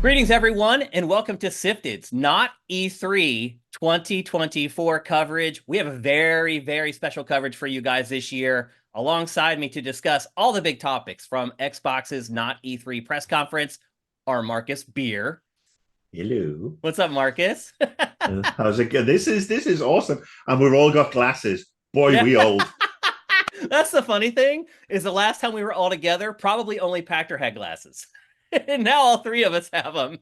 Greetings, everyone, and welcome to Sifted's Not E3 2024 coverage. We have a very, very special coverage for you guys this year. Alongside me to discuss all the big topics from Xbox's Not E3 press conference are Marcus Beer. Hello. What's up, Marcus? How's it going? This is awesome. And we've all got glasses. Boy, Yeah. we old. That's the funny thing, is the last time we were all together, probably only Pachter had glasses. And now all three of us have them.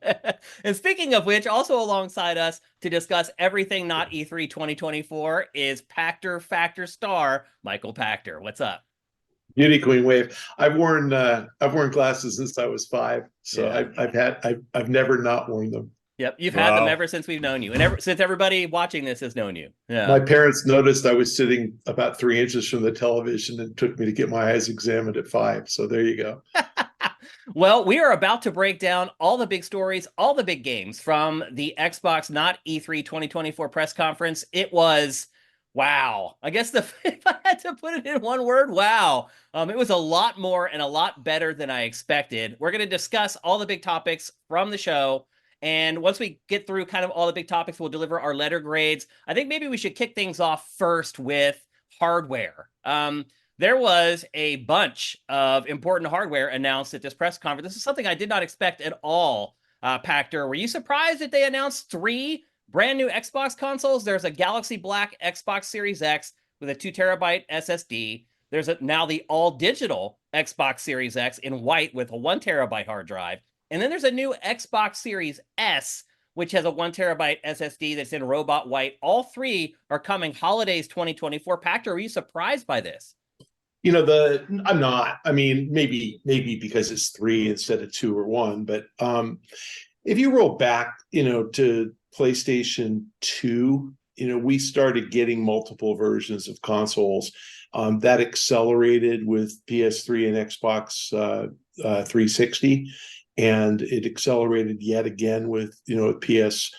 And speaking of which, also alongside us to discuss everything not E3 2024 is Pachter Factor star Michael Pachter. What's up? Beauty Queen wave. I've worn glasses since I was 5, so Yeah. I've never not worn them. Yep, you've had them Wow. ever since we've known you, and since everybody watching this has known you. My Yeah. parents noticed I was sitting about 3 inches from the television and took me to get my eyes examined at 5. So there you go. Well, we are about to break down all the big stories, all the big games from the Xbox Not E3 2024 press conference. It was wow. I guess if I had to put it in one word, wow. It was a lot more and a lot better than I expected. We're going to discuss all the big topics from the show. And once we get through kind of all the big topics, we'll deliver our letter grades. I think maybe we should kick things off first with hardware. There was a bunch of important hardware announced at this press conference. This is something I did not expect at all, Pachter. Were you surprised that they announced 3 brand new Xbox consoles? There's a Galaxy Black Xbox Series X with a 2 terabyte SSD. There's now the all-digital Xbox Series X in white with a 1 terabyte hard drive. And then there's a new Xbox Series S, which has a 1 terabyte SSD that's in robot white. All 3 are coming holidays 2024. Pachter, were you surprised by this? I'm not. I mean, maybe because it's 3 instead of 2 or 1, but if you roll back, to PlayStation 2, we started getting multiple versions of consoles. That accelerated with PS3 and Xbox 360, and it accelerated yet again with PS4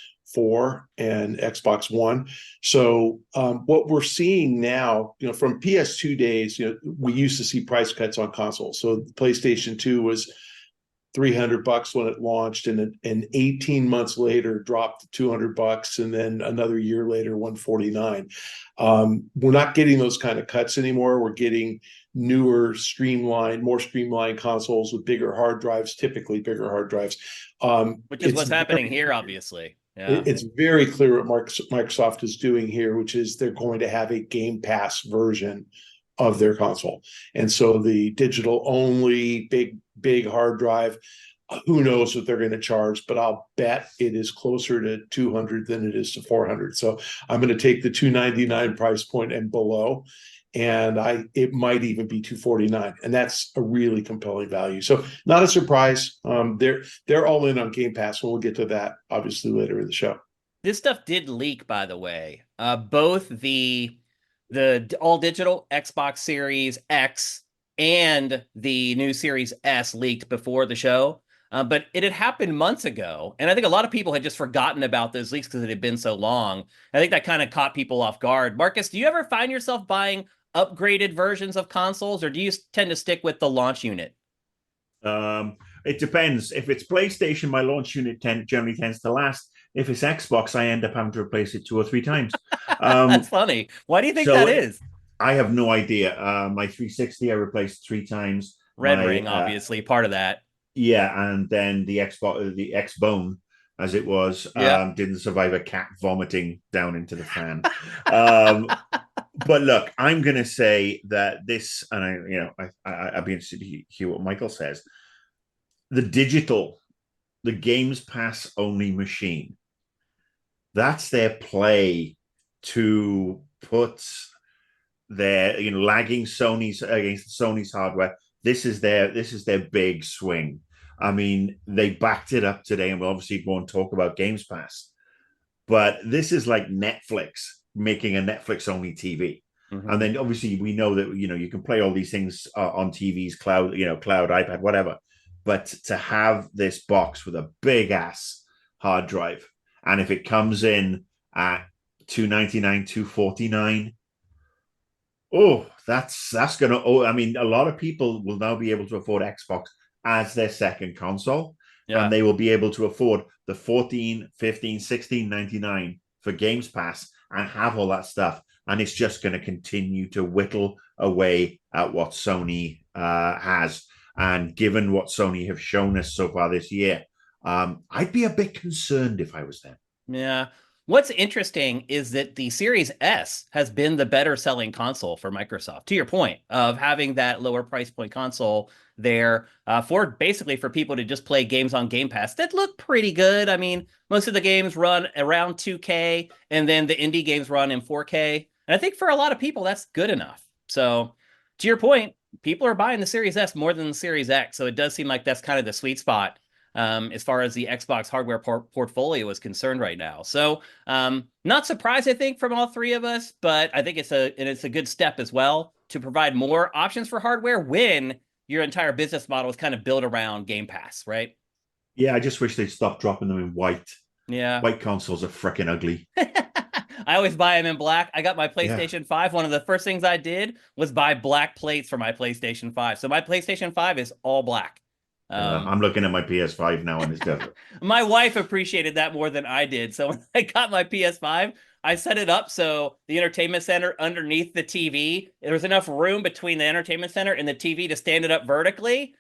and Xbox One. So what we're seeing now, from PS2 days, we used to see price cuts on consoles. So PlayStation 2 was $300 when it launched, and 18 months later dropped to $200, and then another year later, $149. We're not getting those kind of cuts anymore. We're getting newer, more streamlined consoles with bigger hard drives, typically bigger hard drives. Which is what's happening here, obviously. Yeah. It's very clear what Microsoft is doing here, which is they're going to have a Game Pass version of their console. And so the digital only big hard drive, who knows what they're going to charge, but I'll bet it is closer to 200 than it is to 400. So I'm going to take the 299 price point and below, and it might even be 249, and that's a really compelling value. So not a surprise. They're all in on Game Pass, and we'll get to that obviously later in the show. This stuff did leak, by the way. Both the all digital Xbox Series X and the new Series S leaked before the show. But it had happened months ago. And I think a lot of people had just forgotten about those leaks because it had been so long. I think that kind of caught people off guard. Marcus, do you ever find yourself buying upgraded versions of consoles, or do you tend to stick with the launch unit? It depends. If it's PlayStation, my launch unit generally tends to last. If it's Xbox, I end up having to replace it 2 or 3 times. That's funny. Why do you think that is? I have no idea. My 360 I replaced 3 times. Red Ring, obviously, part of that. Yeah, and then the X-Bone, as it was, didn't survive a cat vomiting down into the fan. But look, I'm going to say that this, and I'd be interested to hear what Michael says. The Games Pass only machine, that's their play to put their lagging Sony's against Sony's hardware. This is their big swing. I mean, they backed it up today, and we'll obviously go and talk about Games Pass. But this is like Netflix making a Netflix only TV. Mm-hmm. And then obviously we know that you can play all these things on TVs, cloud, iPad, whatever. But to have this box with a big ass hard drive, and if it comes in at $299, $249, that's gonna. I mean, a lot of people will now be able to afford Xbox as their second console. and they will be able to afford the 14, 15, 16.99 for Games Pass and have all that stuff. And it's just going to continue to whittle away at what Sony has. And given what Sony have shown us so far this year, I'd be a bit concerned if I was them. Yeah. What's interesting is that the Series S has been the better selling console for Microsoft, to your point of having that lower price point console there for people to just play games on Game Pass that look pretty good. I mean, most of the games run around 2K, and then the indie games run in 4K. And I think for a lot of people, that's good enough. So to your point, people are buying the Series S more than the Series X. So it does seem like that's kind of the sweet spot as far as the Xbox hardware portfolio is concerned right now. So not surprised, I think, from all three of us, but I think it's a good step as well to provide more options for hardware when your entire business model is kind of built around Game Pass, right? Yeah, I just wish they'd stop dropping them in white. Yeah. White consoles are freaking ugly. I always buy them in black. I got my PlayStation 5. One of the first things I did was buy black plates for my PlayStation 5. So my PlayStation 5 is all black. I'm looking at my PS5 now and it's different. My wife appreciated that more than I did. So when I got my PS5, I set it up so the entertainment center underneath the TV, there was enough room between the entertainment center and the TV to stand it up vertically.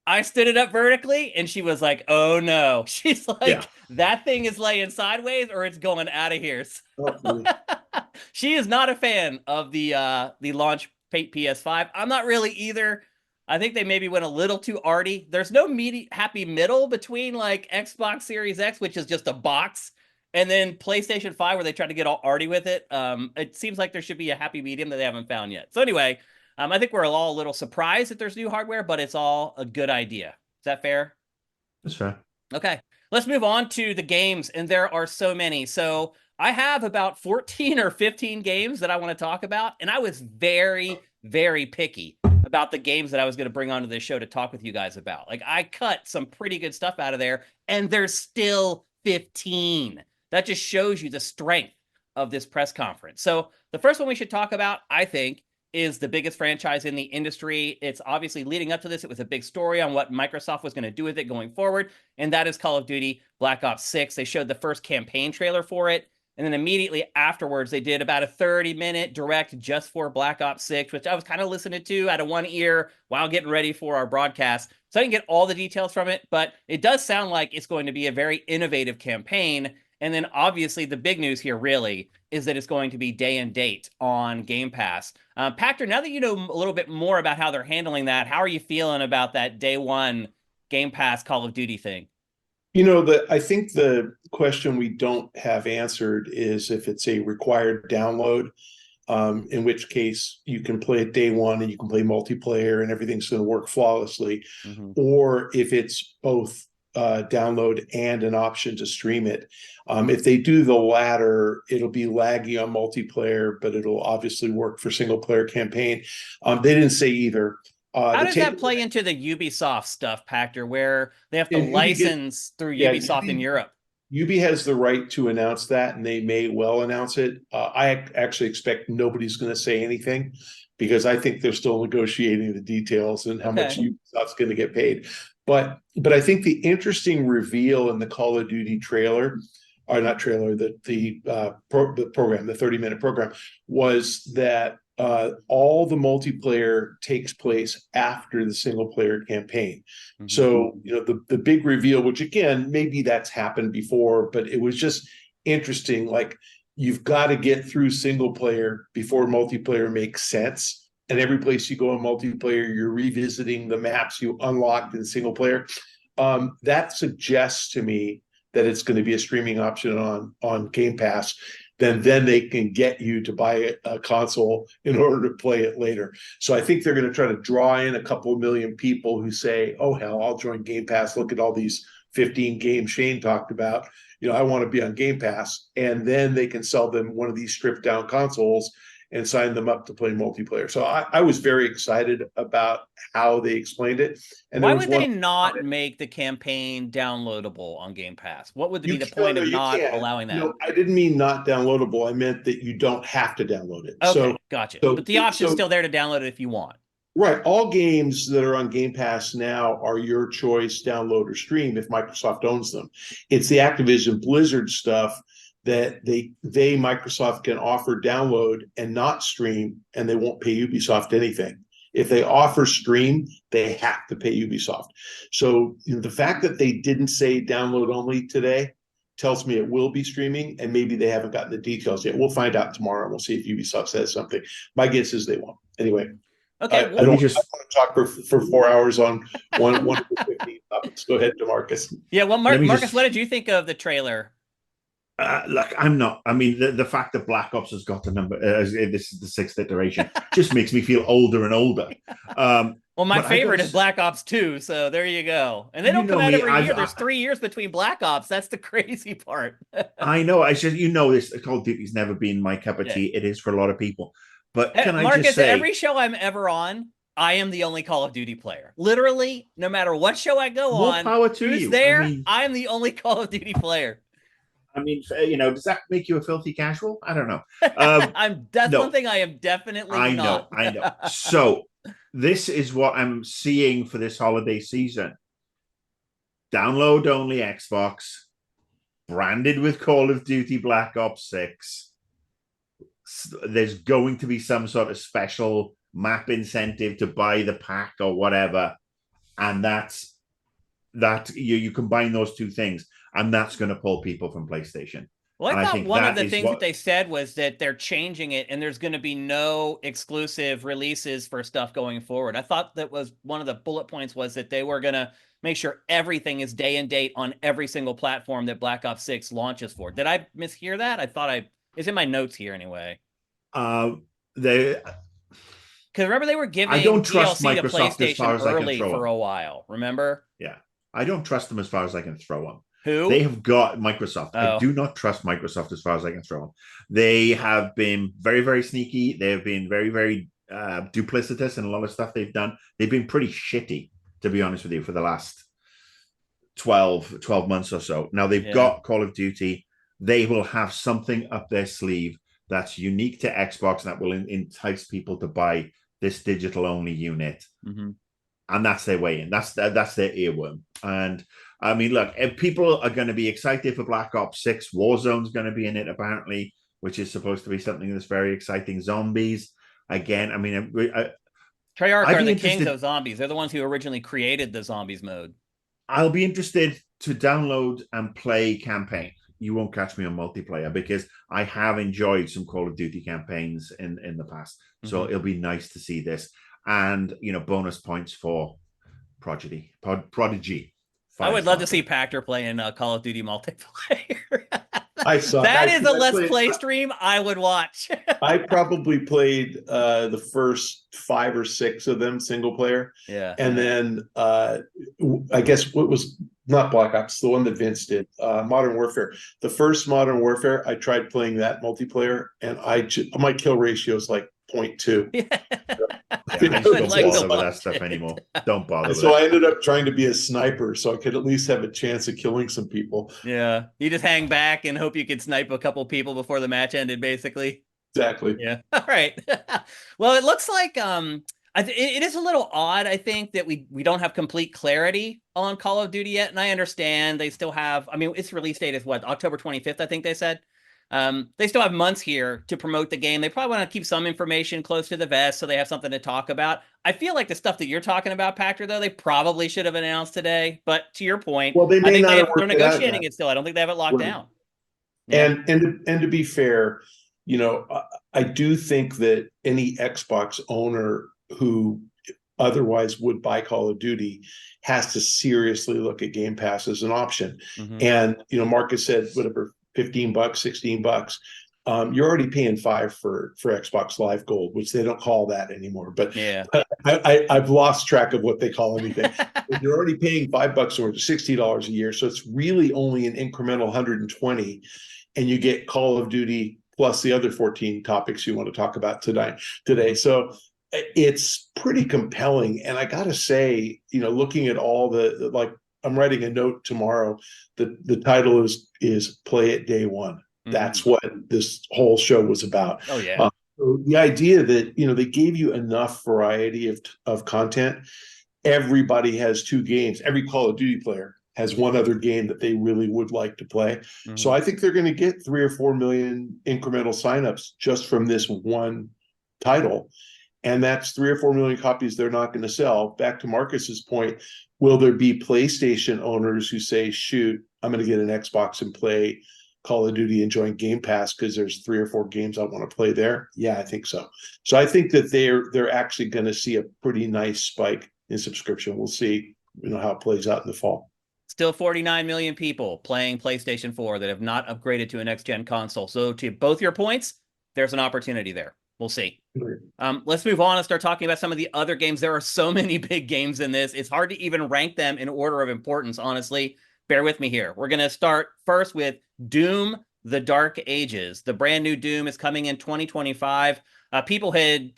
I stood it up vertically and she was like, oh no. She's like, that thing is laying sideways or it's going out of here. So, she is not a fan of the launch PS5. I'm not really either. I think they maybe went a little too arty. There's no happy middle between like Xbox Series X, which is just a box, and then PlayStation 5, where they try to get all arty with it. It seems like there should be a happy medium that they haven't found yet. So anyway, I think we're all a little surprised that there's new hardware, but it's all a good idea. Is that fair? That's fair. Okay, let's move on to the games, and there are so many. So I have about 14 or 15 games that I want to talk about, and I was very, very picky about the games that I was going to bring onto this show to talk with you guys about. Like, I cut some pretty good stuff out of there, and there's still 15. That just shows you the strength of this press conference. So the first one we should talk about, I think, is the biggest franchise in the industry. It's obviously leading up to this. It was a big story on what Microsoft was going to do with it going forward, and that is Call of Duty Black Ops 6. They showed the first campaign trailer for it, and then immediately afterwards, they did about a 30-minute direct just for Black Ops 6, which I was kind of listening to out of one ear while getting ready for our broadcast. So I didn't get all the details from it, but it does sound like it's going to be a very innovative campaign. And then obviously the big news here really is that it's going to be day and date on Game Pass. Pachter, now that you know a little bit more about how they're handling that, how are you feeling about that day one Game Pass Call of Duty thing? I think the question we don't have answered is if it's a required download, in which case you can play it day one and you can play multiplayer and everything's going to work flawlessly, or if it's both download and an option to stream it. If they do the latter, it'll be laggy on multiplayer, but it'll obviously work for single player campaign. They didn't say either. How does that play into the Ubisoft stuff, Pachter, where they have to license through Ubisoft in Europe? Ubi has the right to announce that, and they may well announce it. I actually expect nobody's going to say anything because I think they're still negotiating the details and how much Ubisoft's going to get paid. But I think the interesting reveal in the Call of Duty trailer, or not trailer, the program, the 30-minute program, was that all the multiplayer takes place after the single player campaign. So, the big reveal, which again, maybe that's happened before, but it was just interesting. Like, you've got to get through single player before multiplayer makes sense. And every place you go in multiplayer, you're revisiting the maps you unlocked in single player. That suggests to me that it's going to be a streaming option on Game Pass. Then they can get you to buy a console in order to play it later. So I think they're going to try to draw in a couple of million people who say, oh, hell, I'll join Game Pass. Look at all these 15 games Shane talked about. I want to be on Game Pass. And then they can sell them one of these stripped down consoles and sign them up to play multiplayer. So I was very excited about how they explained it. And why would they not make the campaign downloadable on Game Pass? What would be the point of not allowing that? No, I didn't mean not downloadable. I meant that you don't have to download it. Okay, gotcha. But the option's still there to download it if you want. Right. All games that are on Game Pass now are your choice, download or stream if Microsoft owns them. It's the Activision Blizzard stuff that they Microsoft can offer download and not stream, and they won't pay Ubisoft anything. If they offer stream, they have to pay Ubisoft. So the fact that they didn't say download only today tells me it will be streaming, and maybe they haven't gotten the details yet. We'll find out tomorrow, and we'll see if Ubisoft says something. My guess is they won't. Anyway. Okay, I don't want to talk for 4 hours on one 15 topics. Go ahead, DeMarcus. Yeah, well, Marcus, what did you think of the trailer? Look, I'm not. I mean, the fact that Black Ops has got the number, this is the 6th iteration, just makes me feel older and older. Well, my favorite is Black Ops 2, so there you go. And they don't come out every year. There's 3 years between Black Ops. That's the crazy part. I know. I said, this Call of Duty's never been my cup of tea. It is for a lot of people. But can Marcus, I just say, every show I'm ever on, I am the only Call of Duty player. Literally, no matter what show I go on, power to who's you. there, I am the only Call of Duty player. I mean, does that make you a filthy casual? I don't know. That's one thing I am definitely not. I know. So this is what I'm seeing for this holiday season. Download only Xbox, branded with Call of Duty Black Ops 6. There's going to be some sort of special map incentive to buy the pack or whatever. And that you combine those two things, and that's going to pull people from PlayStation. Well, I thought one of the things that they said was that they're changing it and there's going to be no exclusive releases for stuff going forward. I thought that was one of the bullet points, was that they were going to make sure everything is day and date on every single platform that Black Ops 6 launches for. Did I mishear that? I thought it's in my notes here anyway. Because remember they were giving DLC to PlayStation early for a while. Remember? Yeah, I don't trust them as far as I can throw them. Who? They have got Microsoft. Oh. I do not trust Microsoft as far as I can throw them. They have been very, very sneaky. They have been very, very duplicitous in a lot of stuff they've done. They've been pretty shitty, to be honest with you, for the last 12 months or so. Now they've got Call of Duty. They will have something up their sleeve that's unique to Xbox that will entice people to buy this digital-only unit. Mm-hmm. And that's their way in. That's their earworm. And I mean, look, if people are going to be excited for Black Ops 6, Warzone's going to be in it, apparently, which is supposed to be something that's very exciting. Zombies, again, I mean... Treyarch are the kings of zombies. They're the ones who originally created the zombies mode. I'll be interested to download and play campaign. You won't catch me on multiplayer because I have enjoyed some Call of Duty campaigns in the past. So it'll be nice to see this. And, bonus points for Prodigy. I would love to see Pachter playing Call of Duty multiplayer. I saw that is a Let's Play stream I would watch. I probably played the first 5 or 6 of them single player. Yeah. And then I guess what was not Black Ops, the one that Vince did, Modern Warfare. The first Modern Warfare, I tried playing that multiplayer, and my kill ratio is like 0.2. Yeah. I don't bother with that stuff anymore. Don't bother. So I ended up trying to be a sniper so I could at least have a chance of killing some people. Yeah, you just hang back and hope you could snipe a couple people before the match ended, basically. Exactly. Yeah. All right. Well, it looks like it is a little odd, I think, that we don't have complete clarity on Call of Duty yet, and I understand they still have. I mean, its release date is what, October 25th, I think they said. They still have months here to promote the game. They probably want to keep some information close to the vest so they have something to talk about. I feel like the stuff that you're talking about, Pachter, though, they probably should have announced today. But to your point, well, they may they're negotiating it still. I don't think they have it locked down. Yeah. And to be fair, I do think that any Xbox owner who otherwise would buy Call of Duty has to seriously look at Game Pass as an option. Mm-hmm. And Marcus said whatever, $15, $16. You're already paying $5 for Xbox Live Gold, which they don't call that anymore. But yeah, I've lost track of what they call anything. You're already paying $5 or $60 a year, so it's really only an incremental 120, and you get Call of Duty plus the other 14 topics you want to talk about today. So it's pretty compelling, and I got to say, looking at all the like. I'm writing a note tomorrow. The title is Play It Day One. Mm-hmm. That's what this whole show was about. Oh yeah. So the idea that, they gave you enough variety of content. Everybody has two games. Every Call of Duty player has one other game that they really would like to play. So I think they're going to get 3 or 4 million incremental signups just from this one title. And that's 3 or 4 million copies they're not going to sell. Back to Marcus's point, will there be PlayStation owners who say, shoot, I'm going to get an Xbox and play Call of Duty and join Game Pass because there's 3 or 4 games I want to play there? Yeah, I think so. So I think that they're actually going to see a pretty nice spike in subscription. We'll see, how it plays out in the fall. Still 49 million people playing PlayStation 4 that have not upgraded to a next-gen console. So to both your points, there's an opportunity there. We'll see. Let's move on and start talking about some of the other games. There are so many big games in this. It's hard to even rank them in order of importance, honestly. Bear with me here. We're going to start first with Doom, The Dark Ages. The brand new Doom is coming in 2025. People had,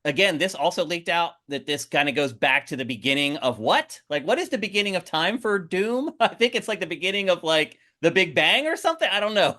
again, this also leaked out that this kind of goes back to the beginning of what? Like, what is the beginning of time for Doom? I think it's like the beginning of like the Big Bang or something. I don't know.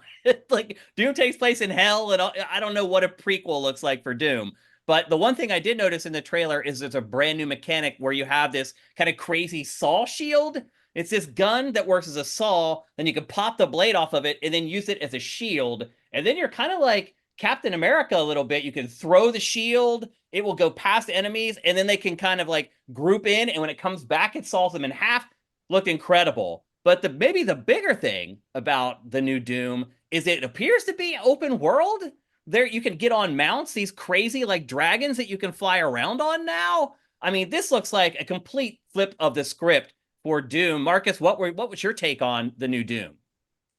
Like Doom takes place in hell, and I don't know what a prequel looks like for Doom. But the one thing I did notice in the trailer is there's a brand new mechanic where you have this kind of crazy saw shield. It's this gun that works as a saw, then you can pop the blade off of it and then use it as a shield. And then you're kind of like Captain America a little bit. You can throw the shield, it will go past enemies, and then they can kind of like group in, and when it comes back, it saws them in half. Looked incredible. But maybe the bigger thing about the new Doom is it appears to be open world. There you can get on mounts, these crazy like dragons that you can fly around on now. I mean, this looks like a complete flip of the script for Doom. Marcus, what was your take on the new Doom?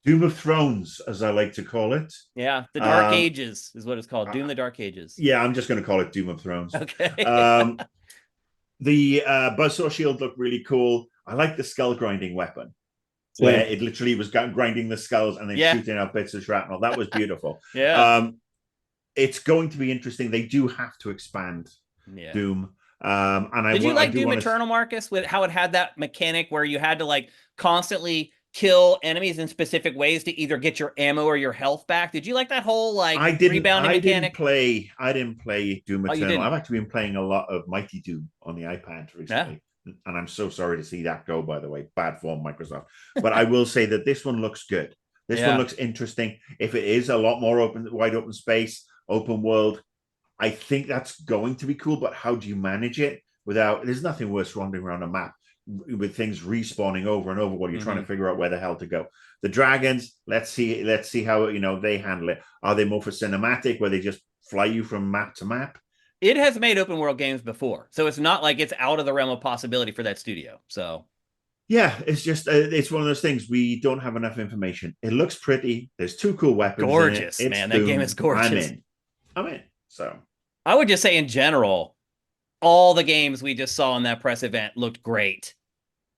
Doom of Thrones, as I like to call it. Yeah, the Dark Ages is what it's called. Doom, the Dark Ages. Yeah, I'm just going to call it Doom of Thrones. Okay. The buzzsaw shield looked really cool. I like the skull grinding weapon, where it literally was grinding the skulls and then shooting out bits of shrapnel. That was beautiful. It's going to be interesting. They do have to expand Doom. Did you like Doom Eternal, Marcus, with how it had that mechanic where you had to like constantly kill enemies in specific ways to either get your ammo or your health back? Did you like that whole like rebounding mechanic? I didn't play Doom Eternal. I've actually been playing a lot of Mighty Doom on the iPad recently. And I'm so sorry to see that go, by the way. Bad form, Microsoft. But I will say that this one looks good. This one looks interesting. If it is a lot more wide open space, open world, I think that's going to be cool. But how do you manage it without? There's nothing worse wandering around a map with things respawning over and over while you're trying to figure out where the hell to go. The dragons, let's see how they handle it. Are they more for cinematic, where they just fly you from map to map? It has made open world games before, so it's not like it's out of the realm of possibility for that studio. So yeah, it's just it's one of those things. We don't have enough information. It looks pretty. There's 2 cool weapons. Gorgeous, man. That game is gorgeous. I'm in. So I would just say in general, all the games we just saw in that press event looked great.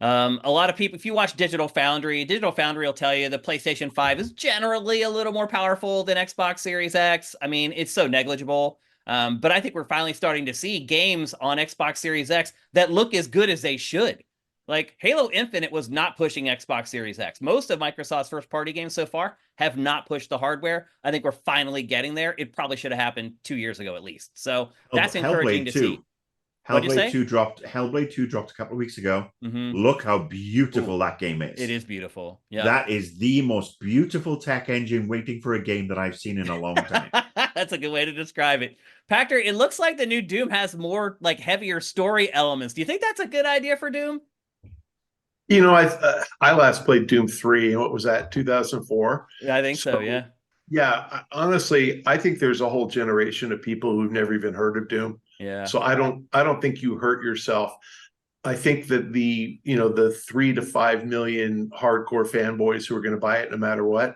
A lot of people, if you watch Digital Foundry will tell you the PlayStation 5 is generally a little more powerful than Xbox Series X. I mean, it's so negligible. But I think we're finally starting to see games on Xbox Series X that look as good as they should. Like Halo Infinite was not pushing Xbox Series X. Most of Microsoft's first-party games so far have not pushed the hardware. I think we're finally getting there. It probably should have happened 2 years ago at least. So that's encouraging to see. Hellblade 2 dropped. Hellblade 2 dropped a couple of weeks ago. Look how beautiful that game is. It is beautiful. Yeah, that is the most beautiful tech engine waiting for a game that I've seen in a long time. That's a good way to describe it. Pachter, it looks like the new Doom has more like heavier story elements. Do you think that's a good idea for Doom? I last played Doom 3. What was that? 2004. Yeah, I think so. Yeah. Yeah. Honestly, I think there's a whole generation of people who've never even heard of Doom. Yeah. So I don't think you hurt yourself. I think that the 3 to 5 million hardcore fanboys who are going to buy it no matter what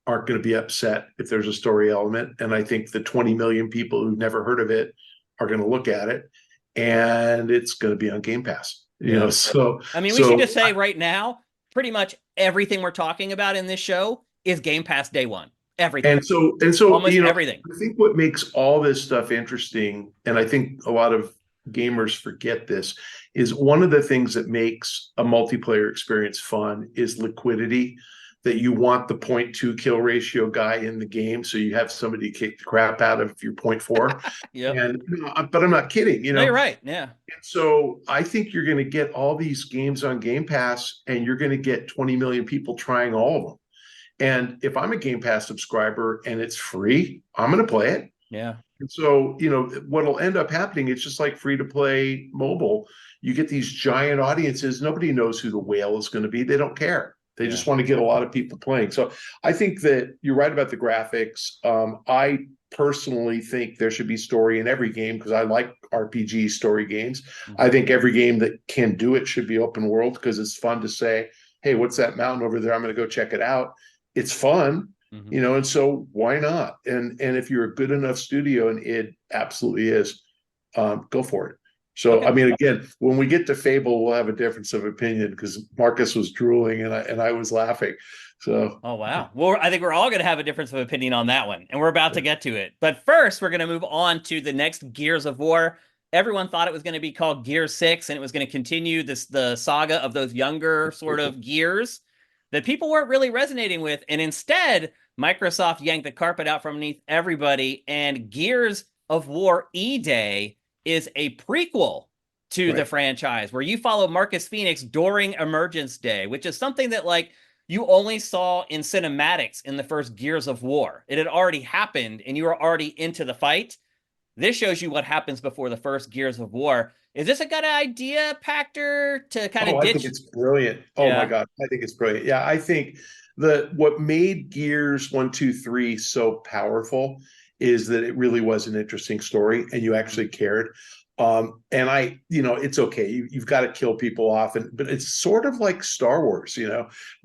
aren't going to be upset if there's a story element. And I think the 20 million people who've never heard of it are going to look at it, and it's going to be on Game Pass. So I mean, we should just say right now, pretty much everything we're talking about in this show is Game Pass day one. Everything. And so almost everything. I think what makes all this stuff interesting, and I think a lot of gamers forget this, is one of the things that makes a multiplayer experience fun is liquidity. that you want the 0.2 kill ratio guy in the game, so you have somebody kick the crap out of your 0.4. Yep. And but I'm not kidding, No, you're right. Yeah. And so I think you're going to get all these games on Game Pass, and you're going to get 20 million people trying all of them. And if I'm a Game Pass subscriber and it's free, I'm going to play it. Yeah. And so, what'll end up happening, it's just like free to play mobile. You get these giant audiences. Nobody knows who the whale is going to be. They don't care. They just want to get a lot of people playing. So I think that you're right about the graphics. I personally think there should be story in every game because I like RPG story games. Mm-hmm. I think every game that can do it should be open world because it's fun to say, hey, what's that mountain over there? I'm going to go check it out. It's fun. Mm-hmm. And so why not? And if you're a good enough studio, and it absolutely is, go for it. So, okay. I mean, again, when we get to Fable, we'll have a difference of opinion because Marcus was drooling and I was laughing. So, oh, wow. Well, I think we're all going to have a difference of opinion on that one, and we're about to get to it. But first, we're going to move on to the next Gears of War. Everyone thought it was going to be called Gears 6, and it was going to continue the saga of those younger sort of Gears that people weren't really resonating with. And instead, Microsoft yanked the carpet out from underneath everybody, and Gears of War E-Day is a prequel to the franchise where you follow Marcus Phoenix during Emergence Day, which is something that like you only saw in cinematics in the first Gears of War. It had already happened and you were already into the fight. This shows you what happens before the first Gears of War. Is this a good idea, Pachter, to kind of ditch? I think it's brilliant. Oh my God. I think it's brilliant. Yeah, I think what made Gears 1, 2, 3 so powerful is that it really was an interesting story and you actually cared. And it's okay. You've got to kill people off, but it's sort of like Star Wars,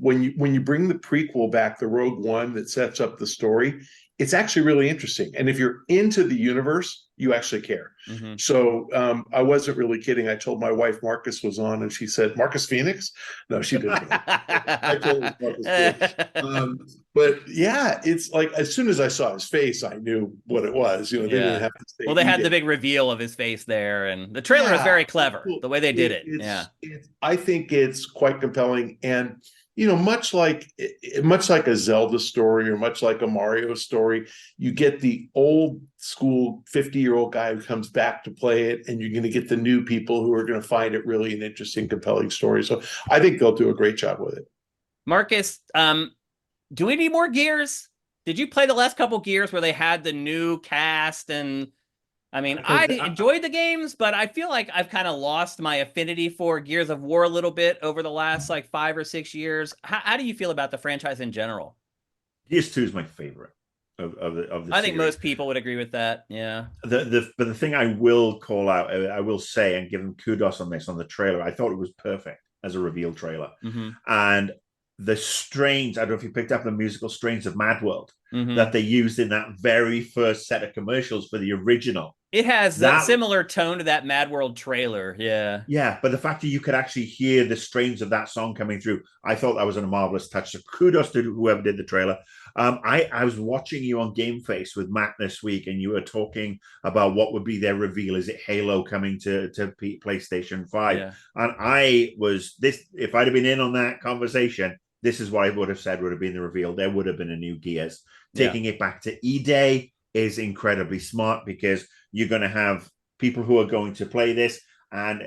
when you bring the prequel back, the Rogue One that sets up the story, it's actually really interesting. And if you're into the universe, you actually care. Mm-hmm. So I wasn't really kidding. I told my wife Marcus was on, and she said, "Marcus Phoenix?" No, she didn't. I told her Marcus Phoenix. But yeah, it's like as soon as I saw his face, I knew what it was. They didn't have to say. Well, they had the big reveal of his face there, and the trailer was very clever. The way they did it. I think it's quite compelling, and much like a Zelda story or much like a Mario story, you get the old school 50-year-old guy who comes back to play it, and you're going to get the new people who are going to find it really an interesting, compelling story. So I think they'll do a great job with it. Marcus, do we need more Gears? Did you play the last couple Gears where they had the new cast? And I mean, I enjoyed the games, but I feel like I've kind of lost my affinity for Gears of War a little bit over the last like 5 or 6 years. How do you feel about the franchise in general? Gears 2 is my favorite of the I think most people would agree with that. Yeah. But the thing I will call out, I will say, and give them kudos on this, on the trailer, I thought it was perfect as a reveal trailer. Mm-hmm. And the strains, I don't know if you picked up the musical strains of Mad World that they used in that very first set of commercials for the original. It has that similar tone to that Mad World trailer. Yeah. Yeah. But the fact that you could actually hear the strains of that song coming through, I thought that was a marvelous touch. So kudos to whoever did the trailer. I was watching you on Game Face with Matt this week, and you were talking about what would be their reveal. Is it Halo coming to PlayStation 5? Yeah. And if I'd have been in on that conversation, this is what I would have said would have been the reveal. There would have been a new Gears. Taking it back to E-Day is incredibly smart because you're going to have people who are going to play this, and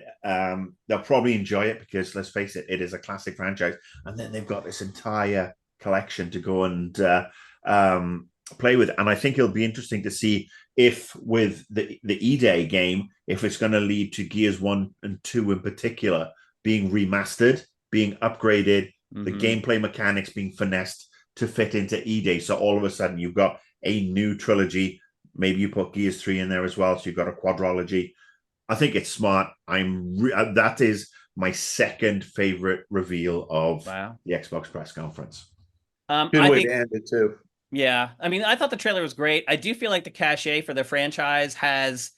they'll probably enjoy it because, let's face it, it is a classic franchise. And then they've got this entire collection to go and play with. And I think it'll be interesting to see if with the E-Day game, if it's going to lead to Gears 1 and 2 in particular being remastered, being upgraded, the gameplay mechanics being finessed to fit into E-Day. So all of a sudden you've got a new trilogy. Maybe you put Gears 3 in there as well, so you've got a quadrilogy. I think it's smart. That is my second favorite reveal of the Xbox press conference. Good way to end it too. Yeah, I mean, I thought the trailer was great. I do feel like the cachet for the franchise has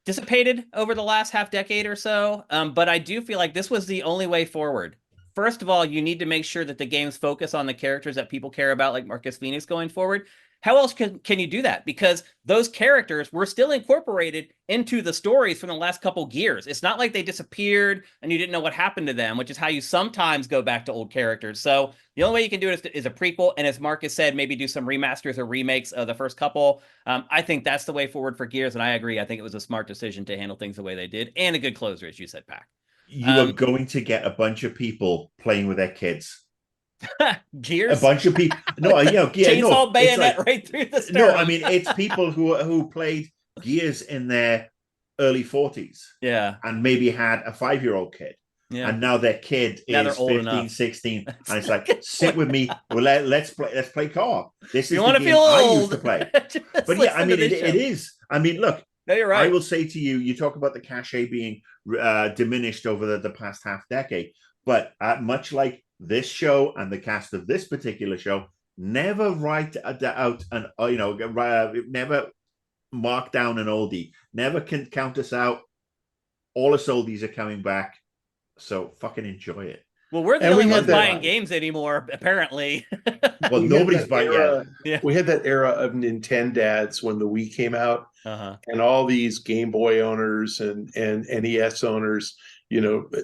dissipated over the last half decade or so, but I do feel like this was the only way forward first of all, you need to make sure that the games focus on the characters that people care about, like Marcus Phoenix going forward. How else can you do that? Because those characters were still incorporated into the stories from the last couple years. It's not like they disappeared and you didn't know what happened to them, which is how you sometimes go back to old characters. So the only way you can do it is a prequel. And as Marcus said, maybe do some remasters or remakes of the first couple. I think that's the way forward for Gears. And I agree. I think it was a smart decision to handle things the way they did, and a good closer, as you said, Pac. You are going to get a bunch of people playing with their kids. Gears? A bunch of people. No, chainsaw bayonet right through the sternum. No, I mean, it's people who played Gears in their early 40s. Yeah. And maybe had a 5-year-old kid. Yeah. And now their kid is 15, 16. And it's like, sit with me. Well, let's play co-op. This is the game I used to play. But yeah, I mean, it is. I mean, look. No, you're right. I will say to you, you talk about the cachet being diminished over the past half decade. But much like this show and the cast of this particular show, never write out and never mark down an oldie, never can count us out. All us oldies are coming back, so fucking enjoy it. Well, we're the only ones buying games anymore, apparently. Well, nobody's buying it. Yeah. We had that era of Nintendads when the Wii came out, and all these Game Boy owners and NES owners,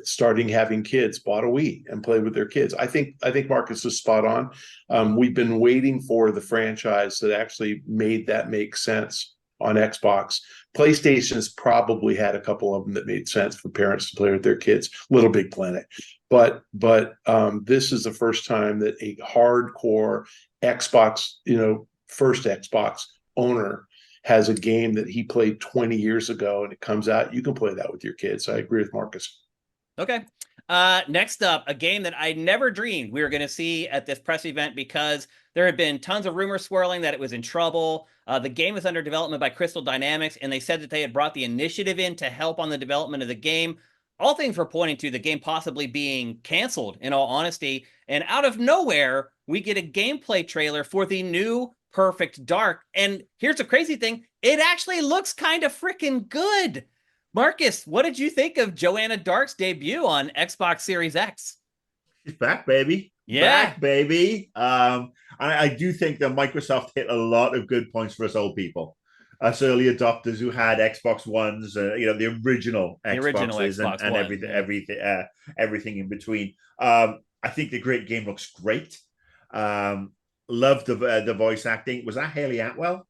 starting having kids, bought a Wii and played with their kids. I think Marcus was spot on. We've been waiting for the franchise that actually made that make sense on Xbox. PlayStation's probably had a couple of them that made sense for parents to play with their kids. Little Big Planet. But this is the first time that a hardcore Xbox, first Xbox owner has a game that he played 20 years ago and it comes out. You can play that with your kids. I agree with Marcus. Okay. Next up, a game that I never dreamed we were going to see at this press event because there had been tons of rumors swirling that it was in trouble. The game is under development by Crystal Dynamics, and they said that they had brought the initiative in to help on the development of the game. All things were pointing to the game possibly being canceled, in all honesty. And out of nowhere, we get a gameplay trailer for the new Perfect Dark. And here's the crazy thing. It actually looks kind of freaking good. Marcus, what did you think of Joanna Dark's debut on Xbox Series X? She's back, baby. Yeah. Back, baby. I do think that Microsoft hit a lot of good points for us old people. Us early adopters who had Xbox Ones, the original Xboxes and everything in between. I think the great game looks great. Loved the voice acting. Was that Haley Atwell?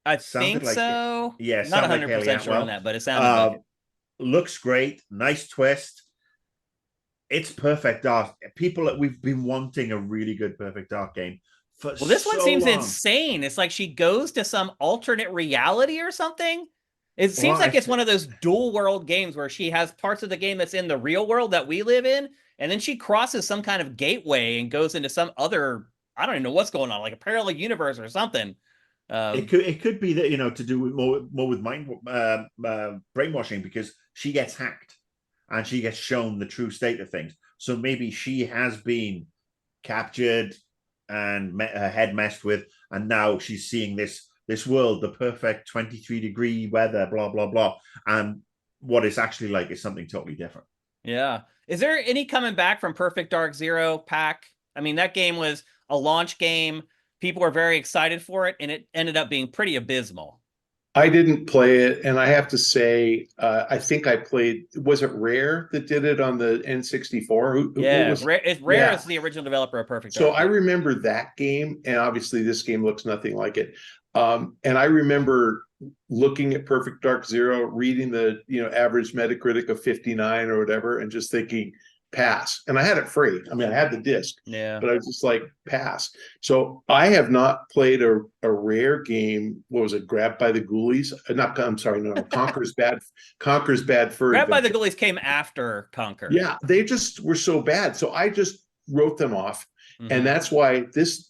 I think so. Yeah, not 100% sure on that, but it sounded like it. Looks great. Nice twist. It's Perfect Dark. We've been wanting a really good Perfect Dark game. This one seems insane. It's like she goes to some alternate reality or something. It seems like it's one of those dual world games where she has parts of the game that's in the real world that we live in, and then she crosses some kind of gateway and goes into some other, I don't even know what's going on, like a parallel universe or something. It could be that to do with more with mind brainwashing, because she gets hacked and she gets shown the true state of things. So maybe she has been captured and her head messed with, and now she's seeing this world, the perfect 23-degree weather, blah blah blah, and what it's actually like is something totally different. Yeah. Is there any coming back from Perfect Dark Zero, Pac? I mean, that game was a launch game. People were very excited for it, and it ended up being pretty abysmal. I didn't play it, and I have to say, I think I played. Was it Rare that did it on the N64? Rare is the original developer of Perfect Dark. So I remember that game, and obviously this game looks nothing like it. And I remember looking at Perfect Dark Zero, reading the average Metacritic of 59 or whatever, and just thinking, pass. And I had it free. I mean, I had the disc, but I was just like, pass. So I have not played a Rare game. What was it? Grabbed by the Ghoulies? Conker's Bad Fur. Grabbed by the Ghoulies came after Conker. Yeah, they just were so bad. So I just wrote them off. Mm-hmm. And that's why this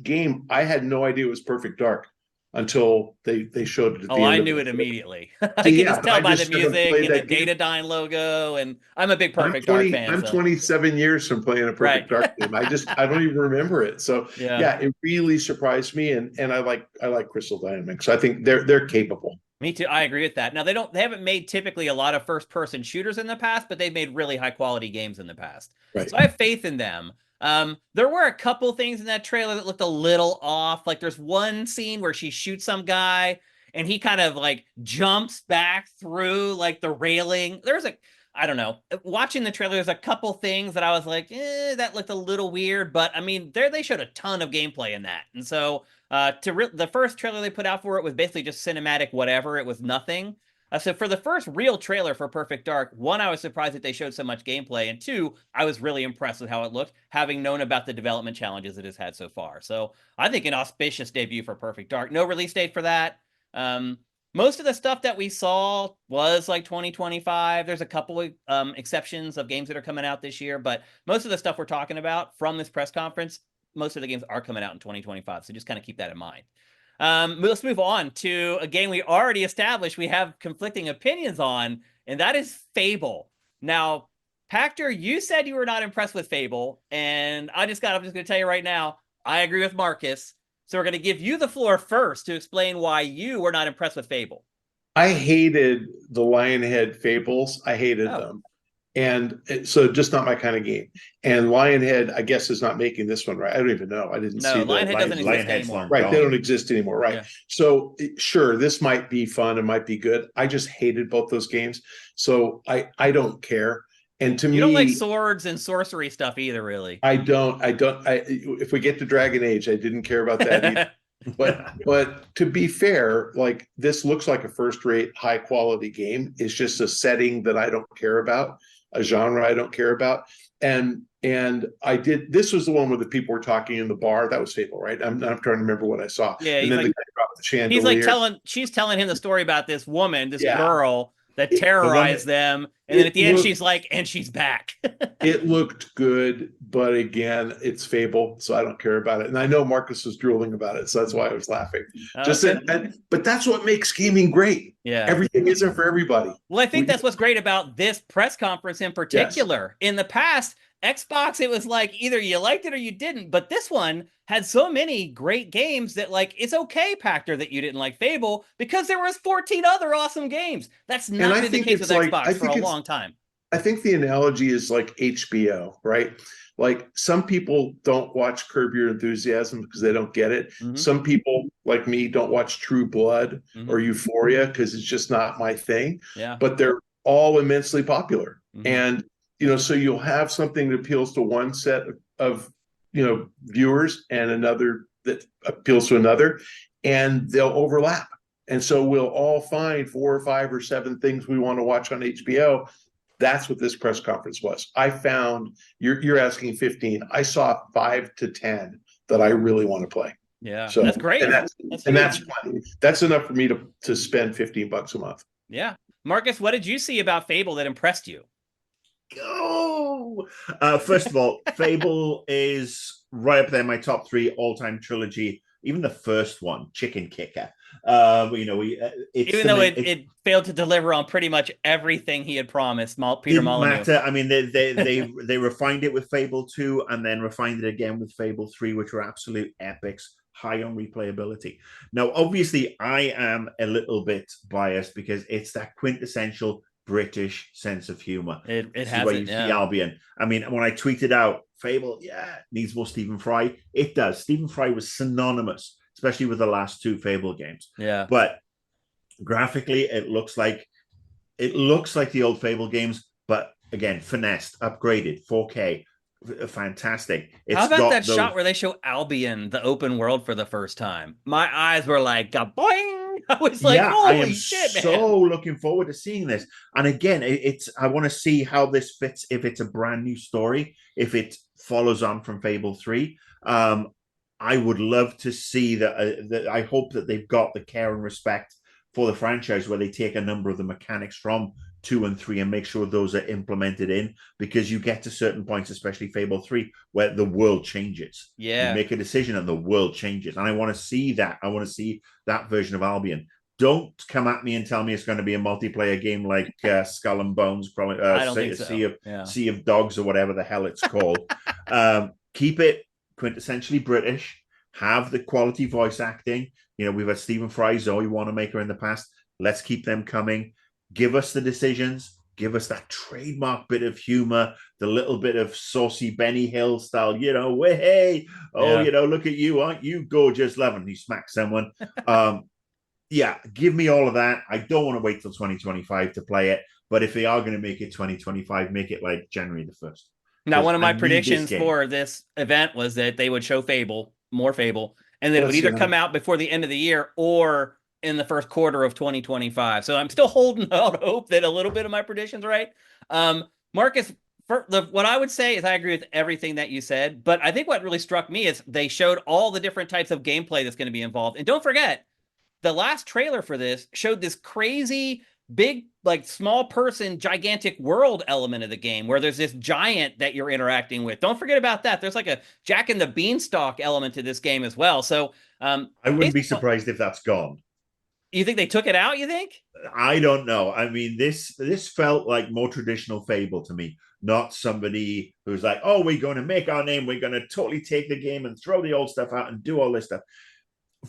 game, I had no idea it was Perfect Dark until they showed it at the end. I knew it immediately. I can just tell by the music and the Datadyne logo, and I'm a big Perfect Dark fan. I'm 27 years from playing a Perfect Dark game. I don't even remember it. So yeah, it really surprised me, and I like Crystal Dynamics. I think they're capable. Me too. I agree with that. Now they haven't made typically a lot of first person shooters in the past, but they've made really high quality games in the past. Right. So I have faith in them. There were a couple things in that trailer that looked a little off. Like there's one scene where she shoots some guy and he kind of like jumps back through like the railing. I don't know. Watching the trailer, there's a couple things that I was like, that looked a little weird. But I mean, they showed a ton of gameplay in that. And so the first trailer they put out for it was basically just cinematic whatever. It was nothing. So for the first real trailer for Perfect Dark, one, I was surprised that they showed so much gameplay, and two, I was really impressed with how it looked, having known about the development challenges it has had so far. So I think an auspicious debut for Perfect Dark. No release date for that. Most of the stuff that we saw was like 2025. There's a couple of exceptions of games that are coming out this year, but most of the stuff we're talking about from this press conference, most of the games are coming out in 2025. So just kind of keep that in mind. Let's move on to a game we already established we have conflicting opinions on, and that is Fable. Now, Pachter, you said you were not impressed with Fable, and I'm just going to tell you right now, I agree with Marcus. So we're going to give you the floor first to explain why you were not impressed with Fable. I hated the Lionhead Fables. I hated them. And so just not my kind of game. And Lionhead, I guess, is not making this one, right? I don't even know. I didn't see Lionhead doesn't exist anymore. Right, they don't exist anymore, right? Yeah. So sure, this might be fun. It might be good. I just hated both those games. So I don't care. And to me, you don't like swords and sorcery stuff either, really. I don't. If we get to Dragon Age, I didn't care about that either. But to be fair, like this looks like a first-rate, high-quality game. It's just a setting that I don't care about, a genre I don't care about. And I did. This was the one where the people were talking in the bar. That was Fable, right? I'm trying to remember what I saw. Yeah, and then like, the guy dropped the chandelier. He's like she's telling him the story about this woman, this girl that terrorized them, and then at the end she's like, and she's back. It looked good, but again, it's Fable, so I don't care about it. And I know Marcus was drooling about it, so that's why I was laughing. But that's what makes gaming great. Yeah, everything isn't for everybody. Well, I think that's what's great about this press conference in particular. Yes. In the past, Xbox, it was like either you liked it or you didn't, but this one had so many great games that like it's okay, Pachter, that you didn't like Fable because there was 14 other awesome games. That's not been the case with Xbox for a long time. I think the analogy is like HBO, right? Like some people don't watch Curb Your Enthusiasm because they don't get it. Mm-hmm. Some people like me don't watch True Blood or Euphoria because it's just not my thing. Yeah. But they're all immensely popular. Mm-hmm. And so you'll have something that appeals to one set of viewers and another that appeals to another, and they'll overlap. And so we'll all find 4 or 5 or 7 things we want to watch on HBO. That's what this press conference was. I found you're asking 15. I saw 5 to 10 that I really want to play. Yeah, so that's great. That's enough for me to spend $15 a month. Yeah, Marcus, what did you see about Fable that impressed you? First of all, Fable is right up there in my top 3 all-time trilogy. Even the first one, Chicken Kicker. Even though it failed to deliver on pretty much everything he had promised, Peter Molyneux. Matter. I mean, they refined it with Fable 2 and then refined it again with Fable 3, which were absolute epics, high on replayability. Now, obviously, I am a little bit biased because it's that quintessential British sense of humor. It has it, the Albion. I mean, when I tweeted out Fable, needs more Stephen Fry. It does. Stephen Fry was synonymous, especially with the last 2 Fable games. Yeah. But graphically, it looks like the old Fable games, but again, finessed, upgraded, 4K. Fantastic. How about that shot where they show Albion, the open world, for the first time? My eyes were like, boing! I was like, holy shit, man. So looking forward to seeing this. And again, I want to see how this fits, if it's a brand new story, if it follows on from Fable 3. I would love to see that. I hope that they've got the care and respect for the franchise where they take a number of the mechanics from 2 and 3 and make sure those are implemented in, because you get to certain points, especially Fable 3, where the world changes. Yeah. You make a decision and the world changes. And I want to see that. I want to see that version of Albion. Don't come at me and tell me it's going to be a multiplayer game like Skull and Bones, probably I don't think so. Sea of Dogs or whatever the hell it's called. Keep it quintessentially British, have the quality voice acting. We've had Stephen Fry, Zoe Wanamaker in the past. Let's keep them coming. Give us the decisions. Give us that trademark bit of humor, the little bit of saucy Benny Hill style, hey, oh, Yeah. look at you, aren't you gorgeous, love, and he smacks someone. Yeah, give me all of that. I don't want to wait till 2025 to play it, but if they are going to make it 2025, make it like January the 1st. Now, one of I my need this predictions game. for this event was that they would show more Fable, and that it would Yes, either yeah. come out before the end of the year or in the first quarter of 2025. So I'm still holding out hope that a little bit of my predictions are right. Marcus, what I would say is I agree with everything that you said, but I think what really struck me is they showed all the different types of gameplay that's going to be involved. And don't forget, the last trailer for this showed this crazy big, like small person, gigantic world element of the game where there's this giant that you're interacting with. Don't forget about that. There's like a Jack and the Beanstalk element to this game as well. So, I wouldn't be surprised if that's gone. you think they took it out? You think? I don't know. I mean, this felt like more traditional Fable to me, not somebody who's like, oh, we're going to make our name, we're going to totally take the game and throw the old stuff out and do all this stuff.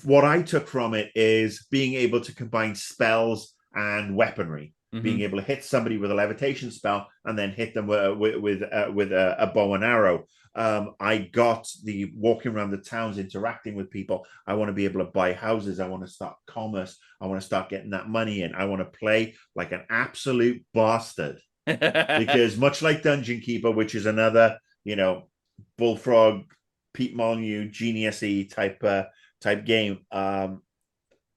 What I took from it is being able to combine spells and weaponry, being able to hit somebody with a levitation spell and then hit them with a bow and arrow. I got the walking around the towns, interacting with people. I want to be able to buy houses. I want to start commerce. I want to start getting that money in. I want to play like an absolute bastard because much like Dungeon Keeper, which is another, Bullfrog, Pete Molyneux, Genius-y type game.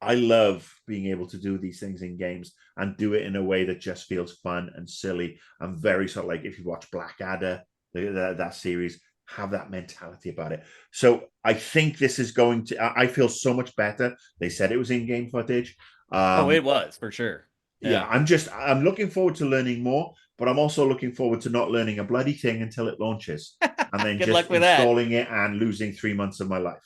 I love being able to do these things in games and do it in a way that just feels fun and silly. I'm very sort of like, if you watch Blackadder, that series, have that mentality about it. So I think this is going to, I feel so much better. They said it was in-game footage. It was for sure. Yeah, I'm looking forward to learning more, but I'm also looking forward to not learning a bloody thing until it launches and then just installing it and losing 3 months of my life.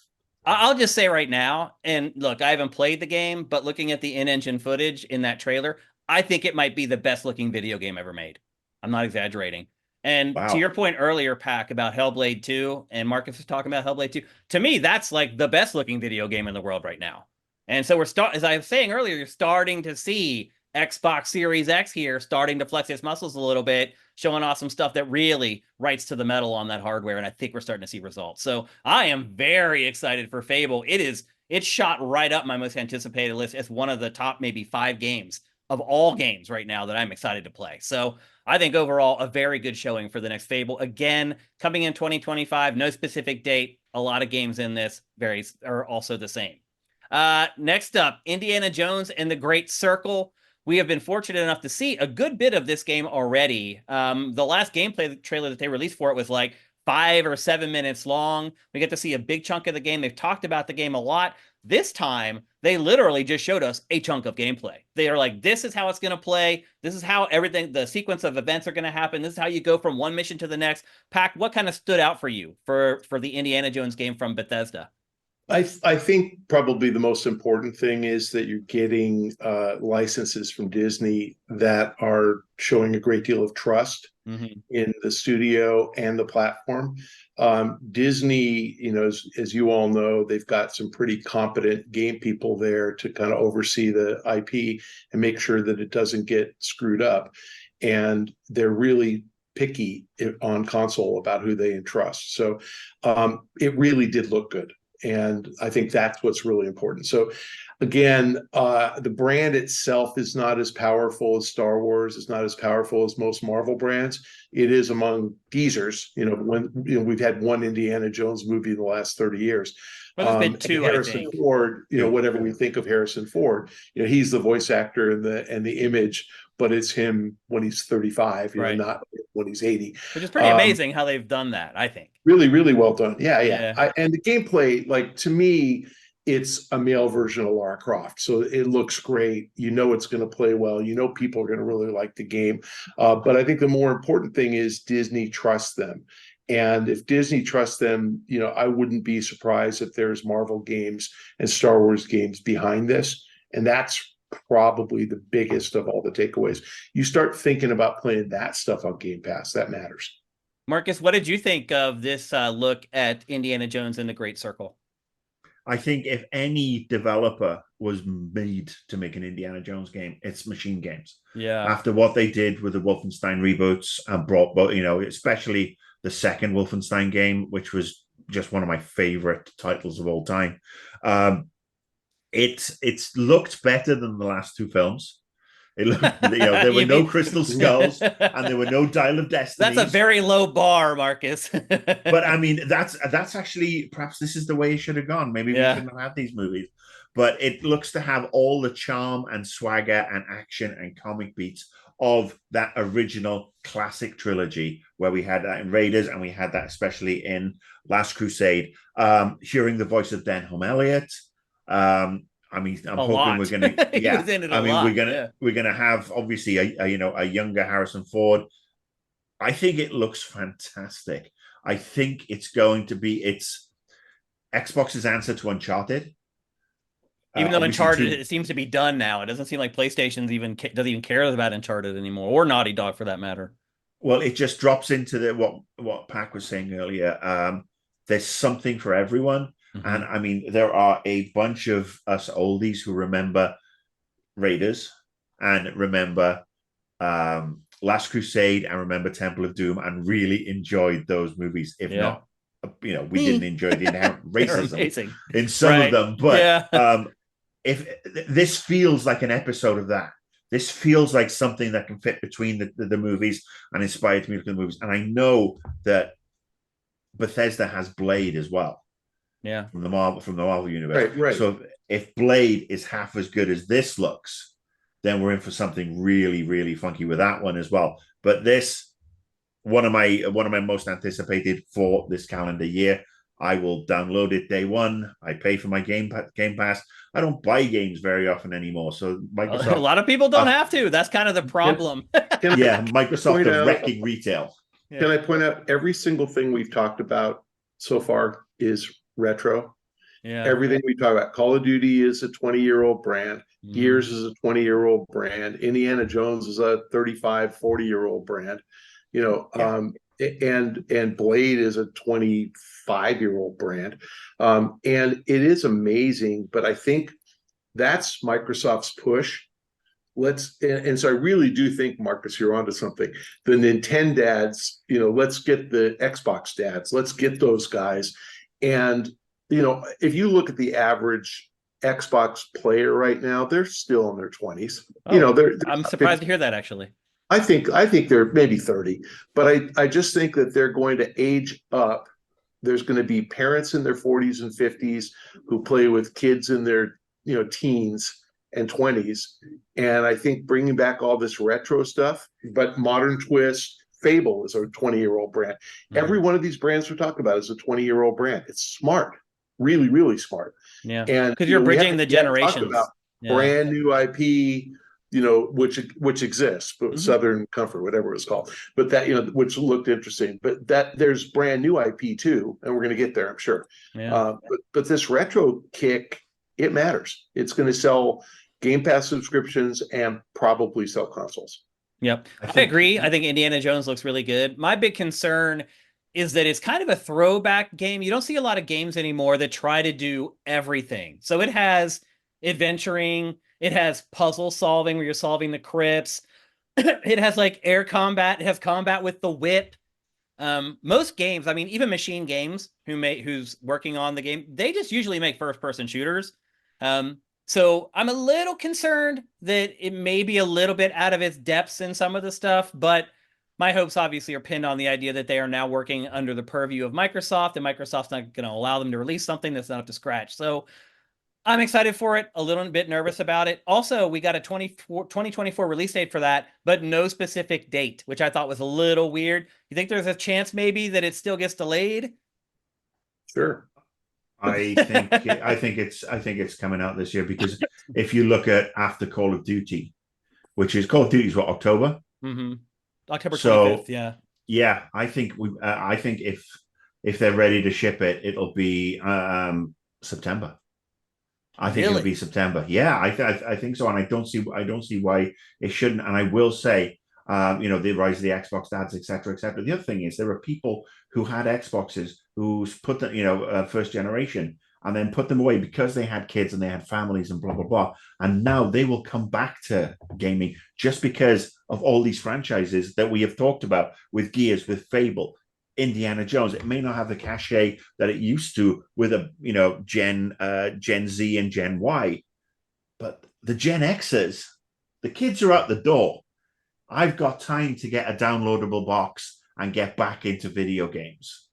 I'll just say right now, and look, I haven't played the game, but looking at the in-engine footage in that trailer, I think it might be the best looking video game ever made. I'm not exaggerating. And to your point earlier, Pac, about Hellblade 2, and Marcus was talking about Hellblade 2, to me, that's like the best looking video game in the world right now. And so as I was saying earlier, you're starting to see Xbox Series X here starting to flex its muscles a little bit, showing off some stuff that really writes to the metal on that hardware. And I think we're starting to see results. So I am very excited for Fable. It's shot right up my most anticipated list as one of the top maybe 5 games of all games right now that I'm excited to play. So I think overall a very good showing for the next Fable. Again, coming in 2025, no specific date. A lot of games in this are also the same. Next up, Indiana Jones and the Great Circle. We have been fortunate enough to see a good bit of this game already. The last gameplay trailer that they released for it was like 5 or 7 minutes long. We get to see a big chunk of the game. They've talked about the game a lot. This time, they literally just showed us a chunk of gameplay. They are like, this is how it's going to play. This is how the sequence of events are going to happen. This is how you go from one mission to the next. Pac, what kind of stood out for you for the Indiana Jones game from Bethesda? I think probably the most important thing is that you're getting licenses from Disney that are showing a great deal of trust in the studio and the platform. Disney, as you all know, they've got some pretty competent game people there to kind of oversee the IP and make sure that it doesn't get screwed up. And they're really picky on console about who they entrust. So it really did look good. And I think that's what's really important. So again, the brand itself is not as powerful as Star Wars. It's not as powerful as most Marvel brands. It is among geezers. We've had one Indiana Jones movie in the last 30 years. Well, there's been 2, Harrison I think. Ford, whatever we think of Harrison Ford, he's the voice actor and the image, but it's him when he's 35, not when he's 80. Which is pretty amazing how they've done that, I think. Really, really well done. Yeah. And the gameplay, like, to me, it's a male version of Lara Croft. So it looks great. It's going to play well. People are going to really like the game. But I think the more important thing is Disney trusts them. And if Disney trusts them, I wouldn't be surprised if there's Marvel games and Star Wars games behind this. And that's probably the biggest of all the takeaways. You start thinking about playing that stuff on Game Pass. That matters. Marcus, what did you think of this look at Indiana Jones and the Great Circle? I think if any developer was made to make an Indiana Jones game, it's Machine Games. Yeah. After what they did with the Wolfenstein reboots and brought, especially the second Wolfenstein game, which was just one of my favorite titles of all time. It's looked better than the last two films. It looked, there were no crystal skulls and there were no Dial of Destiny. That's a very low bar, Marcus. But I mean, that's actually, perhaps this is the way it should have gone. Maybe we shouldn't have had these movies. But it looks to have all the charm and swagger and action and comic beats of that original classic trilogy, where we had that in Raiders and we had that especially in Last Crusade. Hearing the voice of Denholm Elliott. I mean, I'm hoping we're going to, we're going to have obviously a younger Harrison Ford. I think it looks fantastic. I think it's going to be Xbox's answer to Uncharted. Even though Uncharted, it seems to be done now. It doesn't seem like PlayStation doesn't even care about Uncharted anymore, or Naughty Dog for that matter. Well, it just drops into what Pac was saying earlier. There's something for everyone. Mm-hmm. And I mean, there are a bunch of us oldies who remember Raiders and remember Last Crusade and remember Temple of Doom and really enjoyed those movies. If not, we didn't enjoy the inherent racism in some of them. But if this feels like an episode of that, this feels like something that can fit between the movies and inspired me to the movies. And I know that Bethesda has Blade as well. Yeah, from the Marvel universe. Right. So if Blade is half as good as this looks, then we're in for something really, really funky with that one as well. But this, one of my most anticipated for this calendar year. I will download it day one. I pay for my Game Pass. I don't buy games very often anymore. So Microsoft, a lot of people don't have to. That's kind of the problem. Microsoft is wrecking retail. Yeah. Can I point out every single thing we've talked about so far is retro? Yeah. Everything we talk about. Call of Duty is a 20-year-old brand. Gears is a 20-year-old brand. Indiana Jones is a 35, 40-year-old brand. And Blade is a 25-year-old brand. And it is amazing, but I think that's Microsoft's push. And so I really do think, Marcus, you're onto something. The Nintendo dads, let's get the Xbox dads, let's get those guys. And, if you look at the average Xbox player right now, they're still in their 20s. I'm surprised to hear that, actually. I think they're maybe 30, but I just think that they're going to age up. There's going to be parents in their 40s and 50s who play with kids in their, teens and 20s. And I think bringing back all this retro stuff, but modern twist. Fable is a 20-year-old brand. Mm-hmm. Every one of these brands we're talking about is a 20-year-old brand. It's smart, really, really smart. Yeah, and because you're bridging the generations. About brand new IP, which exists, but Southern Comfort, whatever it's called, but that which looked interesting. But that there's brand new IP too, and we're going to get there, I'm sure. Yeah. But this retro kick, it matters. It's going to sell Game Pass subscriptions and probably sell consoles. Yep. I agree. I think Indiana Jones looks really good. My big concern is that it's kind of a throwback game. You don't see a lot of games anymore that try to do everything. So it has adventuring, it has puzzle solving where you're solving the crypts. It has like air combat, it has combat with the whip. Most games, I mean, even Machine Games, who's working on the game, they just usually make first-person shooters. So I'm a little concerned that it may be a little bit out of its depths in some of the stuff, but my hopes obviously are pinned on the idea that they are now working under the purview of Microsoft, and Microsoft's not going to allow them to release something that's not up to scratch. So I'm excited for it, a little bit nervous about it. Also, we got a 2024 release date for that, but no specific date, which I thought was a little weird. You think there's a chance maybe that it still gets delayed? Sure. I think it's coming out this year, because if you look at after Call of Duty, which is Call of Duty is what, October? Mm-hmm. October 25th, yeah. I think if they're ready to ship it, it'll be September. I think it'll be September. Yeah, I think so, and I don't see why it shouldn't. And I will say, the rise of the Xbox dads, etc., etc. The other thing is there are people who had Xboxes who's put the first generation, and then put them away because they had kids and they had families and blah, blah, blah. And now they will come back to gaming just because of all these franchises that we have talked about with Gears, with Fable, Indiana Jones. It may not have the cachet that it used to with Gen Z and Gen Y, but the Gen Xers, the kids are out the door. I've got time to get a downloadable box and get back into video games.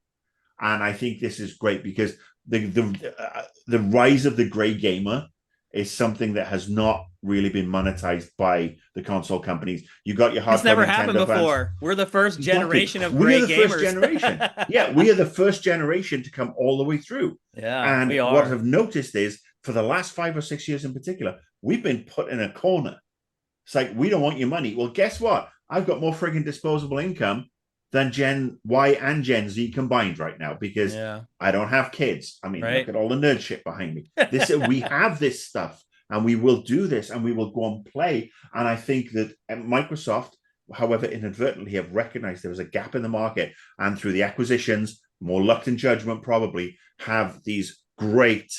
And I think this is great because the rise of the gray gamer is something that has not really been monetized by the console companies. You got your hardcore It's never Nintendo happened before. fans. We're the first generation of we gray are the gamers. First generation. Yeah, we are the first generation to come all the way through. Yeah, and we are. What I've noticed is for the last 5 or 6 years in particular, we've been put in a corner. It's like, we don't want your money. Well, guess what? I've got more frigging disposable income than Gen Y and Gen Z combined right now because I don't have kids. I mean, look at all the nerd shit behind me. We have this stuff and we will do this and we will go and play. And I think that Microsoft, however, inadvertently have recognized there was a gap in the market, and through the acquisitions, more luck than judgment probably, have these great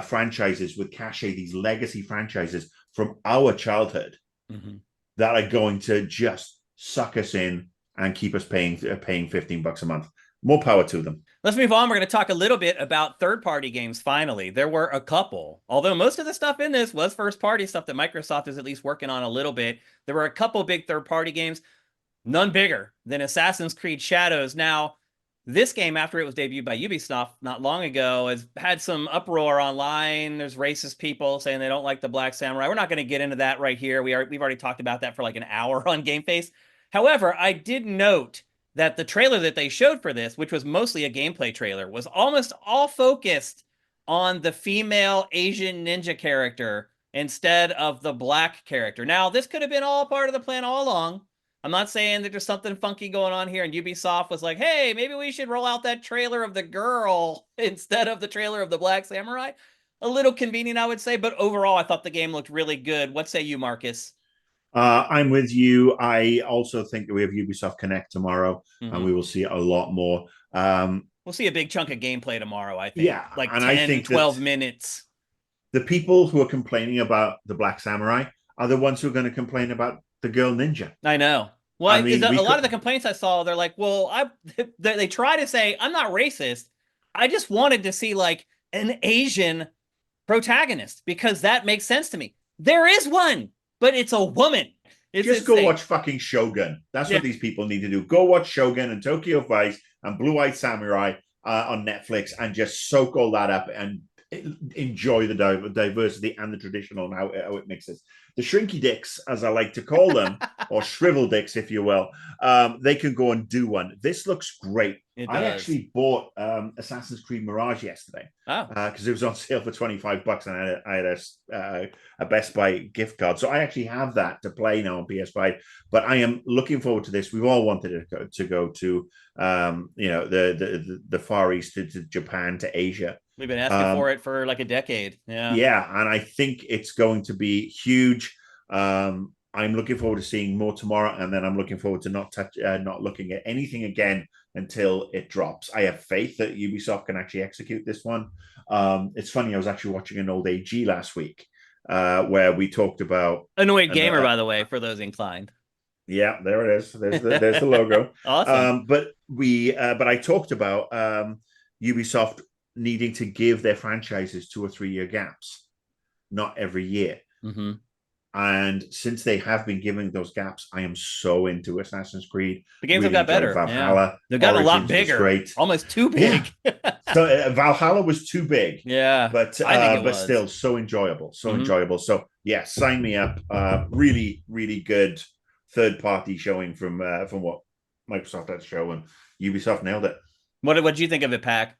franchises with cachet, these legacy franchises from our childhood that are going to just suck us in and keep us paying $15 a month. More power to them. Let's move on. We're going to talk a little bit about third-party games finally. There were a couple, although most of the stuff in this was first-party stuff that Microsoft is at least working on a little bit. There were a couple big third-party games, none bigger than Assassin's Creed Shadows. Now, this game, after it was debuted by Ubisoft not long ago, has had some uproar online. There's racist people saying they don't like the Black Samurai. We're not going to get into that right here. We've already talked about that for like an hour on Game Face. However, I did note that the trailer that they showed for this, which was mostly a gameplay trailer, was almost all focused on the female Asian ninja character instead of the black character. Now, this could have been all part of the plan all along. I'm not saying that there's something funky going on here, and Ubisoft was like, hey, maybe we should roll out that trailer of the girl instead of the trailer of the Black Samurai. A little convenient, I would say, but overall, I thought the game looked really good. What say you, Marcus? I'm with you. I also think that we have Ubisoft Connect tomorrow, and we will see a lot more. We'll see a big chunk of gameplay tomorrow, I think. Yeah. Like and 10, I think 12 minutes. The people who are complaining about the Black Samurai are the ones who are going to complain about the girl ninja. I know. Well, I mean, a lot of the complaints I saw, they're like, well, they try to say, I'm not racist. I just wanted to see like an Asian protagonist because that makes sense to me. There is one, but it's a woman. Just go watch fucking Shogun. That's what these people need to do. Go watch Shogun and Tokyo Vice and Blue Eyed Samurai on Netflix and just soak all that up and enjoy the diversity and the traditional and how it mixes. The shrinky dicks, as I like to call them, or shrivel dicks, if you will, they can go and do one. This looks great. I actually bought Assassin's Creed Mirage yesterday because it was on sale for $25 and I had a Best Buy gift card. So I actually have that to play now on PS5. But I am looking forward to this. We've all wanted to go to the Far East, to Japan, to Asia. We've been asking for it for like a decade. Yeah, and I think it's going to be huge. I'm looking forward to seeing more tomorrow, and then I'm looking forward to not looking at anything again until it drops. I have faith that Ubisoft can actually execute this one. It's funny, I was actually watching an old AG last week where we talked about Annoyed Gamer, by the way, for those inclined. Yeah, there it is. There's the logo. Awesome. But I talked about Ubisoft needing to give their franchises 2 or 3 year gaps, not every year. And since they have been giving those gaps, I am so into Assassin's Creed. The games have got better. Valhalla, they've gotten a lot bigger. Great. Almost too big. So Valhalla was too big. Yeah, but still so enjoyable. Enjoyable. So yeah, sign me up. Really, really good third-party showing from what Microsoft had to show, and Ubisoft nailed it. What did you think of it, Pac?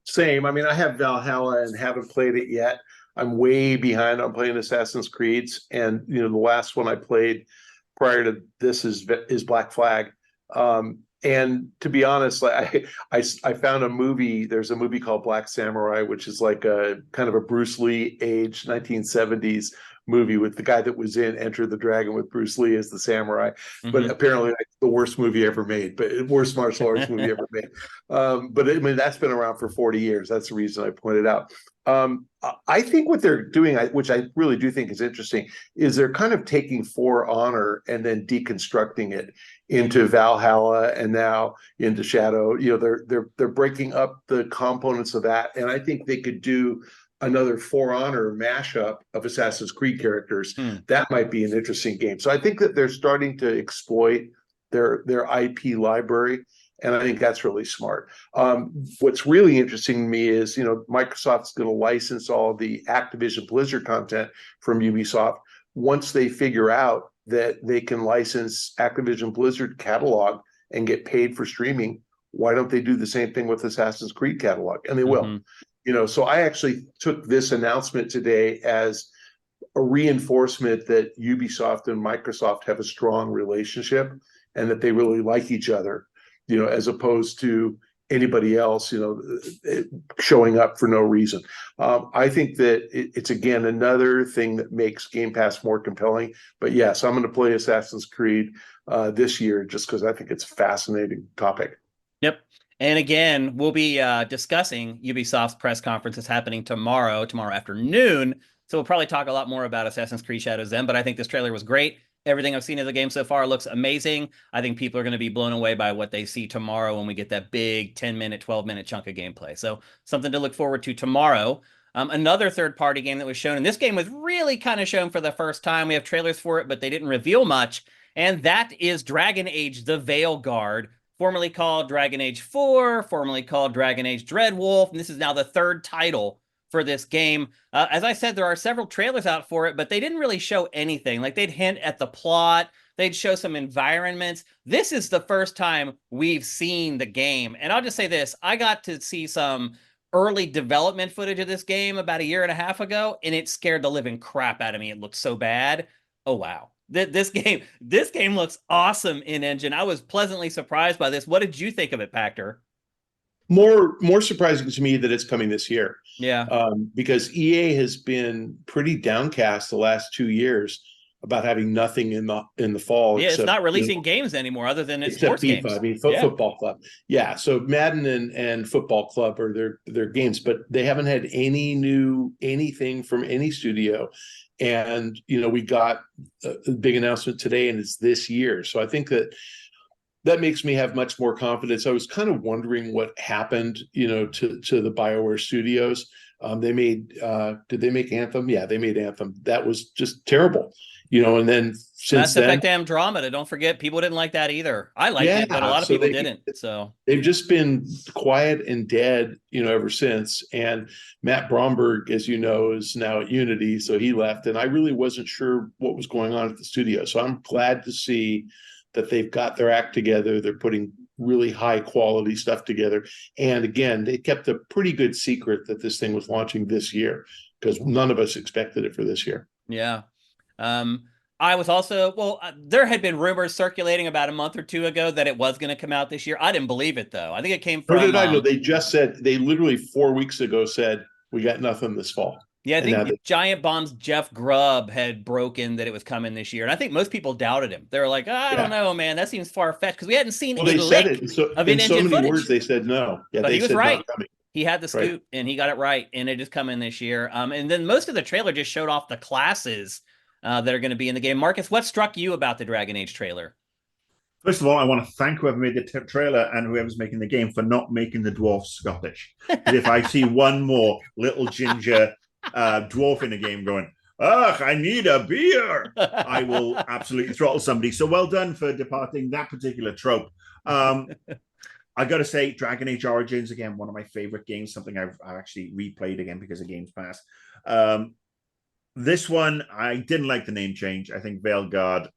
Same. I mean, I have Valhalla and haven't played it yet. I'm way behind on playing Assassin's Creeds, and the last one I played prior to this is Black Flag. And to be honest, I found a movie. There's a movie called Black Samurai, which is like a kind of a Bruce Lee age 1970s movie with the guy that was in Enter the Dragon with Bruce Lee as the samurai, but Mhm. apparently like, the worst movie ever made, but worst martial arts movie ever made. But I mean, that's been around for 40 years. That's the reason I pointed out. I think what they're doing, which I really do think is interesting, is they're kind of taking For Honor and then deconstructing it into Valhalla and now into Shadow. You know, they're breaking up the components of that, and I think they could do another For Honor mashup of Assassin's Creed characters. That might be an interesting game. So I think that they're starting to exploit their IP library, and I think that's really smart. What's really interesting to me is, you know, Microsoft's going to license all the Activision Blizzard content from Ubisoft once they figure out that they can license Activision Blizzard catalog and get paid for streaming. Why don't they do the same thing with Assassin's Creed catalog? And they will. You know, so I actually took this announcement today as a reinforcement that Ubisoft and Microsoft have a strong relationship and that they really like each other, you know, as opposed to anybody else, you know, showing up for no reason. I think that it's, again, another thing that makes Game Pass more compelling. But yes, I'm going to play Assassin's Creed this year just because I think it's a fascinating topic. Yep. And again, we'll be discussing Ubisoft's press conference that's happening tomorrow afternoon. So we'll probably talk a lot more about Assassin's Creed Shadows then. But I think this trailer was great. Everything I've seen of the game so far looks amazing. I think people are going to be blown away by what they see tomorrow when we get that big 10-minute, 12-minute chunk of gameplay. So something to look forward to tomorrow. Another third-party game that was shown, and this game was really kind of shown for the first time. We have trailers for it, but they didn't reveal much. And that is Dragon Age: The Veilguard, formerly called Dragon Age 4, formerly called Dragon Age Dreadwolf, and this is now the third title for this game. As I said, there are several trailers out for it, but they didn't really show anything. Like, they'd hint at the plot, they'd show some environments. This is the first time we've seen the game, and I'll just say this, I got to see some early development footage of this game about a year and a half ago, and it scared the living crap out of me. It looked so bad. Oh, wow. This game looks awesome in engine. I was pleasantly surprised by this. What did you think of it, Pachter? More surprising to me that it's coming this year. Yeah. Because EA has been pretty downcast the last 2 years about having nothing in the fall. Yeah, except, it's not releasing games anymore other than its sports FIFA. games. I mean, Football Club. Yeah, so Madden and Football Club are their games, but they haven't had anything from any studio. And, you know, we got a big announcement today, and it's this year. So I think that makes me have much more confidence. I was kind of wondering what happened, you know, to the BioWare studios. They made, did they make Anthem? Yeah, they made Anthem. That was just terrible, you know. And then since Mass Effect Andromeda, don't forget, people didn't like that either. I liked it, but a lot of people didn't. So they've just been quiet and dead, you know, ever since. And Matt Bromberg, as you know, is now at Unity, so he left, and I really wasn't sure what was going on at the studio. So I'm glad to see that they've got their act together. They're putting really high quality stuff together. And again, they kept a pretty good secret that this thing was launching this year, because none of us expected it for this year. Yeah. I was also, there had been rumors circulating about a month or two ago that it was going to come out this year. I didn't believe it, though. I think it came from... Or did I know? They just said, they literally 4 weeks ago said, we got nothing this fall. Yeah, I think Giant Bomb's Jeff Grubb had broken that it was coming this year. And I think most people doubted him. They were like, I don't know, man. That seems far-fetched, because we hadn't seen a lick of in-engine so many footage. Words, they said no. Yeah, but he was right. Not coming. He had the scoop, and he got it right, and it is coming this year. And then most of the trailer just showed off the classes that are going to be in the game. Marcus, what struck you about the Dragon Age trailer? First of all, I want to thank whoever made the trailer and whoever's making the game for not making the dwarf Scottish. Because if I see one more little ginger dwarf in a game going, I need a beer, I will absolutely throttle somebody. So well done for departing that particular trope. I got to say, Dragon Age Origins, again, one of my favorite games, something I've actually replayed again because of Games Pass. This one, I didn't like the name change. I think Veilguard,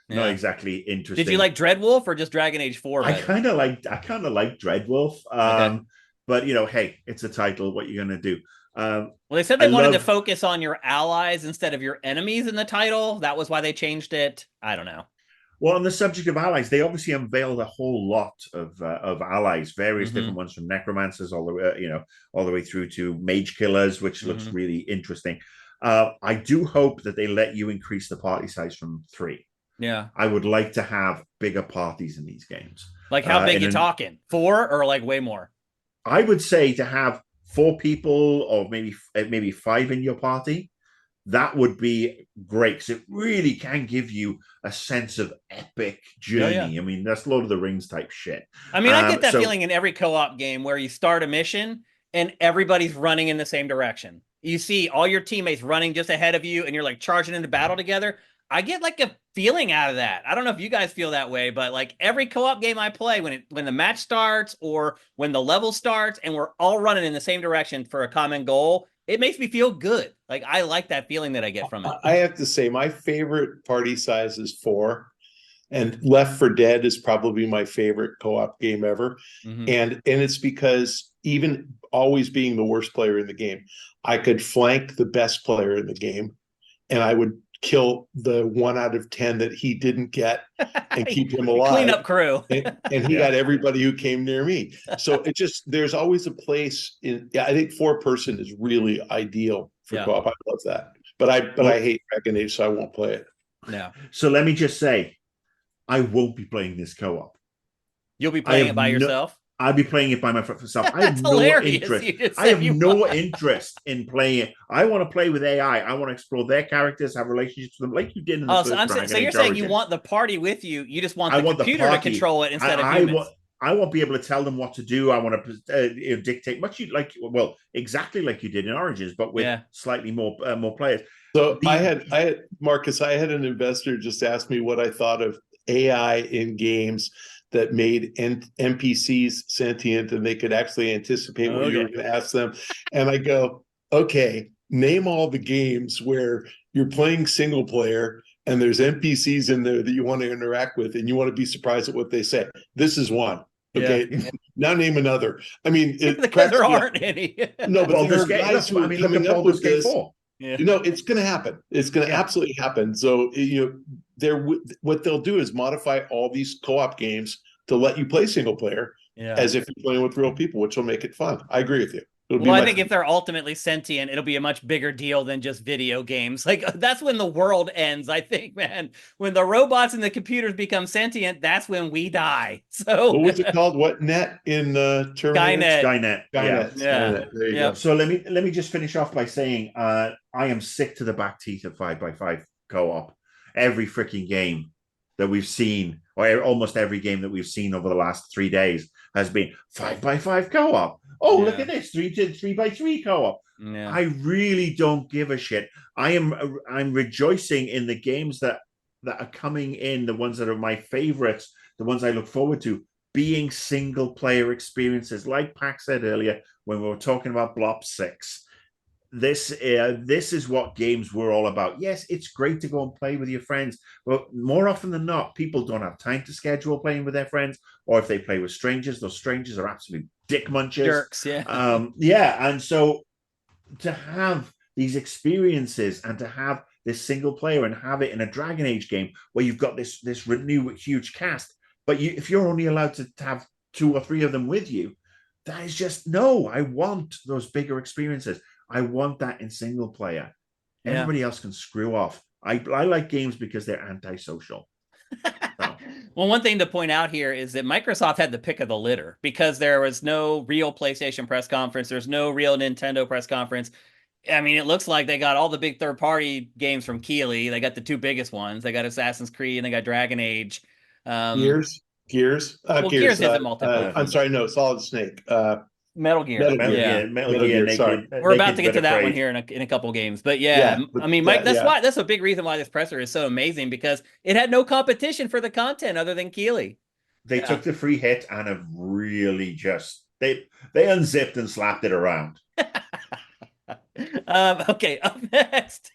not exactly interesting. Did you like Dreadwolf or just Dragon Age 4? I kind of like Dreadwolf. Okay. But, you know, hey, it's a title. What are you going to do? Well, they said they wanted to focus on your allies instead of your enemies in the title. That was why they changed it. I don't know. Well, on the subject of allies, they obviously unveiled a whole lot of allies, various different ones, from necromancers all the way, all the way through to mage killers, which looks really interesting. I do hope that they let you increase the party size from 3. Yeah. I would like to have bigger parties in these games. Like how big you talking? 4 or like way more? I would say to have 4 people or maybe 5 in your party. That would be great because it really can give you a sense of epic journey. Oh, yeah. I mean, that's Lord of the Rings type shit. I mean, I get that feeling in every co-op game where you start a mission and everybody's running in the same direction. You see all your teammates running just ahead of you and you're like charging into battle together. I get like a feeling out of that. I don't know if you guys feel that way, but like every co-op game I play, when the match starts or when the level starts and we're all running in the same direction for a common goal, it makes me feel good. Like I like that feeling that I get from it. I have to say my favorite party size is 4, and Left 4 Dead is probably my favorite co-op game ever. Mm-hmm. And it's because even always being the worst player in the game, I could flank the best player in the game and I would kill the 1 out of 10 that he didn't get and keep him alive. Clean up crew. and he got everybody who came near me. So there's always a place I think 4-person is really ideal for co-op. I love that. But I hate Dragon Age, so I won't play it. Yeah. So let me just say, I won't be playing this co-op. You'll be playing it by yourself? I'll be playing it by myself. I have no interest. I have no interest in playing it. I want to play with AI. I want to explore their characters, have relationships with them, like you did in the first Dragon Age. So you're saying you want the party with you. You just want the computer to control it instead of humans. I won't be able to tell them what to do. I want to dictate exactly like you did in Origins, but with slightly more players. So I had Marcus. I had an investor just ask me what I thought of AI in games that made NPCs sentient and they could actually anticipate what you were going to ask them. And I go, okay, name all the games where you're playing single player and there's NPCs in there that you want to interact with and you want to be surprised at what they say. This is one. Okay, now name another. I mean, because there aren't any. No, but there are guys who are coming up with this. It's going to happen. It's going to absolutely happen. So what they'll do is modify all these co-op games to let you play single player as if you're playing with real people, which will make it fun. I agree with you. Well, I think if they're ultimately sentient, it'll be a much bigger deal than just video games. Like that's when the world ends, I think, man. When the robots and the computers become sentient, that's when we die. So what was it called? What net in Terminator? Skynet. Yeah. There you go. So let me just finish off by saying I am sick to the back teeth of 5x5 co-op. Every freaking game that we've seen, or almost every game that we've seen over the last 3 days, has been 5x5 co-op. Oh, look at this 3x3 co-op. Yeah. I really don't give a shit. I'm rejoicing in the games that are coming in, the ones that are my favorites, the ones I look forward to, being single player experiences. Like Pac said earlier when we were talking about Blob 6. This is what games were all about. Yes, it's great to go and play with your friends, but more often than not, people don't have time to schedule playing with their friends, or if they play with strangers, those strangers are absolute dick munchers. Jerks, yeah. And so to have these experiences and to have this single player and have it in a Dragon Age game where you've got this renewed huge cast, but if you're only allowed to have 2 or 3 of them with you, that is just no. I want those bigger experiences. I want that in single player. Everybody else can screw off. I like games because they're antisocial. So. Well, one thing to point out here is that Microsoft had the pick of the litter because there was no real PlayStation press conference. There's no real Nintendo press conference. I mean, it looks like they got all the big third-party games from Keighley. They got the 2 biggest ones. They got Assassin's Creed and they got Dragon Age. Gears. Gears isn't multiplayer. I'm sorry, no, Solid Snake. Metal Gear. Metal Gear. Sorry. We're about to get to that one here in a couple games, but I mean, Mike, that's a big reason why this presser is so amazing because it had no competition for the content other than Keighley. They took the free hit and have really just they unzipped and slapped it around. Okay, up next,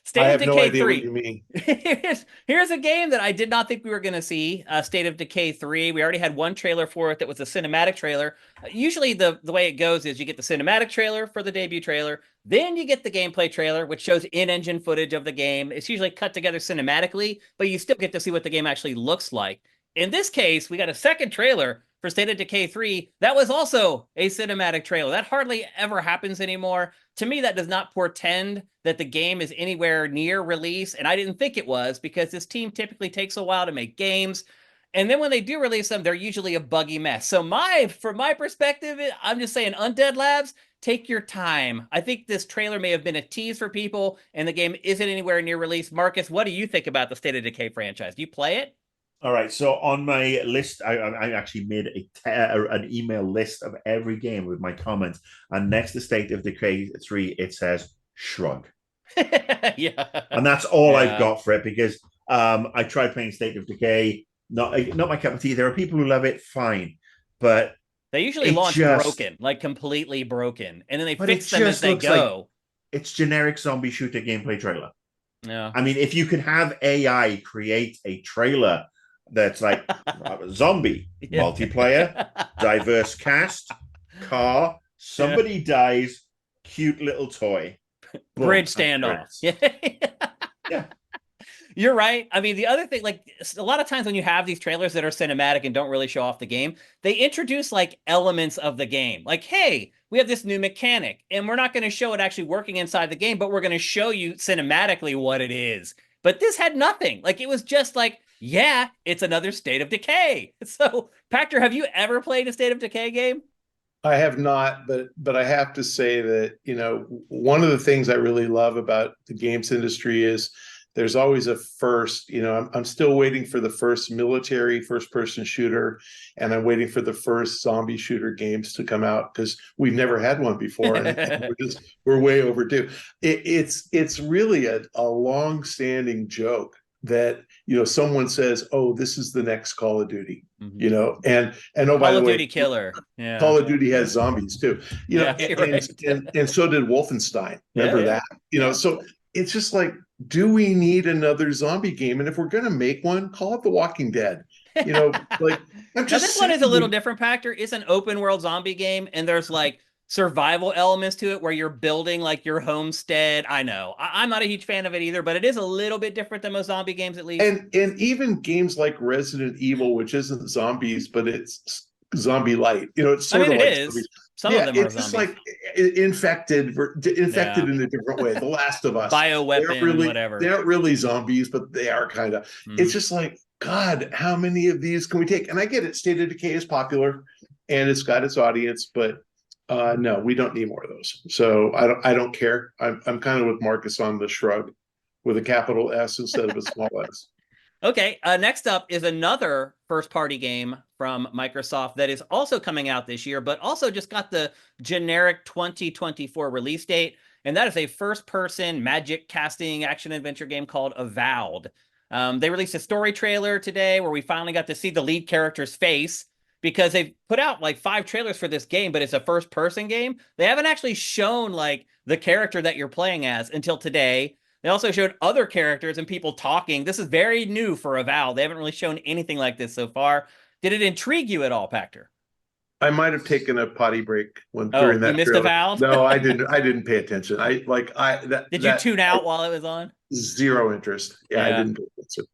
State of Decay 3. Here's a game that I did not think we were going to see. State of Decay 3. We already had one trailer for it that was a cinematic trailer. Usually the way it goes is you get the cinematic trailer for the debut trailer, then you get the gameplay trailer, which shows in-engine footage of the game. It's usually cut together cinematically, but you still get to see what the game actually looks like. In this case, we got a second trailer for State of Decay 3, that was also a cinematic trailer. That hardly ever happens anymore. To me, that does not portend that the game is anywhere near release, and I didn't think it was, because this team typically takes a while to make games. And then when they do release them, they're usually a buggy mess. So from my perspective, I'm just saying, Undead Labs, take your time. I think this trailer may have been a tease for people, and the game isn't anywhere near release. Marcus, what do you think about the State of Decay franchise? Do you play it? All right, so on my list, I actually made an email list of every game with my comments, and next to State of Decay 3, it says shrug. Yeah. And that's all I've got for it, because I tried playing State of Decay. Not my cup of tea. There are people who love it, fine, but they usually launch broken, like completely broken, and then they fix them as they go. It's generic zombie shooter gameplay trailer. Yeah, I mean, if you could have AI create a trailer that's like zombie multiplayer, diverse cast, car, somebody dies, cute little toy, bridge standoff. Yeah. You're right. I mean, the other thing, like a lot of times when you have these trailers that are cinematic and don't really show off the game, they introduce like elements of the game. Like, hey, we have this new mechanic, and we're not going to show it actually working inside the game, but we're going to show you cinematically what it is. But this had nothing. Like, it was just like, yeah, it's another State of Decay. So, Pachter, have you ever played a State of Decay game? I have not, but I have to say that, one of the things I really love about the games industry is there's always a first. I'm still waiting for the first military first-person shooter, and I'm waiting for the first zombie shooter games to come out, because we've never had one before, and we're way overdue. It's really a long-standing joke that someone says, "Oh, this is the next Call of Duty," and oh, by the way, Call of Duty killer. Yeah. Call of Duty has zombies too, and so did Wolfenstein. Remember that? So it's just like, do we need another zombie game? And if we're going to make one, call it The Walking Dead. Like, I'm just this one is a little different, Pachter. It's an open world zombie game, and there's like survival elements to it where you're building like your homestead. I know I'm not a huge fan of it either, but it is a little bit different than most zombie games, at least. And even games like Resident Evil, which isn't zombies, but it's zombie light. It's sort of like it is. Some of them are it's zombies. Just like infected in a different way. The Last of Us, bioweapon, whatever. They aren't really zombies, but they are kind of. It's just like, God, how many of these can we take? And I get it. State of Decay is popular, and it's got its audience, but no, we don't need more of those. So I don't care. I'm kind of with Marcus on the shrug, with a capital S instead of a small s. Okay, next up is another first-party game from Microsoft that is also coming out this year, but also just got the generic 2024 release date, and that is a first-person magic casting action-adventure game called Avowed. They released a story trailer today where we finally got to see the lead character's face, because they've put out like 5 trailers for this game, but it's a first-person game. They haven't actually shown like the character that you're playing as until today. They also showed other characters and people talking. This is very new for Avowed. They haven't really shown anything like this so far. Did it intrigue you at all, Pachter? I might have taken a potty break during that. You missed Avowed? No, I didn't. I didn't pay attention. Did you tune out while it was on? Zero interest. Yeah, I didn't pay attention.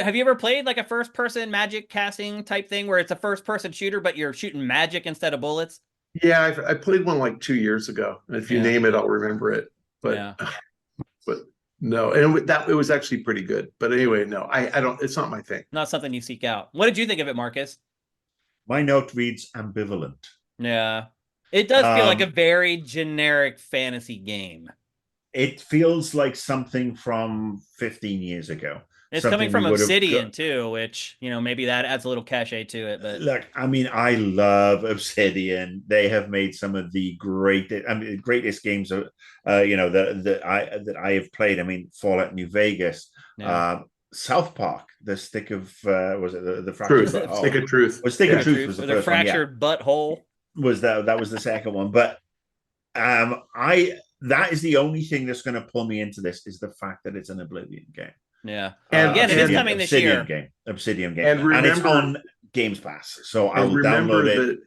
Have you ever played like a first-person magic casting type thing where it's a first-person shooter, but you're shooting magic instead of bullets? Yeah, I played one like 2 years ago. And if you name it, I'll remember it. But no, and it was actually pretty good. But anyway, no, I don't. It's not my thing. Not something you seek out. What did you think of it, Marcus? My note reads ambivalent. Yeah, it does feel like a very generic fantasy game. It feels like something from 15 years ago. It's coming from Obsidian too, which, maybe that adds a little cachet to it. But look, I mean, I love Obsidian. They have made some of the greatest games that I have played. I mean, Fallout New Vegas, South Park, the Stick of was it the Fractured Stick of Truth? Well, Stick of Truth was the first Fractured Butthole. Was that was the second one, but that is the only thing that's going to pull me into this, is the fact that it's an Oblivion game. Yeah, and again, it is coming this year. Obsidian game, and it's on Games Pass, so I will download it.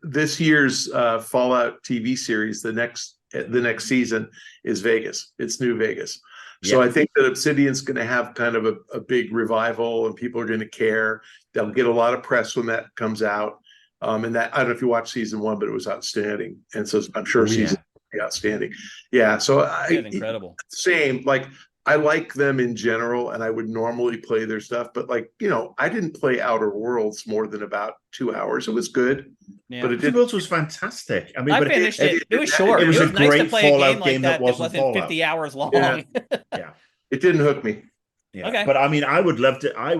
This year's Fallout TV series, the next season is Vegas. It's New Vegas, So I think that Obsidian's going to have kind of a big revival, and people are going to care. They'll get a lot of press when that comes out. And that, I don't know if you watched season 1, but it was outstanding. And so I'm sure season 2 will be outstanding. Yeah. So incredible. Same. Like, I like them in general, and I would normally play their stuff, but like, I didn't play Outer Worlds more than about 2 hours. It was good, but Outer Worlds was fantastic. I mean, I finished it. It was short. It was a nice great to play a game like that wasn't Fallout. 50 hours long. Yeah. It didn't hook me. Yeah. Okay. But I mean, I would love to. I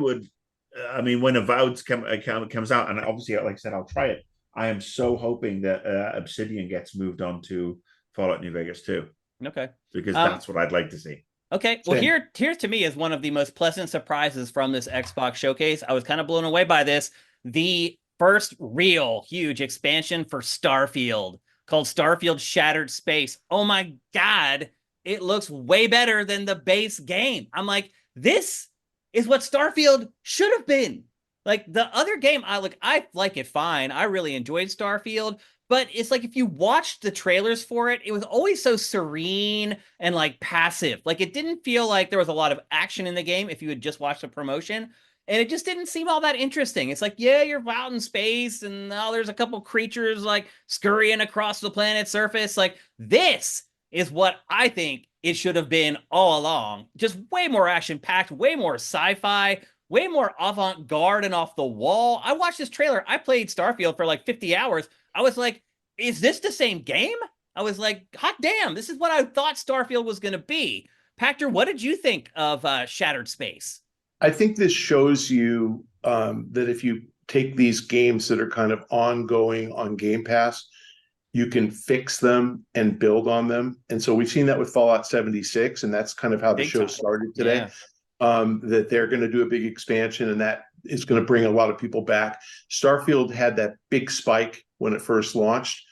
mean, when Avowed comes out, and obviously, like I said, I'll try it. I am so hoping that Obsidian gets moved on to Fallout New Vegas too. Okay. Because that's what I'd like to see. Okay, well, here to me is one of the most pleasant surprises from this Xbox showcase. I was kind of blown away by this. The first real huge expansion for Starfield, called Starfield Shattered Space. Oh my God, it looks way better than the base game. I'm like, this is what Starfield should have been. Like, the other game, I like it fine. I really enjoyed Starfield. But it's like, if you watched the trailers for it, it was always so serene and like passive. Like, it didn't feel like there was a lot of action in the game if you had just watched the promotion. And it just didn't seem all that interesting. It's like, yeah, you're out in space and there's a couple creatures like scurrying across the planet's surface. Like, this is what I think it should have been all along. Just way more action-packed, way more sci-fi, way more avant-garde and off the wall. I watched this trailer. I played Starfield for like 50 hours. I was like, is this the same game? I was like, hot damn, this is what I thought Starfield was going to be. Pachter, what did you think of Shattered Space? I think this shows you that if you take these games that are kind of ongoing on Game Pass, you can fix them and build on them. And so we've seen that with Fallout 76, and that's kind of how the show started today. That they're going to do a big expansion, and that is going to bring a lot of people back. Starfield had that big spike when it first launched.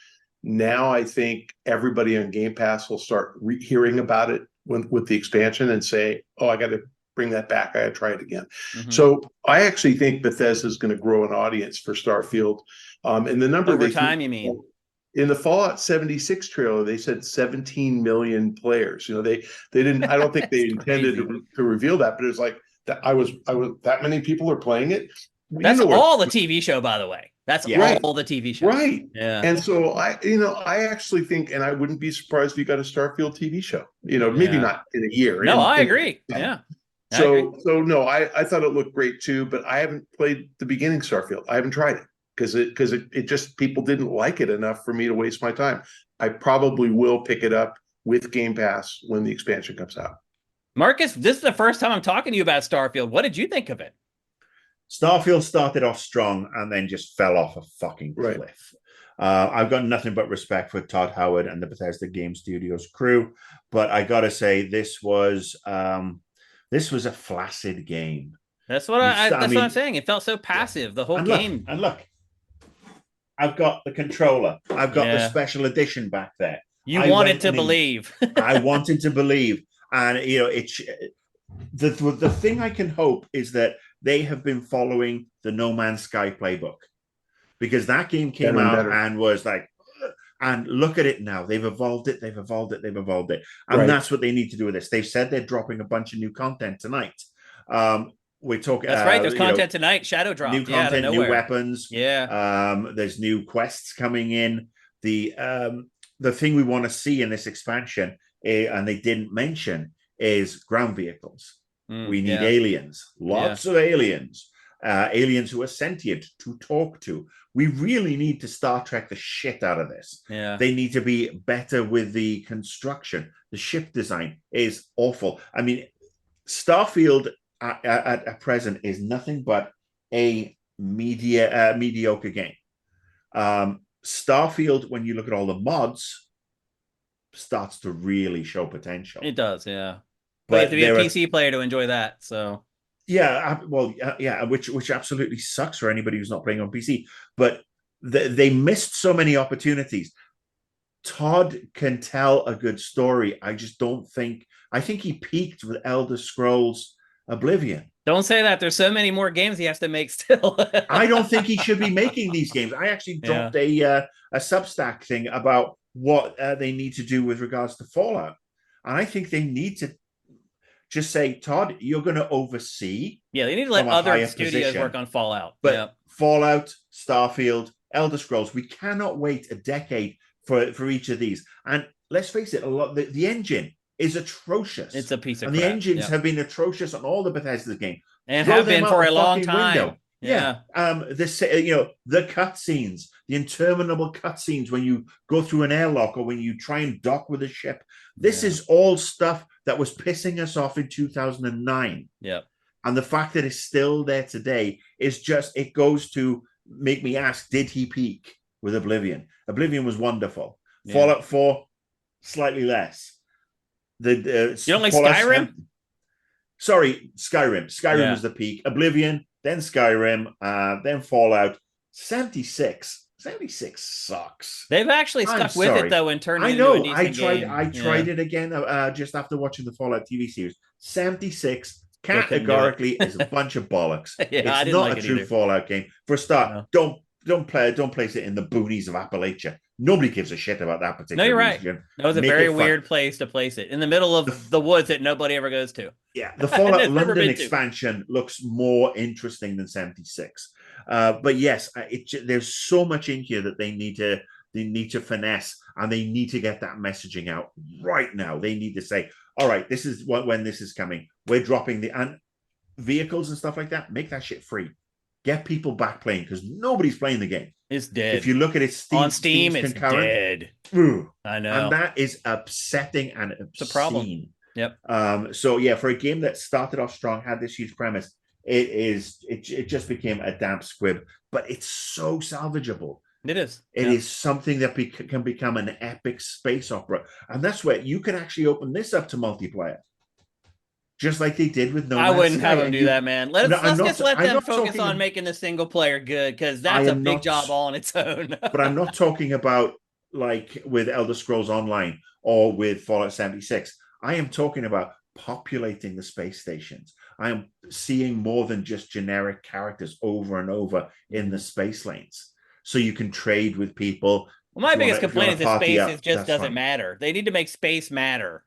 Now I think everybody on Game Pass will start hearing about it with the expansion and say, oh, I got to bring that back. I got to try it again. Mm-hmm. So I actually think Bethesda is going to grow an audience for Starfield. And the number over time, you mean? In the Fallout 76 trailer, they said 17 million players. They didn't. I don't think they intended to reveal that, but it was like that. I was that many people are playing it. That's all the TV show, by the way. That's all the TV show, right? Yeah. And so I actually think, and I wouldn't be surprised if you got a Starfield TV show. Maybe not in a year. No, I agree. Yeah. So no, I thought it looked great too, but I haven't played the beginning Starfield. I haven't tried it. Because it just, people didn't like it enough for me to waste my time. I probably will pick it up with Game Pass when the expansion comes out. Marcus, this is the first time I'm talking to you about Starfield. What did you think of it? Starfield started off strong and then just fell off a fucking cliff. I've got nothing but respect for Todd Howard and the Bethesda Game Studios crew, but I got to say this was a flaccid game. That's what I'm saying. It felt so passive, the whole game. And look, I've got the controller. I've got the special edition back there. You wanted to believe. I wanted to believe. And, the thing I can hope is that they have been following the No Man's Sky playbook. Because that game came out and was like, and look at it now. They've evolved it. And that's what they need to do with this. They've said they're dropping a bunch of new content tonight. We're talking. That's right. There's content tonight. Shadow drop. New content, new weapons. Yeah. There's new quests coming in. The thing we want to see in this expansion, and they didn't mention, is ground vehicles. We need aliens. Lots of aliens. Aliens who are sentient to talk to. We really need to Star Trek the shit out of this. Yeah. They need to be better with the construction. The ship design is awful. I mean, Starfield at present is nothing but a mediocre game. Starfield, when you look at all the mods, starts to really show potential. It does, yeah. But you have to be a PC player to enjoy that, so... Yeah, which absolutely sucks for anybody who's not playing on PC. But they missed so many opportunities. Todd can tell a good story. I just don't think... I think he peaked with Elder Scrolls Oblivion. Don't say that. There's so many more games he has to make still. I don't think he should be making these games. I actually dropped a Substack thing about what they need to do with regards to Fallout. And I think they need to... Just say, Todd, you're going to oversee. Yeah, they need to let other studios work on Fallout. But Fallout, Starfield, Elder Scrolls, we cannot wait a decade for each of these. And let's face it, the engine is atrocious. It's a piece of crap. And the engines have been atrocious on all the Bethesda games. And have been for a long time. Window. Yeah. The cutscenes, the interminable cutscenes when you go through an airlock or when you try and dock with a ship. This is all stuff that was pissing us off in 2009. Yeah. And the fact that it's still there today is just, it goes to make me ask, did he peak with Oblivion? Oblivion was wonderful. Yeah. Fallout 4, slightly less. You don't like Skyrim? Sorry, Skyrim. Skyrim was the peak. Oblivion, then Skyrim, then Fallout. 76. 76 sucks. They've actually stuck with it though and turned it into a decent game. I tried it again just after watching the Fallout TV series. 76 categorically is a bunch of bollocks. It's not a true Fallout game. For a start, don't place it in the boonies of Appalachia. Nobody gives a shit about that particular region. That was a very weird place to place it, in the middle of the woods that nobody ever goes to. Yeah, the Fallout London expansion looks more interesting than 76. But yes, there's so much in here that they need to finesse, and they need to get that messaging out right now. They need to say, all right, this is when this is coming. We're dropping the vehicles and stuff like that. Make that shit free. Get people back playing, because nobody's playing the game. It's dead. If you look at it, on Steam, it's dead. I know. And that is upsetting and obscene. It's a problem. Yep. So yeah, for a game that started off strong, had this huge premise, it just became a damp squib, but it's so salvageable. It is. It is something that can become an epic space opera. And that's where you can actually open this up to multiplayer. Just like they did with No Man's Sky. I wouldn't have them do that, man. Let's just let them focus on making the single player good, because that's a big job all on its own. But I'm not talking about like with Elder Scrolls Online or with Fallout 76. I am talking about populating the space stations. I am seeing more than just generic characters over and over in the space lanes. So you can trade with people. Well, my biggest complaint is that space just doesn't matter. They need to make space matter.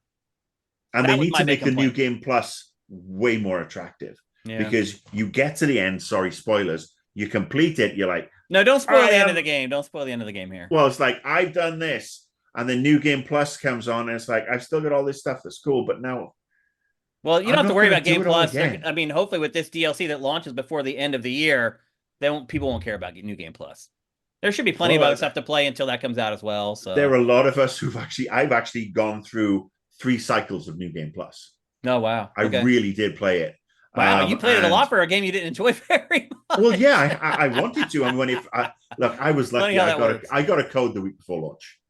And they need to make the New Game Plus way more attractive, because you get to the end. Sorry, spoilers. You complete it. You're like, no, don't spoil the end of the game. Don't spoil the end of the game here. Well, it's like, I've done this, and then New Game Plus comes on, and it's like, I've still got all this stuff that's cool, but now. Well, you don't have to worry about Game Plus. I mean, hopefully with this DLC that launches before the end of the year, people won't care about New Game Plus. There should be plenty of other stuff to play until that comes out as well. So there are a lot of us I've actually gone through 3 cycles of New Game Plus. Oh, wow. I really did play it. Wow, you played it a lot for a game you didn't enjoy very much. Well, yeah, I wanted to. And I was lucky. I got a code the week before launch.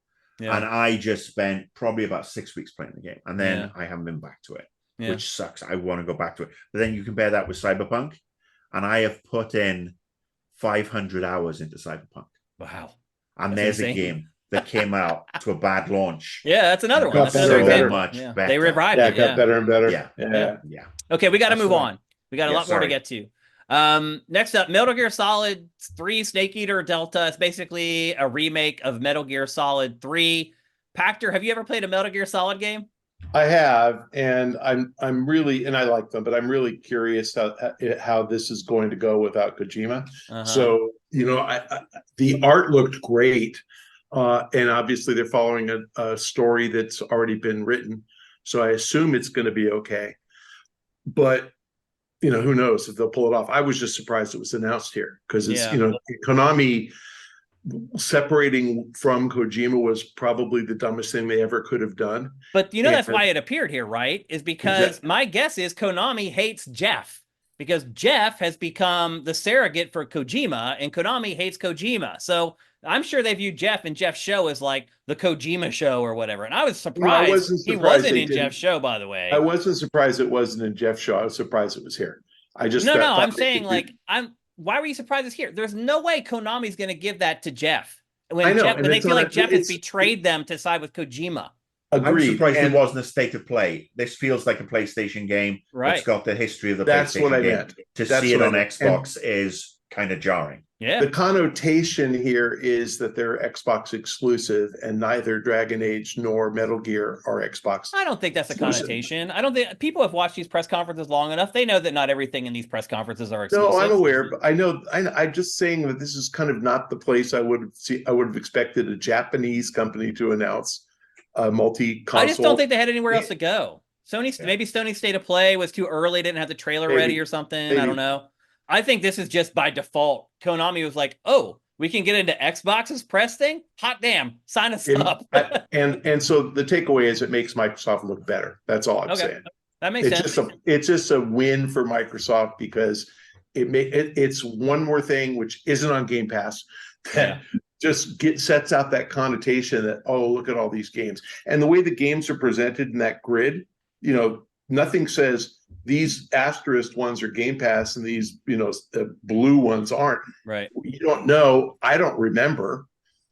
Yeah. And I just spent probably about 6 weeks playing the game. And then I haven't been back to it, which sucks. I want to go back to it. But then you compare that with Cyberpunk, and I have put in 500 hours into Cyberpunk. Wow. And there's a game that came out to a bad launch. Yeah, that's another one. That's another better. Much better. They revived it. It got better and better. Yeah. Okay, we got to move on. We got a lot more to get to. Next up, Metal Gear Solid 3 Snake Eater Delta. It's basically a remake of Metal Gear Solid 3. Pachter, have you ever played a Metal Gear Solid game? I have, and I'm really, and I like them, but I'm really curious how this is going to go without Kojima. So, the art looked great. And obviously they're following a story that's already been written. So I assume it's going to be okay. But, who knows if they'll pull it off. I was just surprised it was announced here, because it's, Konami separating from Kojima was probably the dumbest thing they ever could have done. But that's why it appeared here, right? Is because my guess is Konami hates Geoff, because Geoff has become the surrogate for Kojima, and Konami hates Kojima. So I'm sure they view Geoff and Geoff's show as like the Kojima show or whatever. And I was surprised he wasn't in Geoff's show, by the way. I wasn't surprised it wasn't in Geoff's show. I was surprised it was here. I'm saying why were you surprised it's here? There's no way Konami's going to give that to Geoff. When they feel like Geoff has betrayed them to side with Kojima. Agreed. I'm surprised it wasn't a state of play. This feels like a PlayStation game. Right. It's got the history of the That's PlayStation what I game. meant. To see it on Xbox is kind of jarring. Yeah. The connotation here is that they're Xbox exclusive, and neither Dragon Age nor Metal Gear are Xbox I don't think that's a exclusive. connotation. I don't think people have watched these press conferences long enough. They know that not everything in these press conferences are No, I'm exclusive. aware, but I know I'm just saying that this is kind of not the place I would have expected a Japanese company to announce a multi-console. I just don't think they had anywhere Yeah. else to go. Maybe Sony's State of Play was too early, didn't have the trailer ready or something. I don't know. I think this is just by default. Konami was like, oh, we can get into Xbox's press thing? Hot damn, sign us up. and so the takeaway is it makes Microsoft look better. That's all I'm saying. That makes sense. It's just a win for Microsoft because it's one more thing which isn't on Game Pass that just sets out that connotation that, oh, look at all these games. And the way the games are presented in that grid, nothing says these asterisk ones are Game Pass and these, the blue ones aren't. Right. You don't know. I don't remember.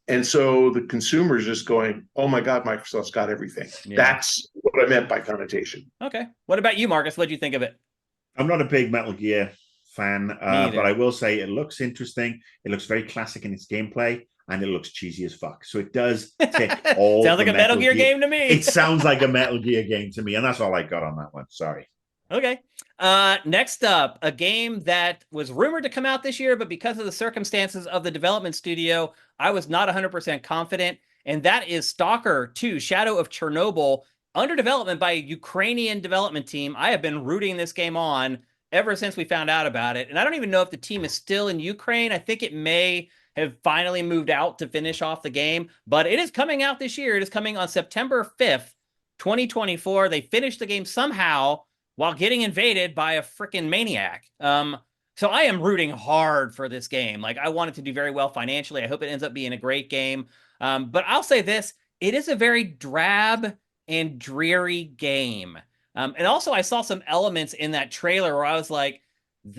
And so the consumer's just going, oh my God, Microsoft's got everything. Yeah. That's what I meant by connotation. Okay. What about you, Marcus? What do you think of it? I'm not a big Metal Gear fan, but I will say it looks interesting. It looks very classic in its gameplay, and it looks cheesy as fuck. So it does tick all. Sounds like a Metal Gear game to me. It sounds like a Metal Gear game to me, and that's all I got on that one. Sorry. Okay. Next up, a game that was rumored to come out this year, but because of the circumstances of the development studio, I was not 100% confident, and that is Stalker 2, Shadow of Chernobyl, under development by a Ukrainian development team. I have been rooting this game on ever since we found out about it, and I don't even know if the team is still in Ukraine. I think it may have finally moved out to finish off the game, but it is coming out this year. It is coming on September 5th, 2024. They finished the game somehow while getting invaded by a freaking maniac. So I am rooting hard for this game. Like, I want it to do very well financially. I hope it ends up being a great game. But I'll say this, it is a very drab and dreary game. And also I saw some elements in that trailer where I was like,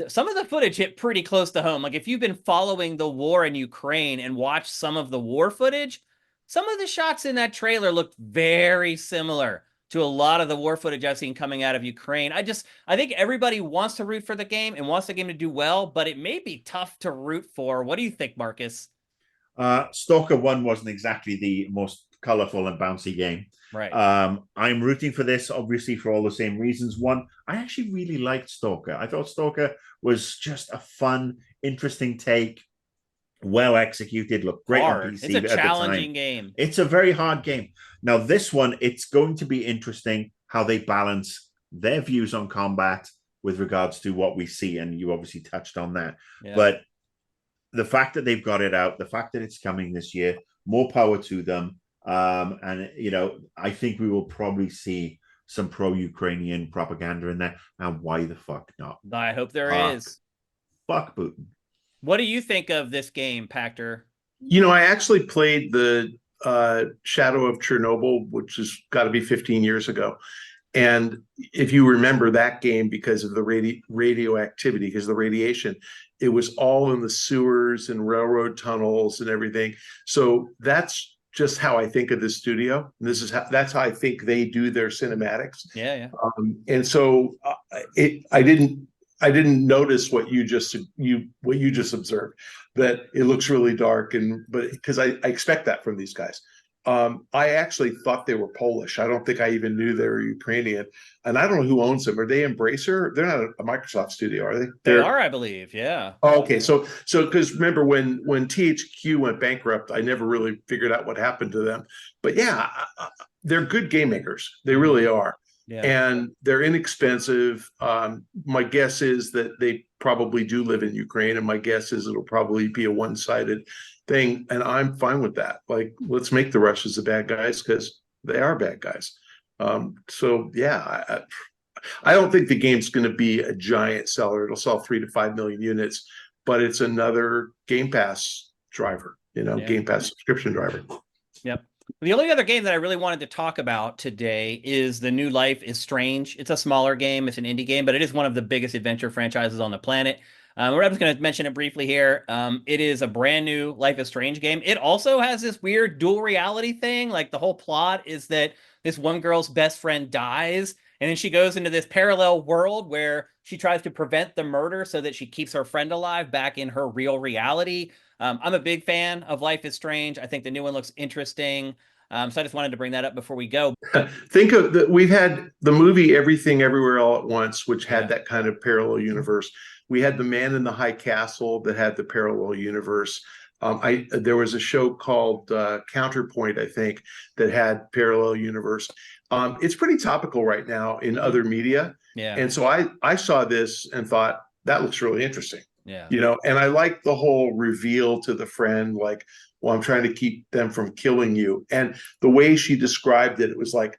some of the footage hit pretty close to home. Like, if you've been following the war in Ukraine and watched some of the war footage, some of the shots in that trailer looked very similar to a lot of the war footage I've seen coming out of Ukraine. I think everybody wants to root for the game and wants the game to do well, but it may be tough to root for. What do you think, Marcus? Stalker 1 wasn't exactly the most colorful and bouncy game. Right. I'm rooting for this, obviously, for all the same reasons. One, I actually really liked Stalker. I thought Stalker was just a fun, interesting take, well executed, looked great on PC. It's a challenging game. It's a very hard game. Now, this one, it's going to be interesting how they balance their views on combat with regards to what we see, and you obviously touched on that. Yeah. But the fact that they've got it out, the fact that it's coming this year, more power to them. And, I think we will probably see some pro-Ukrainian propaganda in there. And why the fuck not? I hope there is. Fuck Putin. What do you think of this game, Pachter? I actually played the Shadow of Chernobyl, which has got to be 15 years ago. And if you remember that game, because of the radioactivity, because of the radiation, it was all in the sewers and railroad tunnels and everything. So that's just how I think of the studio. That's how I think they do their cinematics. Yeah. And so I didn't notice what you just observed, that it looks really dark, but because I expect that from these guys. I actually thought they were Polish. I don't think I even knew they were Ukrainian, and I don't know who owns them. Are they Embracer? They're not a Microsoft studio, are they? They are, I believe. Yeah. Oh, okay. So because remember when THQ went bankrupt, I never really figured out what happened to them. But yeah, they're good game makers. They really are. Yeah. And they're inexpensive. My guess is that they probably do live in Ukraine, and my guess is it'll probably be a one-sided thing, and I'm fine with that. Like, let's make the Russians the bad guys, because they are bad guys. So yeah, I don't think the game's going to be a giant seller. It'll sell 3 to 5 million units, but it's another Game Pass driver, Game Pass subscription driver. Yep. The only other game that I really wanted to talk about today is The New Life is Strange. It's a smaller game. It's an indie game, but it is one of the biggest adventure franchises on the planet. We're just going to mention it briefly here. It is a brand new Life is Strange game. It also has this weird dual reality thing. Like the whole plot is that this one girl's best friend dies, and then she goes into this parallel world where she tries to prevent the murder so that she keeps her friend alive back in her real reality. I'm a big fan of Life is Strange. I think the new one looks interesting. So I just wanted to bring that up before we go. Think of we've had the movie Everything Everywhere All at Once, which had that kind of parallel universe. We had The Man in the High Castle that had the parallel universe. There was a show called Counterpoint, I think, that had parallel universe. It's pretty topical right now in other media. Yeah. And so I saw this and thought, that looks really interesting. Yeah. And I like the whole reveal to the friend, like, well, I'm trying to keep them from killing you. And the way she described it, it was like,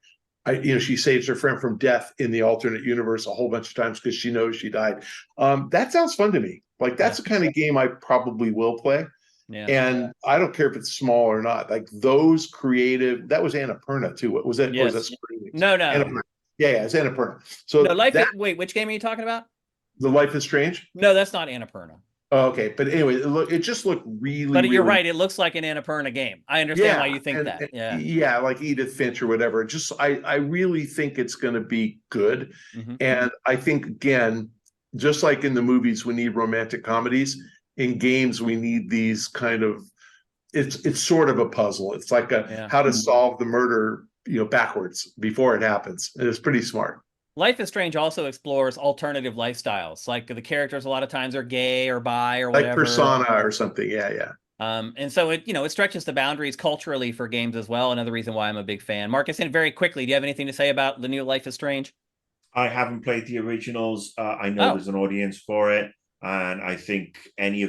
she saves her friend from death in the alternate universe a whole bunch of times because she knows she died. That sounds fun to me. Like, that's the kind of game I probably will play. Yeah. And I don't care if it's small or not. Like those creative, that was Annapurna too. What was that? Yes. Or was that Square Enix? No. Annapurna. Yeah, it's Annapurna. So no, wait, which game are you talking about? The Life is Strange? No, that's not Annapurna. Oh, okay, but anyway, it just looked really. But you're really... right; it looks like an Annapurna game. I understand why you think that. Yeah, like Edith Finch or whatever. Just, I really think it's going to be good, and I think again, just like in the movies, we need romantic comedies. In games, we need these kind of. It's sort of a puzzle. It's like how to solve the murder, backwards before it happens. And it's pretty smart. Life is Strange also explores alternative lifestyles. Like the characters a lot of times are gay or bi or whatever. Like Persona or something. Yeah. And so it stretches the boundaries culturally for games as well. Another reason why I'm a big fan. Marcus, and very quickly, do you have anything to say about the new Life is Strange? I haven't played the originals. I know there's an audience for it. And I think any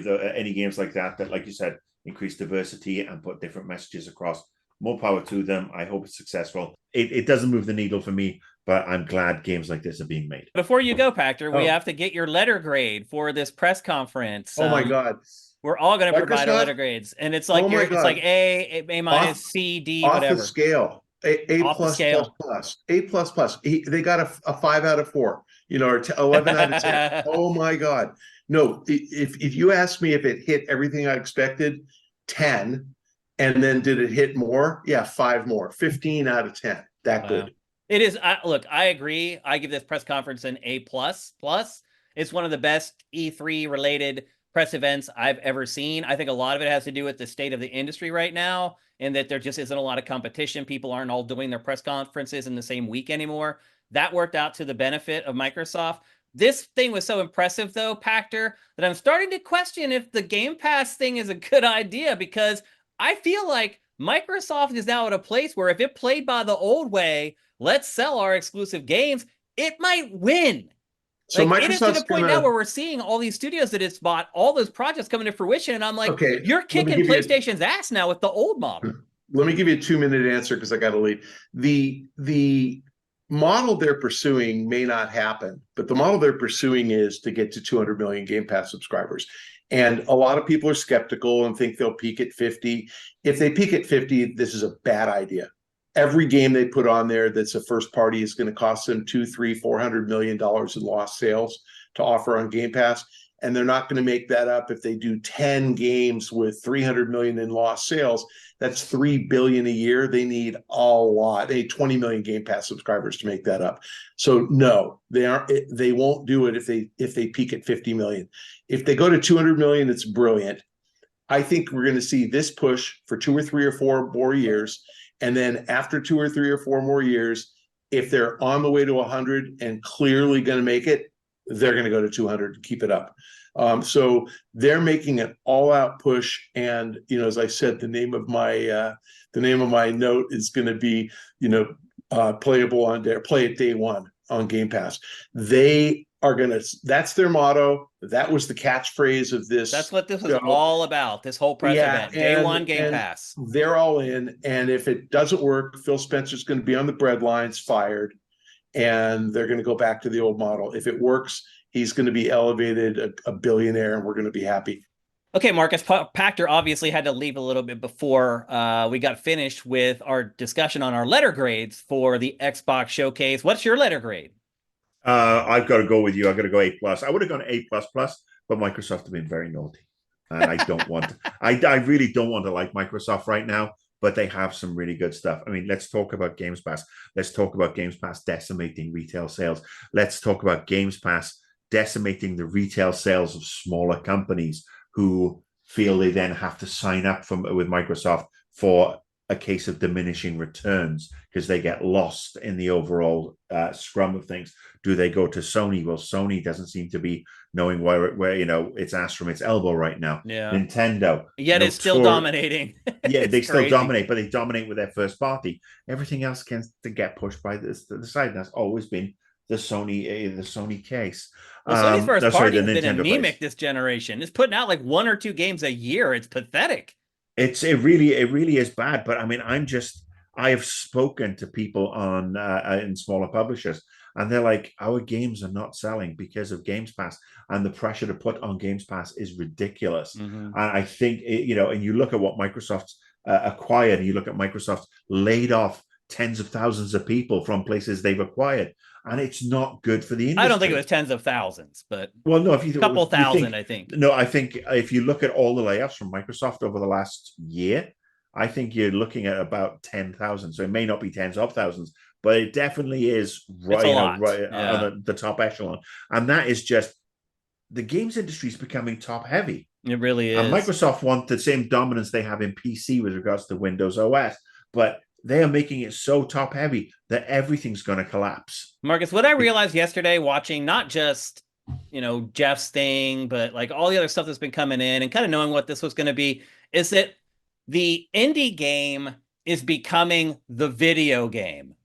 games like that, like you said, increase diversity and put different messages across. More power to them. I hope it's successful. It doesn't move the needle for me, but I'm glad games like this are being made. Before you go, Pachter, we have to get your letter grade for this press conference. Oh my God. We're all going to provide our letter grades. And it's like it's like A minus, C, D, whatever. Off the scale. A plus. A plus. They got a 5 out of 4, or 11 out of 10. Oh my God. No, if you ask me if it hit everything I expected, 10. And then did it hit more? Yeah, 5 more. 15 out of 10. That good. It is. Look, I agree. I give this press conference an A++. It's one of the best E3 related press events I've ever seen. I think a lot of it has to do with the state of the industry right now, and that there just isn't a lot of competition. People aren't all doing their press conferences in the same week anymore. That worked out to the benefit of Microsoft. This thing was so impressive, though, Pachter, that I'm starting to question if the Game Pass thing is a good idea, because I feel like Microsoft is now at a place where if it played by the old way, let's sell our exclusive games, it might win. So like, it is to the point now where we're seeing all these studios that it's bought, all those projects coming to fruition, and I'm like, okay, you're kicking PlayStation's ass now with the old model. Let me give you a 2-minute answer because I got to leave. The model they're pursuing may not happen, but the model they're pursuing is to get to 200 million Game Pass subscribers. And a lot of people are skeptical and think they'll peak at 50. If they peak at 50, this is a bad idea. Every game they put on there that's a first party is going to cost them $200, $300, $400 million in lost sales to offer on Game Pass. And they're not going to make that up if they do 10 games with 300 million in lost sales. That's 3 billion a year. They need a lot. They need 20 million Game Pass subscribers to make that up. So no, they won't do it if they peak at 50 million. If they go to 200 million, it's brilliant. I think we're going to see this push for 2 or 3 or 4 more years. And then after 2 or 3 or 4 more years, if they're on the way to 100 and clearly going to make it, they're going to go to 200 to keep it up. So they're making an all-out push, and as I said, the name of my note is going to be playable on there. Play it day one on Game Pass. They are going to. That's their motto. That was the catchphrase of this. That's what this was all about. This whole press event, day one Game Pass. They're all in, and if it doesn't work, Phil Spencer's going to be on the breadlines, fired, and they're going to go back to the old model. If it works, he's going to be elevated a billionaire, and we're going to be happy. Okay, Marcus, Pachter obviously had to leave a little bit before we got finished with our discussion on our letter grades for the Xbox Showcase. What's your letter grade? I've got to go with you. I've got to go A+. I would have gone A++, but Microsoft have been very naughty. And I don't want to, I really don't want to like Microsoft right now, but they have some really good stuff. I mean, let's talk about Games Pass. Let's talk about Games Pass decimating retail sales. Let's talk about Games Pass decimating the retail sales of smaller companies who feel they then have to sign up with Microsoft for a case of diminishing returns because they get lost in the overall scrum of things. Do they go to Sony? Well, Sony doesn't seem to be knowing where it's ass from its elbow right now. Yeah. Nintendo, yet it's still dominating. Yeah, they still crazy. dominate, but they dominate with their first party. Everything else can to get pushed by this to the side. That's always been the Sony case. Well, Sony's first party has been Nintendo anemic case. this generation. It's putting out like 1 or 2 games a year. It's pathetic. It really is bad. But I mean, I have spoken to people on in smaller publishers, and they're like, our games are not selling because of Games Pass, and the pressure to put on Games Pass is ridiculous. And I think and you look at what Microsoft's acquired, and you look at Microsoft laid off tens of thousands of people from places they've acquired, and it's not good for the industry. I don't think it was tens of thousands, but well, no, if you a couple thousand, I think. No, I think if you look at all the layoffs from Microsoft over the last year, I think you're looking at about 10,000. So it may not be tens of thousands, but it definitely is right on the top echelon. And that is just the games industry is becoming top heavy. It really is. And Microsoft want the same dominance they have in PC with regards to Windows OS, but they are making it so top heavy that everything's going to collapse. Marcus, what I realized yesterday watching not just, Geoff's thing, but like all the other stuff that's been coming in and kind of knowing what this was going to be is that the indie game is becoming the video game.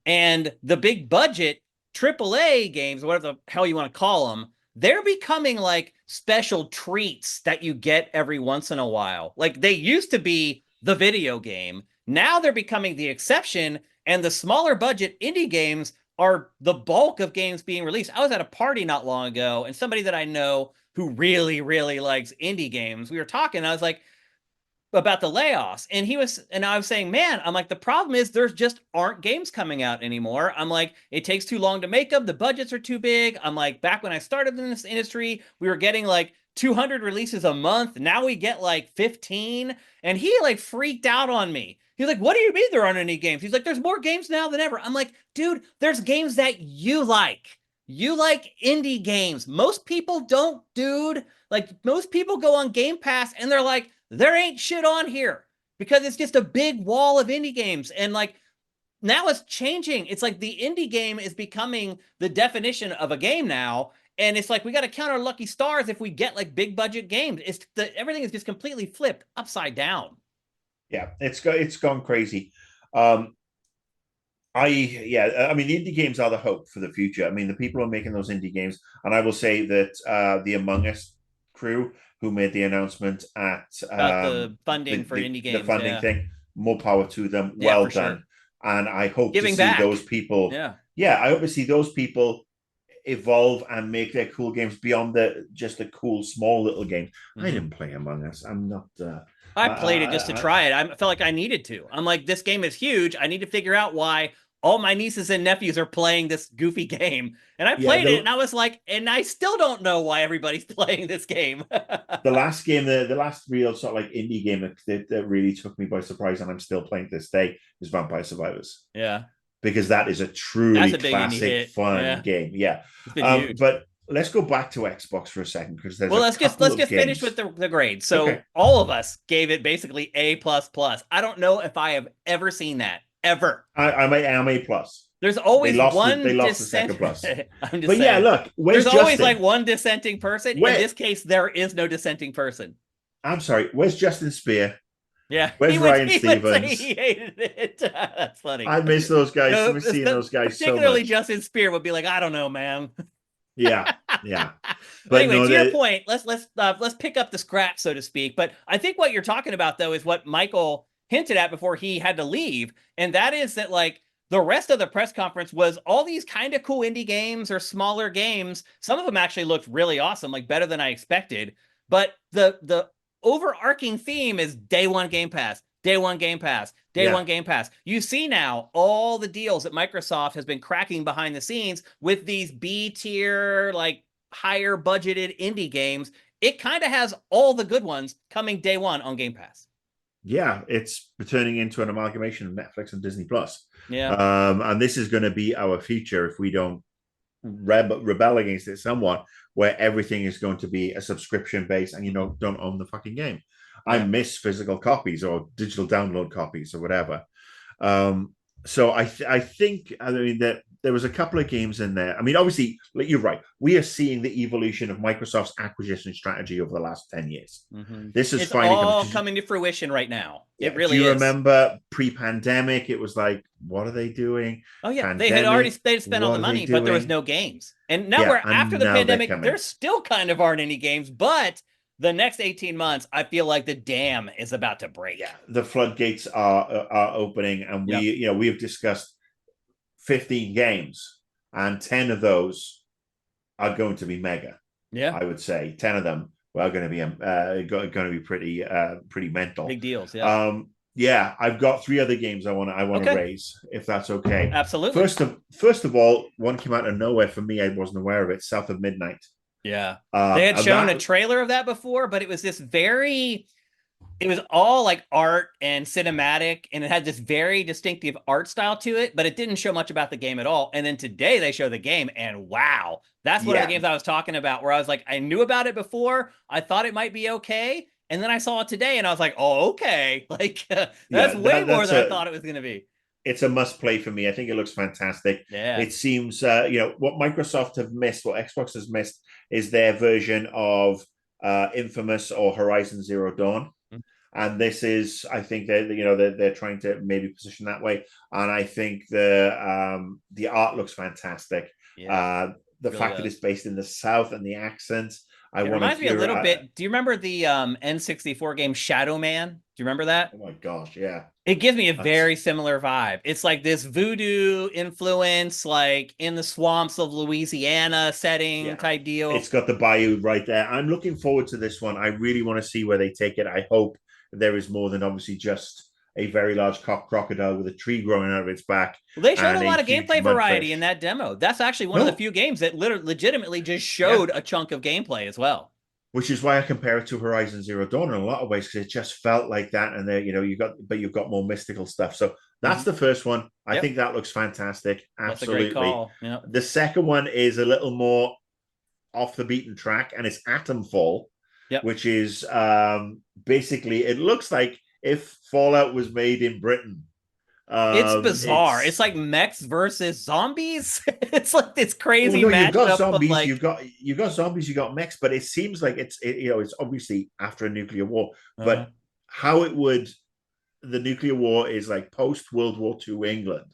And the big budget AAA games, whatever the hell you want to call them, they're becoming like special treats that you get every once in a while. Like they used to be the video game. Now they're becoming the exception, and the smaller budget indie games are the bulk of games being released. I was at a party not long ago, and somebody that I know who really, really likes indie games, we were talking, I was like, about the layoffs, and I was saying, man, I'm like, the problem is there's just aren't games coming out anymore. I'm like, it takes too long to make them. The budgets are too big. I'm like, back when I started in this industry, we were getting like 200 releases a month. Now we get like 15, and he like freaked out on me. He's like, what do you mean there aren't any games? He's like, there's more games now than ever. I'm like, dude, there's games that you like. You like indie games. Most people don't, dude. Like, most people go on Game Pass and they're like, there ain't shit on here because it's just a big wall of indie games. And like, now it's changing. It's like the indie game is becoming the definition of a game now. And it's like, we got to count our lucky stars if we get like big budget games. Everything is just completely flipped upside down. Yeah, it's gone crazy. I mean, the indie games are the hope for the future. I mean, the people who are making those indie games, and I will say that the Among Us crew who made the announcement at the funding for indie games, the funding thing, more power to them. Yeah, well done. Sure. And I hope to see those people. I hope to see those people evolve and make their cool games beyond just the cool small little games. I didn't play Among Us. I'm not. I played it just to try it. I felt like I needed to. I'm like, this game is huge. I need to figure out why all my nieces and nephews are playing this goofy game. And I played it, and I was like, and I still don't know why everybody's playing this game. The last real sort of like indie game that really took me by surprise, and I'm still playing to this day, is Vampire Survivors. Yeah. Because that is a truly classic, fun game. Yeah. But let's go back to Xbox for a second, because let's just finish with the grade. So all of us gave it basically A++. I don't know if I have ever seen that ever. I'm A+. There's always one they lost the second plus. I'm just saying. Yeah, look, there's always like one dissenting person. In this case, there is no dissenting person. I'm sorry. Where's Justin Spear? Yeah, where's Ryan Stevens? He hated it. That's funny. I miss those guys. I miss seeing those guys so much. Particularly Justin Spear would be like, I don't know, man. Yeah. But anyway, to your point, let's pick up the scrap, so to speak. But I think what you're talking about, though, is what Michael hinted at before he had to leave, and that is that like the rest of the press conference was all these kind of cool indie games or smaller games. Some of them actually looked really awesome, like better than I expected. But the overarching theme is day one Game Pass, day one Game Pass, day one Game Pass. You see now all the deals that Microsoft has been cracking behind the scenes with these B tier, like higher budgeted indie games, it kind of has all the good ones coming day one on Game Pass. Yeah, it's turning into an amalgamation of Netflix and Disney Plus. Yeah. And this is going to be our future if we don't rebel against it somewhat, where everything is going to be a subscription base and don't own the fucking game. I miss physical copies or digital download copies or whatever. So I think that there was a couple of games in there. I mean, obviously, you're right. We are seeing the evolution of Microsoft's acquisition strategy over the last 10 years. Mm-hmm. This is it's finally all coming to fruition right now. Yeah. It really is. Do you is. remember pre-pandemic? It was like, what are they doing? Oh yeah, Pandemic, they'd spent all the money, but there was no games. And now we're after the pandemic. There still kind of aren't any games, but the next 18 months, I feel like the dam is about to break. Yeah, the floodgates are opening, and we have discussed 15 games, and 10 of those are going to be mega. Yeah, I would say 10 of them are going to be pretty mental. Big deals. Yeah. Yeah, I've got 3 other games I want to raise, if that's okay. Absolutely. First of all, one came out of nowhere for me. I wasn't aware of it. South of Midnight. Yeah. They had shown a trailer of that before, but it was it was all like art and cinematic, and it had this very distinctive art style to it, but it didn't show much about the game at all. And then today they show the game, and wow, that's one of the games I was talking about, where I was like, I knew about it before. I thought it might be okay. And then I saw it today and I was like, oh, okay. Like that's way more than I thought it was going to be. It's a must play for me. I think it looks fantastic. Yeah. It seems, what Microsoft have missed, what Xbox has missed, is their version of Infamous or Horizon Zero Dawn. Mm-hmm. And this is, I think they're trying to maybe position that way. And I think the art looks fantastic. Yeah, the really fact that it's based in the South and the accents. It reminds me a little bit. Do you remember the N64 game Shadow Man? Do you remember that? Oh my gosh, yeah. It gives me a very similar vibe. It's like this voodoo influence, like in the swamps of Louisiana setting type deal. It's got the bayou right there. I'm looking forward to this one. I really want to see where they take it. I hope there is more than obviously just a very large crocodile with a tree growing out of its back. Well, they showed a lot of gameplay variety in that demo. That's actually one of the few games that legitimately just showed a chunk of gameplay as well. Which is why I compare it to Horizon Zero Dawn in a lot of ways, because it just felt like that. And there, you've got more mystical stuff. So that's the first one. I think that looks fantastic. Absolutely. That's a great call. Yep. The second one is a little more off the beaten track, and it's Atomfall, which is basically, it looks like if Fallout was made in Britain. It's bizarre. It's like mechs versus zombies. It's like this crazy matchup. You've got zombies, you've got zombies, you got mechs, but it seems like it's obviously after a nuclear war. But how the nuclear war is like post World War II England,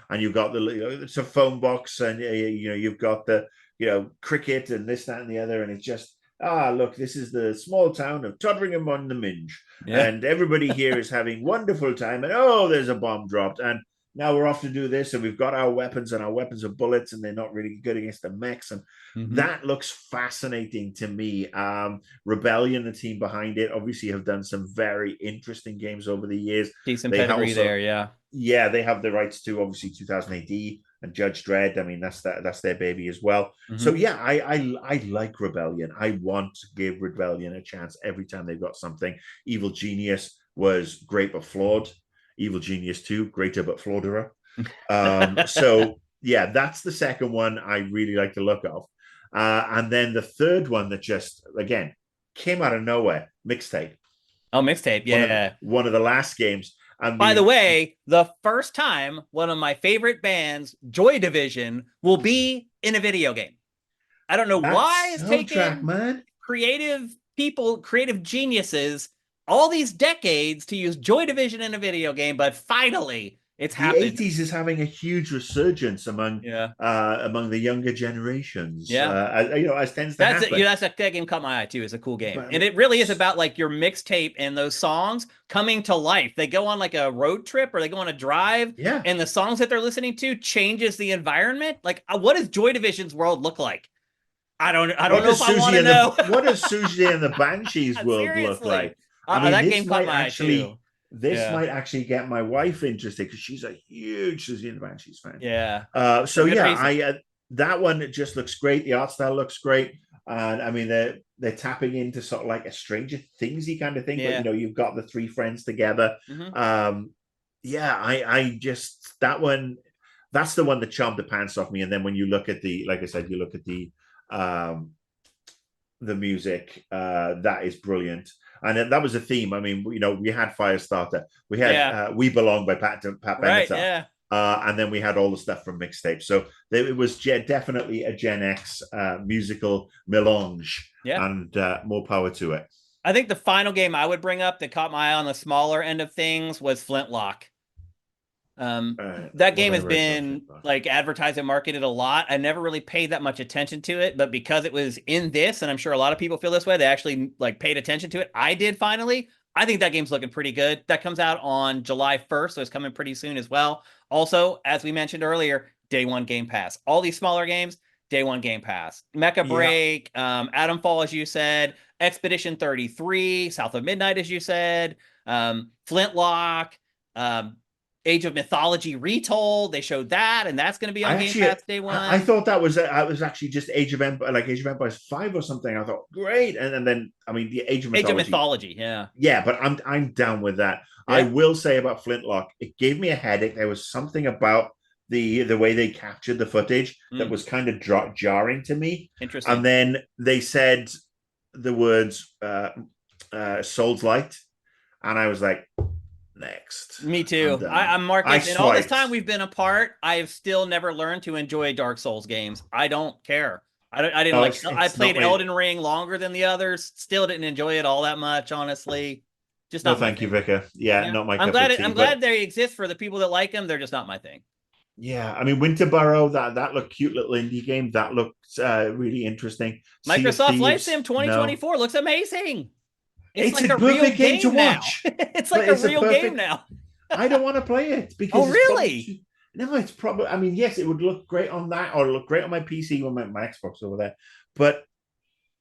and you've got it's a phone box, and you've got the cricket and this, that, and the other, and it's just. Look, this is the small town of Todringham on the Minge. Yeah. And everybody here is having wonderful time. And, there's a bomb dropped. And now we're off to do this. And we've got our weapons, and our weapons are bullets, and they're not really good against the mechs. And that looks fascinating to me. Rebellion, the team behind it, obviously have done some very interesting games over the years. Decent pedigree there, yeah. Yeah, they have the rights to, obviously, 2000 AD. And Judge Dredd, I mean, that's their baby as well. So yeah, I like Rebellion. I want to give Rebellion a chance every time they've got something. Evil Genius was great but flawed. Evil Genius 2, greater but flaweder. So yeah, that's the second one I really like the look of. And then the third one that just again came out of nowhere, Mixtape. Oh, Mixtape, yeah. One of the last games. By the way, the first time one of my favorite bands, Joy Division, will be in a video game. I don't know why it's taken creative people, creative geniuses, all these decades to use Joy Division in a video game, but finally it's happened. The 80s is having a huge resurgence among the younger generations. As tends to happen. That game caught my eye too. It's a cool game, and it really is about like your mixtape and those songs coming to life. They go on like a road trip or they go on a drive, and the songs that they're listening to changes the environment. Like, what does Joy Division's world look like? I don't know if I want to know. What does Susie and the Banshees world look like? I mean, that game caught my eye too. This might actually get my wife interested because she's a huge Susie and the Banshees fan. Yeah. That one just looks great. The art style looks great. And I mean, they're tapping into sort of like a Stranger Thingsy kind of thing, but Yeah. you know, you've got the three friends together. Yeah, I just that one, that's the one that charmed the pants off me. And then when you look at the, like I said, you look at the music, that is brilliant. And that was a theme. I mean, you know, we had Firestarter, we had We Belong by Pat Right, Benatar. yeah. And then we had all the stuff from mixtape. So it was definitely a Gen X musical melange, and more power to it. I think the final game I would bring up that caught my eye on the smaller end of things was Flintlock. That game has been like advertised and marketed a lot. I never really paid that much attention to it, but because it was in this, and I'm sure a lot of people feel this way, they actually like paid attention to it. I did finally. I think that game's looking pretty good. That comes out on July 1st, so it's coming pretty soon as well. Also, as we mentioned earlier, day one Game Pass. All these smaller games, day one Game Pass. Mecha Break, Atomfall, as you said, Expedition 33, South of Midnight, as you said, Flintlock, Age of Mythology Retold. They showed that, and that's going to be on Game Pass day one. I thought that was actually just Age of Empires 5 or something. I thought great, and then I mean the Age of Mythology, yeah. But I'm down with that. Yeah. I will say about Flintlock, it gave me a headache. There was something about the way they captured the footage that was kind of jarring to me. Interesting. And then they said the words "Soul's Light," and I was like, next. Me too. I'm Marcus. In all this time we've been apart, I have still never learned to enjoy Dark Souls games. I don't care. I didn't I played Elden Ring longer than the others. Still didn't enjoy it all that much, honestly. Just not. No, thank you, Vicar. Yeah, not my. I'm glad they exist for the people that like them. They're just not my thing. Yeah, I mean, Winterborough, that looked cute little indie game. That looked really interesting. Microsoft Flight Sim 2024 looks amazing. It's like a perfect game to watch. It's like a real game now. I don't want to play it because. Oh, really? No, it's probably. I mean, yes, it would look great on that, or look great on my PC or my Xbox over there. But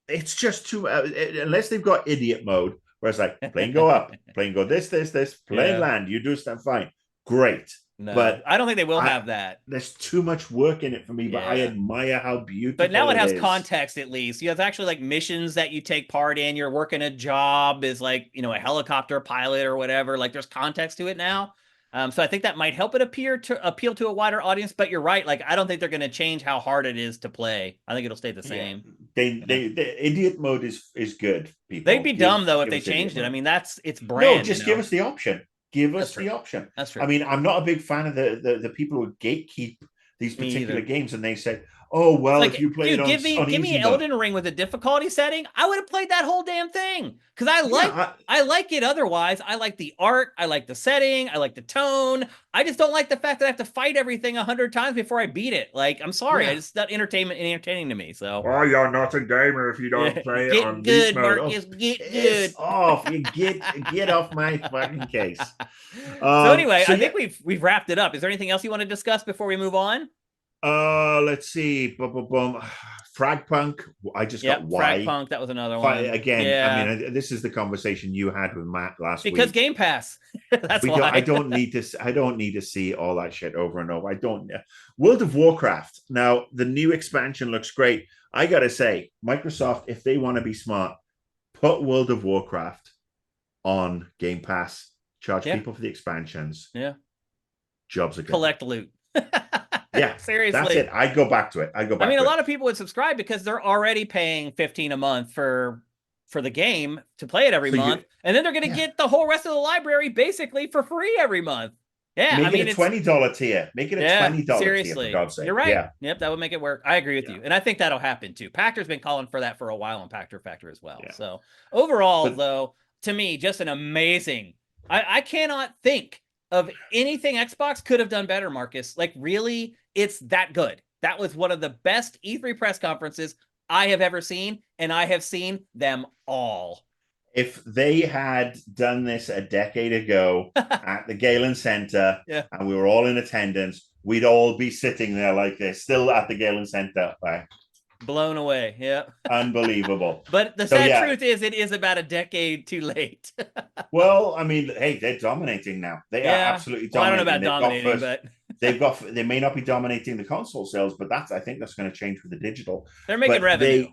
it's just too. Unless they've got idiot mode, where it's like plane go up, plane go this, plane land. You do stuff fine, great. No, but I don't think they will have that. There's too much work in it for me, but I admire how beautiful. But now it has context, at least. You have actually like missions that you take part in. You're working a job as like, you know, a helicopter pilot or whatever. Like there's context to it now. So I think that might help it appeal to a wider audience. But you're right. Like I don't think they're going to change how hard it is to play. I think it'll stay the same. The idiot mode is good. People, they'd be dumb though if they changed it. I mean, it's brand. No, just give us the option. Give us the option. That's true. I mean, I'm not a big fan of the people who gatekeep these particular games, and they say, "Oh well, like, if you play it on give me Elden Ring with a difficulty setting, I would have played that whole damn thing because I like it. Otherwise, I like the art, I like the setting, I like the tone. I just don't like the fact that I have to fight everything 100 times before I beat it. Like, I'm sorry, it's not entertaining to me. So, you're not a gamer if you don't play it on good, Marcus. Get good. Off, you get off my fucking case. So anyway, I think we've wrapped it up. Is there anything else you want to discuss before we move on? Let's see. Fragpunk. I just got why. Fragpunk. That was another one. Again, I mean, this is the conversation you had with Matt last week. Because Game Pass. That's why. I don't need to see all that shit over and over. I don't. World of Warcraft. Now, the new expansion looks great. I gotta say, Microsoft, if they want to be smart, put World of Warcraft on Game Pass. Charge people for the expansions. Yeah. Jobs are good. Collect loot. Yeah, seriously. That's it. I'd go back to it. I mean, a lot of people would subscribe because they're already paying $15 a month for the game to play it every month, and then they're going to get the whole rest of the library basically for free every month. Yeah, make it a $20 tier. Make it a $20 seriously. tier. For God's sake. You're right. Yeah. Yep, that would make it work. I agree with you, and I think that'll happen too. Pachter's been calling for that for a while on Pachter Factor as well. Yeah. So overall, though, to me, just an amazing. I cannot think of anything Xbox could have done better, Marcus. Like, really, it's that good. That was one of the best E3 press conferences I have ever seen, and I have seen them all. If they had done this a decade ago at the Galen Center and we were all in attendance, we'd all be sitting there like this, still at the Galen Center. Blown away. Yeah. Unbelievable. But the sad truth is it is about a decade too late. Well, I mean, hey, they're dominating now. They are absolutely dominating. I don't know about dominating, but They may not be dominating the console sales, but I think that's going to change with the digital. They're making but revenue.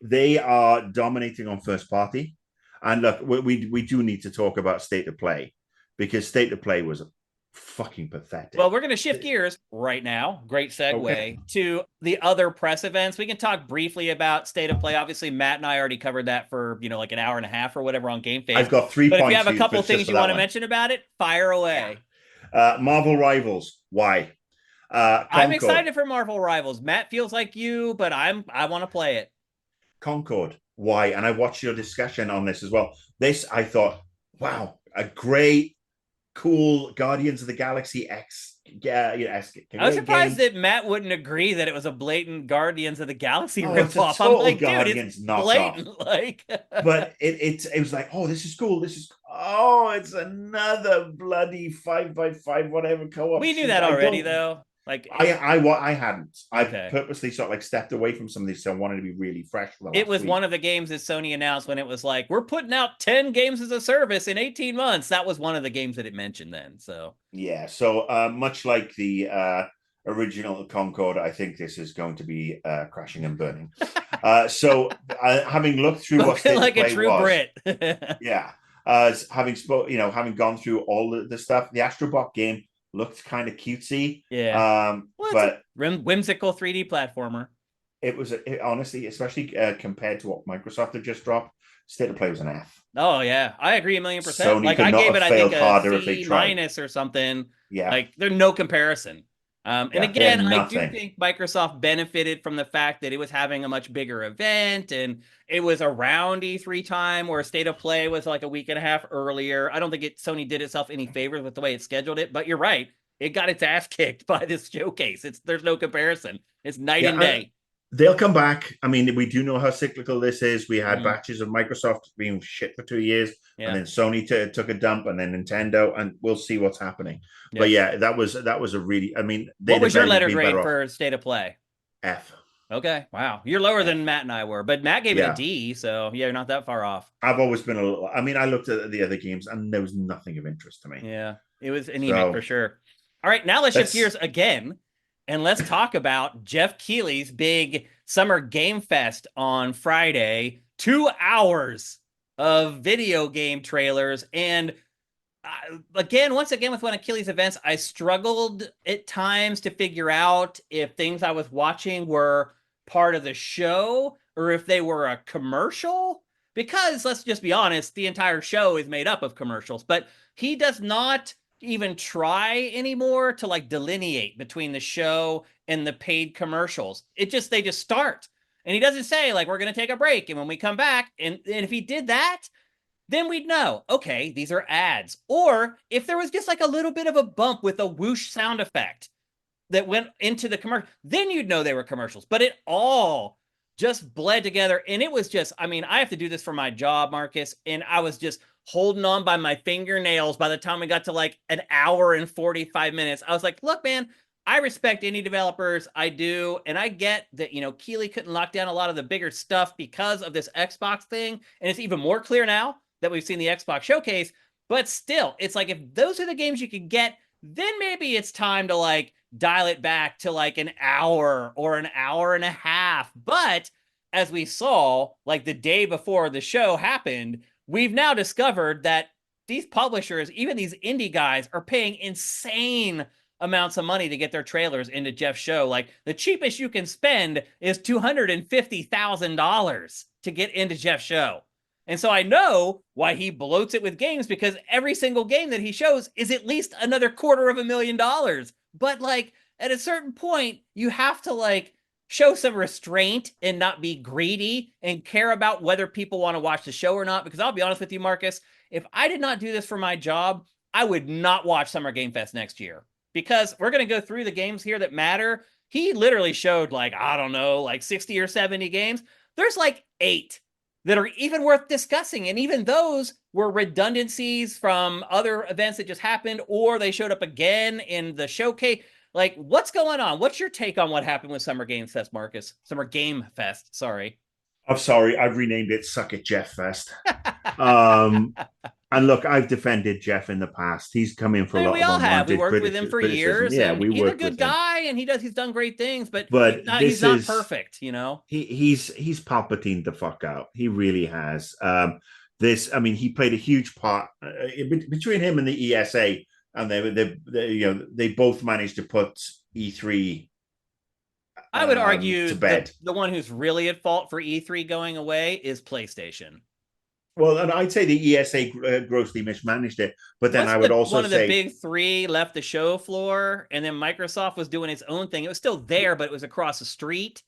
They are dominating on first party. And look, we do need to talk about State of Play, because State of Play was fucking pathetic. Well, we're going to shift gears right now. Great segue to the other press events. We can talk briefly about State of Play. Obviously, Matt and I already covered that for, like an hour and a half or whatever on Game Face. I've got 3 points. But if you points have a couple things you want to mention about it, fire away. Marvel Rivals. Why? I'm excited for Marvel Rivals. Matt feels like you, but I want to play it. Concord. Why? And I watched your discussion on this as well. I thought, wow, a great, cool Guardians of the Galaxy X. I was surprised that Matt wouldn't agree that it was a blatant Guardians of the Galaxy ripoff. I'm like, dude, it's blatant. Like, but it was like, oh, this is cool. It's another bloody 5x5 whatever co-op. We knew that already, though. Like I hadn't. Okay. I purposely sort of like stepped away from some of these, so I wanted to be really fresh. It was one of the games that Sony announced when it was like, we're putting out 10 games as a service in 18 months. That was one of the games that it mentioned then. So yeah. So much like the original Concord, I think this is going to be crashing and burning. Having looked through what State like of a Play true was, Brit. yeah. Having gone through all the stuff, the Astrobot game looked kind of cutesy. Yeah. But whimsical 3D platformer. It was honestly, especially compared to what Microsoft had just dropped, State of Play was an F. Oh yeah, I agree 1,000,000%. Sony like I gave it, I think, harder a C- or something. Yeah. Like there's no comparison. And again, I do think Microsoft benefited from the fact that it was having a much bigger event and it was around E3 time, where State of Play was like a week and a half earlier. I don't think Sony did itself any favors with the way it scheduled it, but you're right. It got its ass kicked by this showcase. There's no comparison. It's night and day. They'll come back. I mean, we do know how cyclical this is. We had batches of Microsoft being shit for 2 years, and then Sony took a dump, and then Nintendo, and we'll see what's happening. Yeah. But yeah, that was a really. I mean, what was your letter grade for State of Play? F. Okay, wow, you're lower than Matt and I were, but Matt gave it a D, so yeah, you're not that far off. I've always been a little. I mean, I looked at the other games, and there was nothing of interest to me. Yeah, it was anemic for sure. All right, now let's shift gears again. And let's talk about Geoff Keighley's big Summer Game Fest on Friday. 2 hours of video game trailers. And once again, with one of Keighley's events, I struggled at times to figure out if things I was watching were part of the show or if they were a commercial. Because let's just be honest, the entire show is made up of commercials. But he does not even try anymore to like delineate between the show and the paid commercials. They just start, and he doesn't say like, we're going to take a break, and when we come back, and if he did that, then we'd know, okay, these are ads. Or if there was just like a little bit of a bump with a whoosh sound effect that went into the commercial, then you'd know they were commercials. But it all just bled together, and it was just, I mean, I have to do this for my job, Marcus, and I was just holding on by my fingernails by the time we got to like an hour and 45 minutes. I was like, look, man, I respect indie developers. I do. And I get that, Keighley couldn't lock down a lot of the bigger stuff because of this Xbox thing. And it's even more clear now that we've seen the Xbox showcase. But still, it's like, if those are the games you could get, then maybe it's time to like dial it back to like an hour or an hour and a half. But as we saw, like the day before the show happened, we've now discovered that these publishers, even these indie guys, are paying insane amounts of money to get their trailers into Geoff's show. Like the cheapest you can spend is $250,000 to get into Geoff's show. And so I know why he bloats it with games, because every single game that he shows is at least another $250,000. But like at a certain point, you have to like show some restraint and not be greedy and care about whether people want to watch the show or not. Because I'll be honest with you, Marcus, if I did not do this for my job, I would not watch Summer Game Fest next year, because we're going to go through the games here that matter. He literally showed like, I don't know, like 60 or 70 games. There's like 8 that are even worth discussing. And even those were redundancies from other events that just happened, or they showed up again in the showcase. Like, what's going on? What's your take on what happened with Summer Game Fest, Marcus? Summer Game Fest, sorry. I'm sorry, I've renamed it Suck It Geoff Fest. I And look, I've defended Geoff in the past. He's come in for I a mean, lot we of all have. We unwanted worked with him for criticism. years, Yeah, and we he's a worked good with him. guy, and he's done great things, but But he's this not is perfect, you know. he's Palpatine the fuck out. He really has. I mean, he played a huge part between him and the ESA, and they both managed to put E3 I would to argue bed. the one who's really at fault for E3 going away is PlayStation. Well, and I'd say the ESA grossly mismanaged it, but then I would also one of the say big three left the show floor, and then Microsoft was doing its own thing. It was still there, but it was across the street.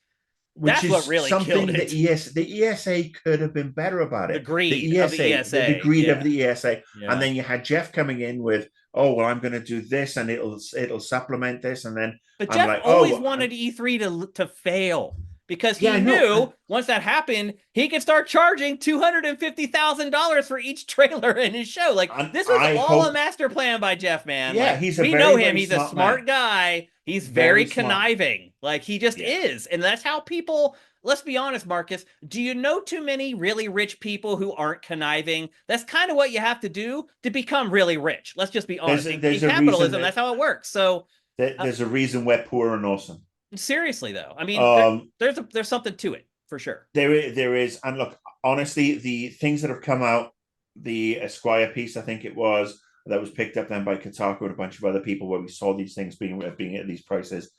which That's what is really killed something it. the ESA could have been better about The it. greed of the ESA, the greed of the ESA, yeah. And then you had Geoff coming in with, oh well, I'm going to do this, and it'll supplement this, and then but I'm Geoff like, always wanted E3 to fail because he knew once that happened, he could start charging $250,000 for each trailer in his show. Like this was a master plan by Geoff, man. Yeah, like, he's a we very, know him. very He's a smart guy. He's very conniving. Like he just is, and that's how people. Let's be honest, Marcus. Do you know too many really rich people who aren't conniving? That's kind of what you have to do to become really rich. Let's just be honest. In capitalism, that's how it works. So there's a reason we're poor and awesome. Seriously, though, I mean, there's something to it for sure. There is, and look, honestly, the things that have come out, the Esquire piece, I think it was, that was picked up then by Kotaku and a bunch of other people, where we saw these things being at these prices.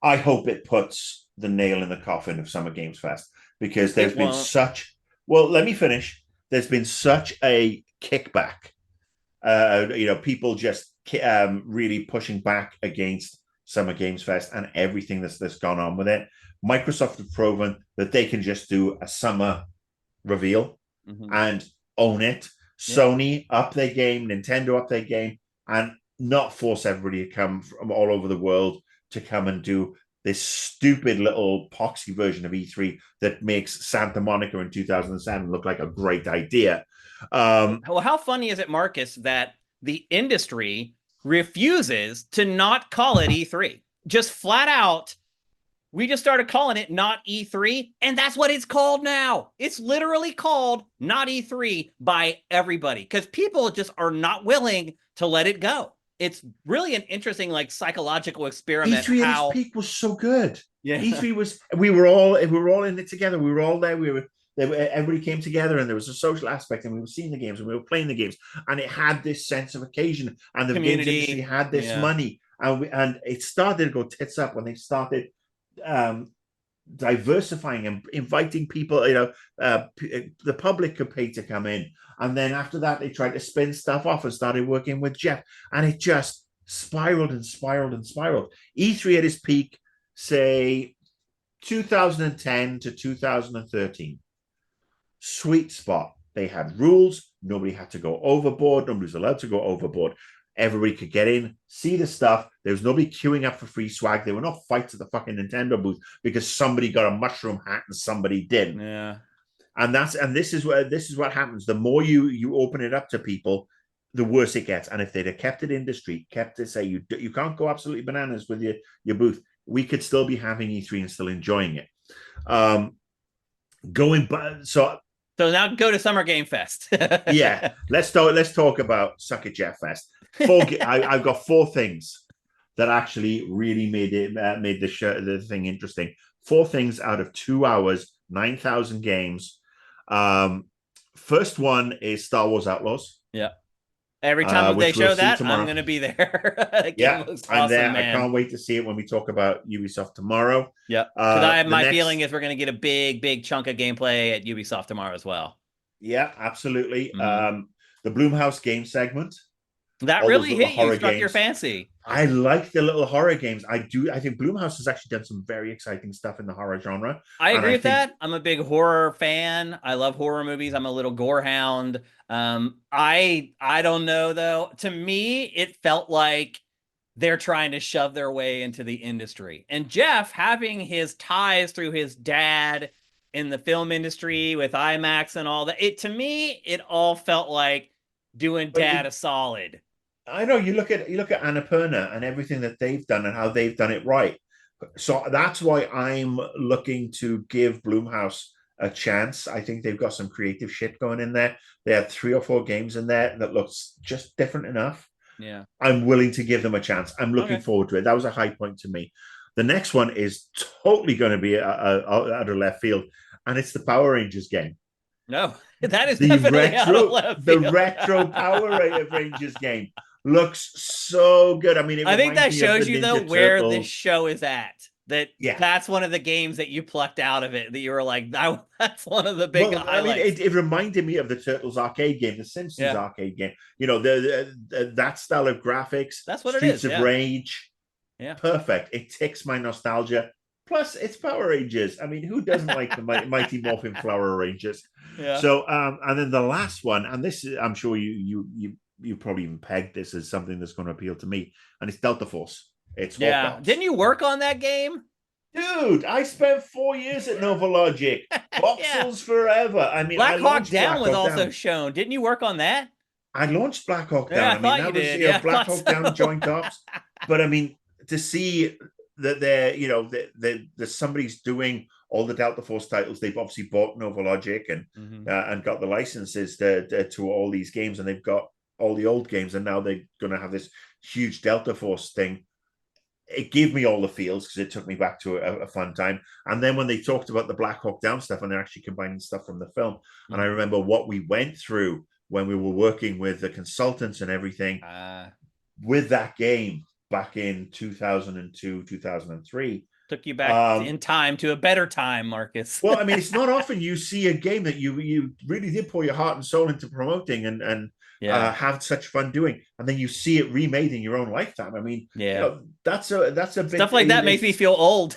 I hope it puts the nail in the coffin of Summer Games Fest, because there's been such. Well, let me finish. There's been such a kickback. People just really pushing back against Summer Games Fest and everything that's gone on with it. Microsoft have proven that they can just do a summer reveal and own it. Yeah. Sony up their game, Nintendo up their game, and not force everybody to come from all over the world to come and do this stupid little poxy version of E3 that makes Santa Monica in 2007 look like a great idea. Well, how funny is it, Marcus, that the industry refuses to not call it E3? Just flat out, we just started calling it not E3, and that's what it's called now. It's literally called not E3 by everybody, because people just are not willing to let it go. It's really an interesting, psychological experiment. E3 at its peak was so good. Yeah. E3 was. We were all in it together. We were all there. Everybody came together, and there was a social aspect, and we were seeing the games, and we were playing the games, and it had this sense of occasion, and the games industry had this money, and it started to go tits up when they started diversifying and inviting people. The public could pay to come in, and then after that, they tried to spin stuff off and started working with Geoff, and it just spiraled and spiraled and spiraled. E3 at its peak, say 2010 to 2013. Sweet spot. They had rules. Nobody had to go overboard. Nobody was allowed to go overboard. Everybody could get in, see the stuff. There was nobody queuing up for free swag. There were no fights at the fucking Nintendo booth because somebody got a mushroom hat and somebody didn't. Yeah. And this is what happens. The more you open it up to people, the worse it gets. And if they'd have kept it industry, kept it, say you can't go absolutely bananas with your booth, we could still be having E3 and still enjoying it. So now go to Summer Game Fest. Yeah, let's talk about Suck It Geoff Fest. I've got 4 things that actually really made the thing interesting. 4 things out of 2 hours, 9,000 games. First one is Star Wars Outlaws. Yeah. Every time they show that, I'm going to be there. Yeah, I'm there. Man. I can't wait to see it when we talk about Ubisoft tomorrow. Yeah, because my feeling is we're going to get a big chunk of gameplay at Ubisoft tomorrow as well. Yeah, absolutely. The Blumhouse game segment. That really hit you, struck your fancy. I like the little horror games. I think Blumhouse has actually done some very exciting stuff in the horror genre. I agree with that. I'm a big horror fan. I love horror movies. I'm a little gore hound. I don't know, though. To me, it felt like they're trying to shove their way into the industry. And Geoff, having his ties through his dad in the film industry with IMAX and all that, to me, it all felt like doing dad a solid. I know you look at Annapurna and everything that they've done and how they've done it right. So that's why I'm looking to give Blumhouse a chance. I think they've got some creative shit going in there. They had 3 or 4 games in there that looks just different enough. Yeah. I'm willing to give them a chance. I'm looking forward to it. That was a high point to me. The next one is totally going to be out of left field, and it's the Power Rangers game. No, that is definitely out of left field. The retro Power Rangers game looks so good. I mean, I think that shows you, though, where this show is at. That's one of the games that you plucked out of it, that you were like, that's one of the big highlights. I mean, it reminded me of the Turtles arcade game, the Simpsons arcade game. You know, that style of graphics. That's what Streets it is. of Rage. Yeah. Perfect. It ticks my nostalgia. Plus, it's Power Rangers. I mean, who doesn't like the Mighty Morphin Flower Rangers? Yeah. So, and then the last one, and this is, I'm sure you probably even pegged this as something that's going to appeal to me, and it's Delta Force. It's Hawk. Didn't you work on that game? Dude, I spent 4 years at Nova Logic. Voxels forever. I mean, Black Hawk Down was also shown. Didn't you work on that? I launched Black Hawk Down. I mean, that was Black Hawk Down Joint Ops. But I mean, to see that there's somebody's doing all the Delta Force titles. They've obviously bought Nova Logic and got the licenses to all these games, and they've got all the old games, and now they're going to have this huge Delta Force thing. It gave me all the feels because it took me back to a fun time. And then when they talked about the Black Hawk Down stuff, and they're actually combining stuff from the film, and I remember what we went through when we were working with the consultants and everything with that game back in 2002, 2003. Took you back in time to a better time, Marcus. Well, I mean, it's not often you see a game that you really did pour your heart and soul into promoting and have such fun doing, and then you see it remade in your own lifetime. I mean, that's a big stuff like that makes me feel old.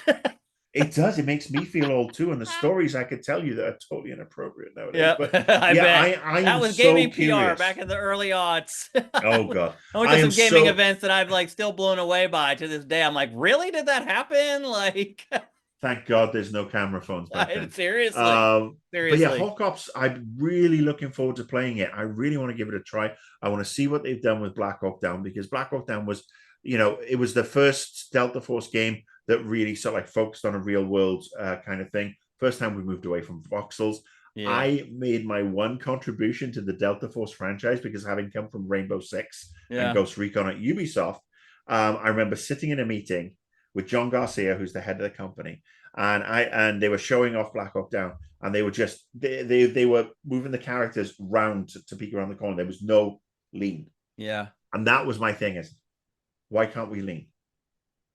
It does. It makes me feel old too, and the stories I could tell you that are totally inappropriate nowadays. Yeah, but I bet. That was gaming PR curious. back in the early aughts. Oh god, I went to some gaming events that I'm like still blown away by to this day. I'm like, really? Did that happen? Like, thank God there's no camera phones back then. Seriously. But yeah, Hawk Ops, I'm really looking forward to playing it. I really want to give it a try. I want to see what they've done with Black Hawk Down, because Black Hawk Down was, it was the first Delta Force game that really sort of like focused on a real world kind of thing. First time we moved away from voxels. Yeah. I made my one contribution to the Delta Force franchise because having come from Rainbow Six and Ghost Recon at Ubisoft, I remember sitting in a meeting with John Garcia, who's the head of the company, and they were showing off Black Hawk Down, and they were just they were moving the characters round to peek around the corner. There was no lean. Yeah, and that was my thing: is why can't we lean?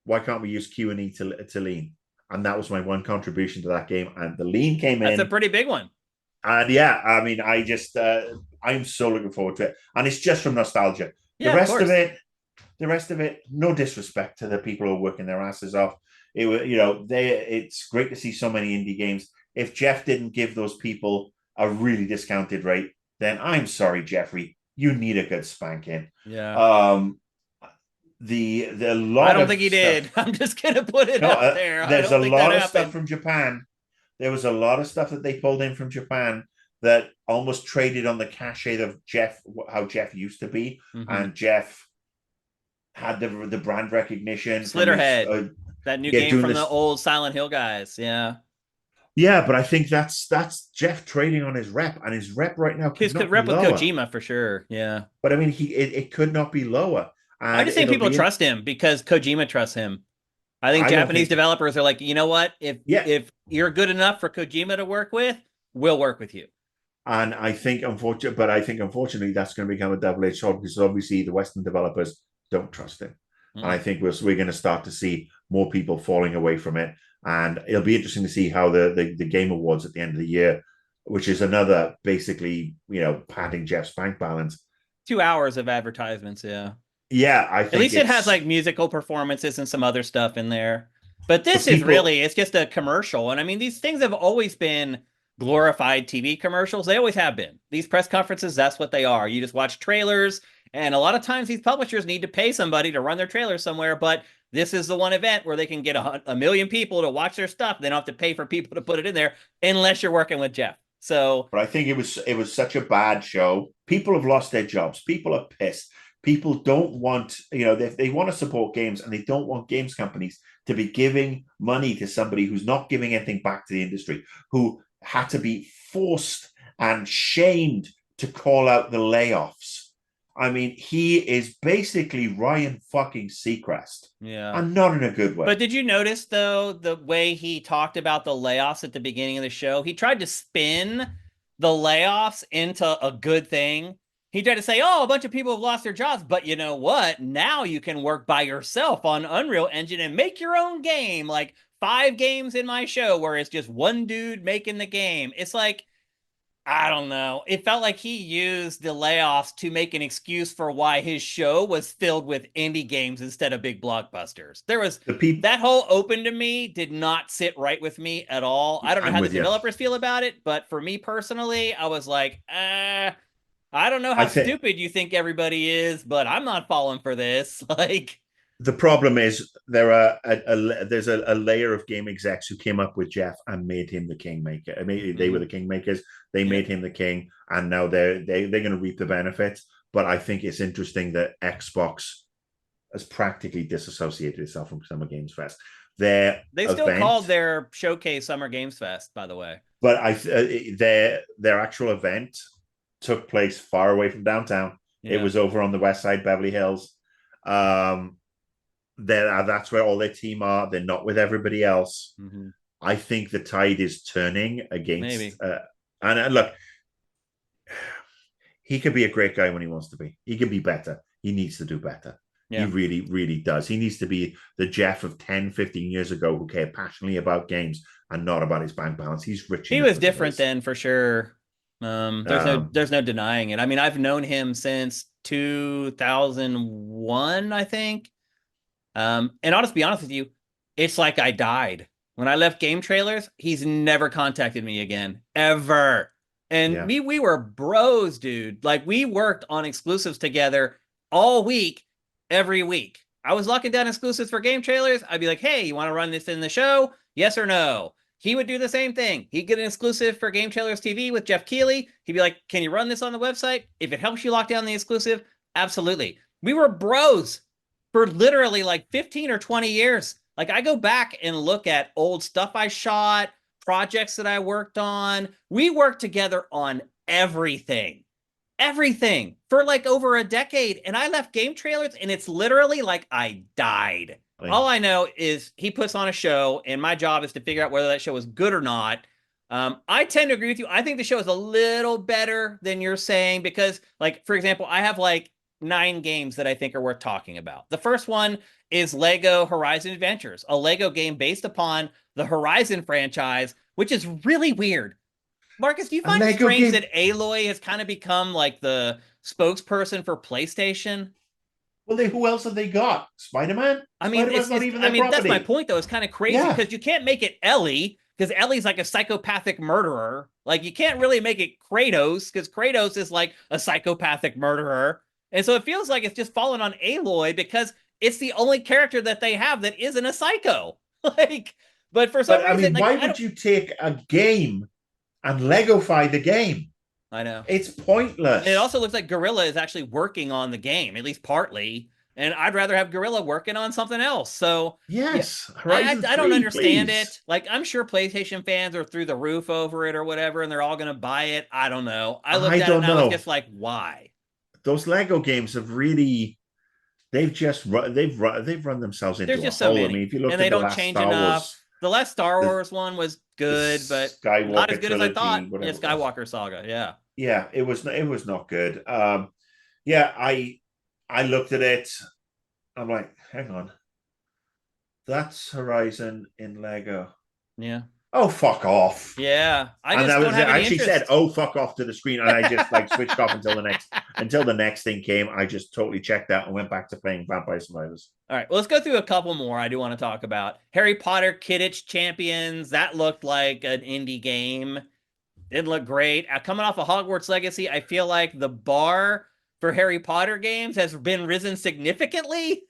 Why can't we use Q and E to lean? And that was my one contribution to that game. And the lean came in. That's a pretty big one. And yeah, I mean, I'm so looking forward to it. And it's just from nostalgia. Yeah, the rest of it, no disrespect to the people who are working their asses off. It's great to see so many indie games. If Geoff didn't give those people a really discounted rate, then I'm sorry, Jeffrey, you need a good spanking. Yeah. I don't think he did. I'm just gonna put it out there. There's a lot of stuff from Japan. There was a lot of stuff that they pulled in from Japan that almost traded on the cachet of Geoff, how Geoff used to be, and Geoff had the brand recognition. Slitterhead, that new game from the old Silent Hill guys. Yeah. Yeah, but I think that's Geoff trading on his rep, and his rep right now his rep with Kojima for sure. Yeah, but I mean, it could not be lower. And I just think people trust him because Kojima trusts him. I think Japanese developers are like, you know what? If you're good enough for Kojima to work with, we'll work with you. And I think unfortunately that's going to become a double-edged sword, because obviously the Western developers don't trust him. And I think we're going to start to see more people falling away from it. And it'll be interesting to see how the Game Awards at the end of the year, which is another basically, padding Geoff's bank balance. 2 hours of advertisements, yeah. Yeah, I think at least it has like musical performances and some other stuff in there. But this is really, it's just a commercial. And I mean, these things have always been glorified TV commercials. They always have been. These press conferences, that's what they are. You just watch trailers. And a lot of times these publishers need to pay somebody to run their trailer somewhere. But this is the one event where they can get a million people to watch their stuff. They don't have to pay for people to put it in there unless you're working with Geoff. So, but I think it was such a bad show. People have lost their jobs. People are pissed. People don't want, they want to support games, and they don't want games companies to be giving money to somebody who's not giving anything back to the industry, who had to be forced and shamed to call out the layoffs. I mean, he is basically Ryan fucking Seacrest, Yeah. and not in a good way. But did you notice, though, the way he talked about the layoffs at the beginning of the show? He tried to spin the layoffs into a good thing. He tried to say, oh, a bunch of people have lost their jobs, but you know what? Now you can work by yourself on Unreal Engine and make your own game. Like 5 games in my show where it's just one dude making the game. It's like, I don't know. It felt like he used the layoffs to make an excuse for why his show was filled with indie games instead of big blockbusters. There was that whole open to me did not sit right with me at all. I don't know how the developers feel about it, but for me personally, I was like, I don't know how stupid you think everybody is, but I'm not falling for this. Like, the problem is there's a layer of game execs who came up with Geoff and made him the kingmaker. I mean, they were the kingmakers. They made him the king, and now they're going to reap the benefits. But I think it's interesting that Xbox has practically disassociated itself from Summer Games Fest. They still called their showcase Summer Games Fest, by the way. But their actual event took place far away from downtown. Yeah. It was over on the west side, Beverly Hills. That's where all their team are. They're not with everybody else. Mm-hmm. I think the tide is turning against. Maybe. And look, he could be a great guy when he wants to be. He can be better. He needs to do better. Yeah. He really, really does. He needs to be the Geoff of 10, 15 years ago who cared passionately about games and not about his bank balance. He's rich. He was different then, for sure. There's no denying it. I mean, I've known him since 2001, I think. And I'll just be honest with you, it's like I died. When I left Game Trailers, he's never contacted me again, ever. And we were bros, dude. Like, we worked on exclusives together all week, every week. I was locking down exclusives for Game Trailers. I'd be like, hey, you want to run this in the show? Yes or no? He would do the same thing. He'd get an exclusive for Game Trailers TV with Geoff Keighley. He'd be like, can you run this on the website? If it helps you lock down the exclusive, absolutely. We were bros for literally like 15 or 20 years. Like, I go back and look at old stuff I shot, projects that I worked on. We worked together on everything for like over a decade. And I left Game Trailers and it's literally like I died. All I know is he puts on a show and my job is to figure out whether that show is good or not. I tend to agree with you. I think the show is a little better than you're saying because, like, for example, I have like 9 games that I think are worth talking about. The first one is Lego Horizon Adventures, a Lego game based upon the Horizon franchise, which is really weird. Marcus, do you find it strange that Aloy has kind of become like the spokesperson for PlayStation? Well, who else have they got? Spider-Man? I mean, that's my point, though. It's kind of crazy because you can't make it Ellie because Ellie's like a psychopathic murderer. Like, you can't really make it Kratos because Kratos is like a psychopathic murderer. And so it feels like it's just fallen on Aloy because it's the only character that they have that isn't a psycho. But for some reason, why would you take a game and Legofy the game? I know. It's pointless. And it also looks like Guerrilla is actually working on the game, at least partly. And I'd rather have Guerrilla working on something else. So yes, I don't understand it. Like, I'm sure PlayStation fans are through the roof over it or whatever, and they're all going to buy it. I don't know. I looked at it and I was just like, why? Those Lego games have really, they've run themselves into a hole. I mean, if you look at they don't change enough. The last Star Wars one was good, but not as good as I thought. Yeah, Skywalker Saga. Yeah, it was not good. I looked at it. I'm like, hang on, that's Horizon in Lego. Yeah. Oh, fuck off. Yeah. I actually said, oh, fuck off to the screen. And I just like switched off until the next thing came. I just totally checked out and went back to playing Vampire Survivors. All right. Well, let's go through a couple more I do want to talk about. Harry Potter Quidditch Champions. That looked like an indie game. Didn't look great. Coming off of Hogwarts Legacy, I feel like the bar for Harry Potter games has been risen significantly.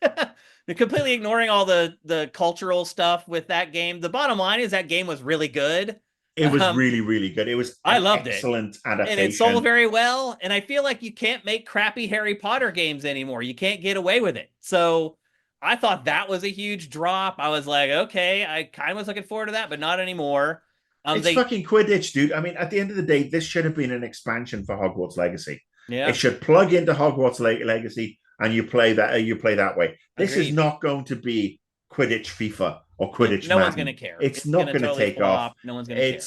They're completely ignoring all the cultural stuff with that game. The bottom line is that game was really good. It was really, really good. It was I loved excellent adaptation. And it sold very well. And I feel like you can't make crappy Harry Potter games anymore. You can't get away with it. So I thought that was a huge drop. I was like, okay, I kind of was looking forward to that, but not anymore. It's fucking Quidditch, dude. I mean, at the end of the day, this should have been an expansion for Hogwarts Legacy. Yeah. It should plug into Hogwarts Legacy, and you play that way. This is not going to be Quidditch FIFA or Quidditch. No one's going to care. It's not going to take off. No one's going to care.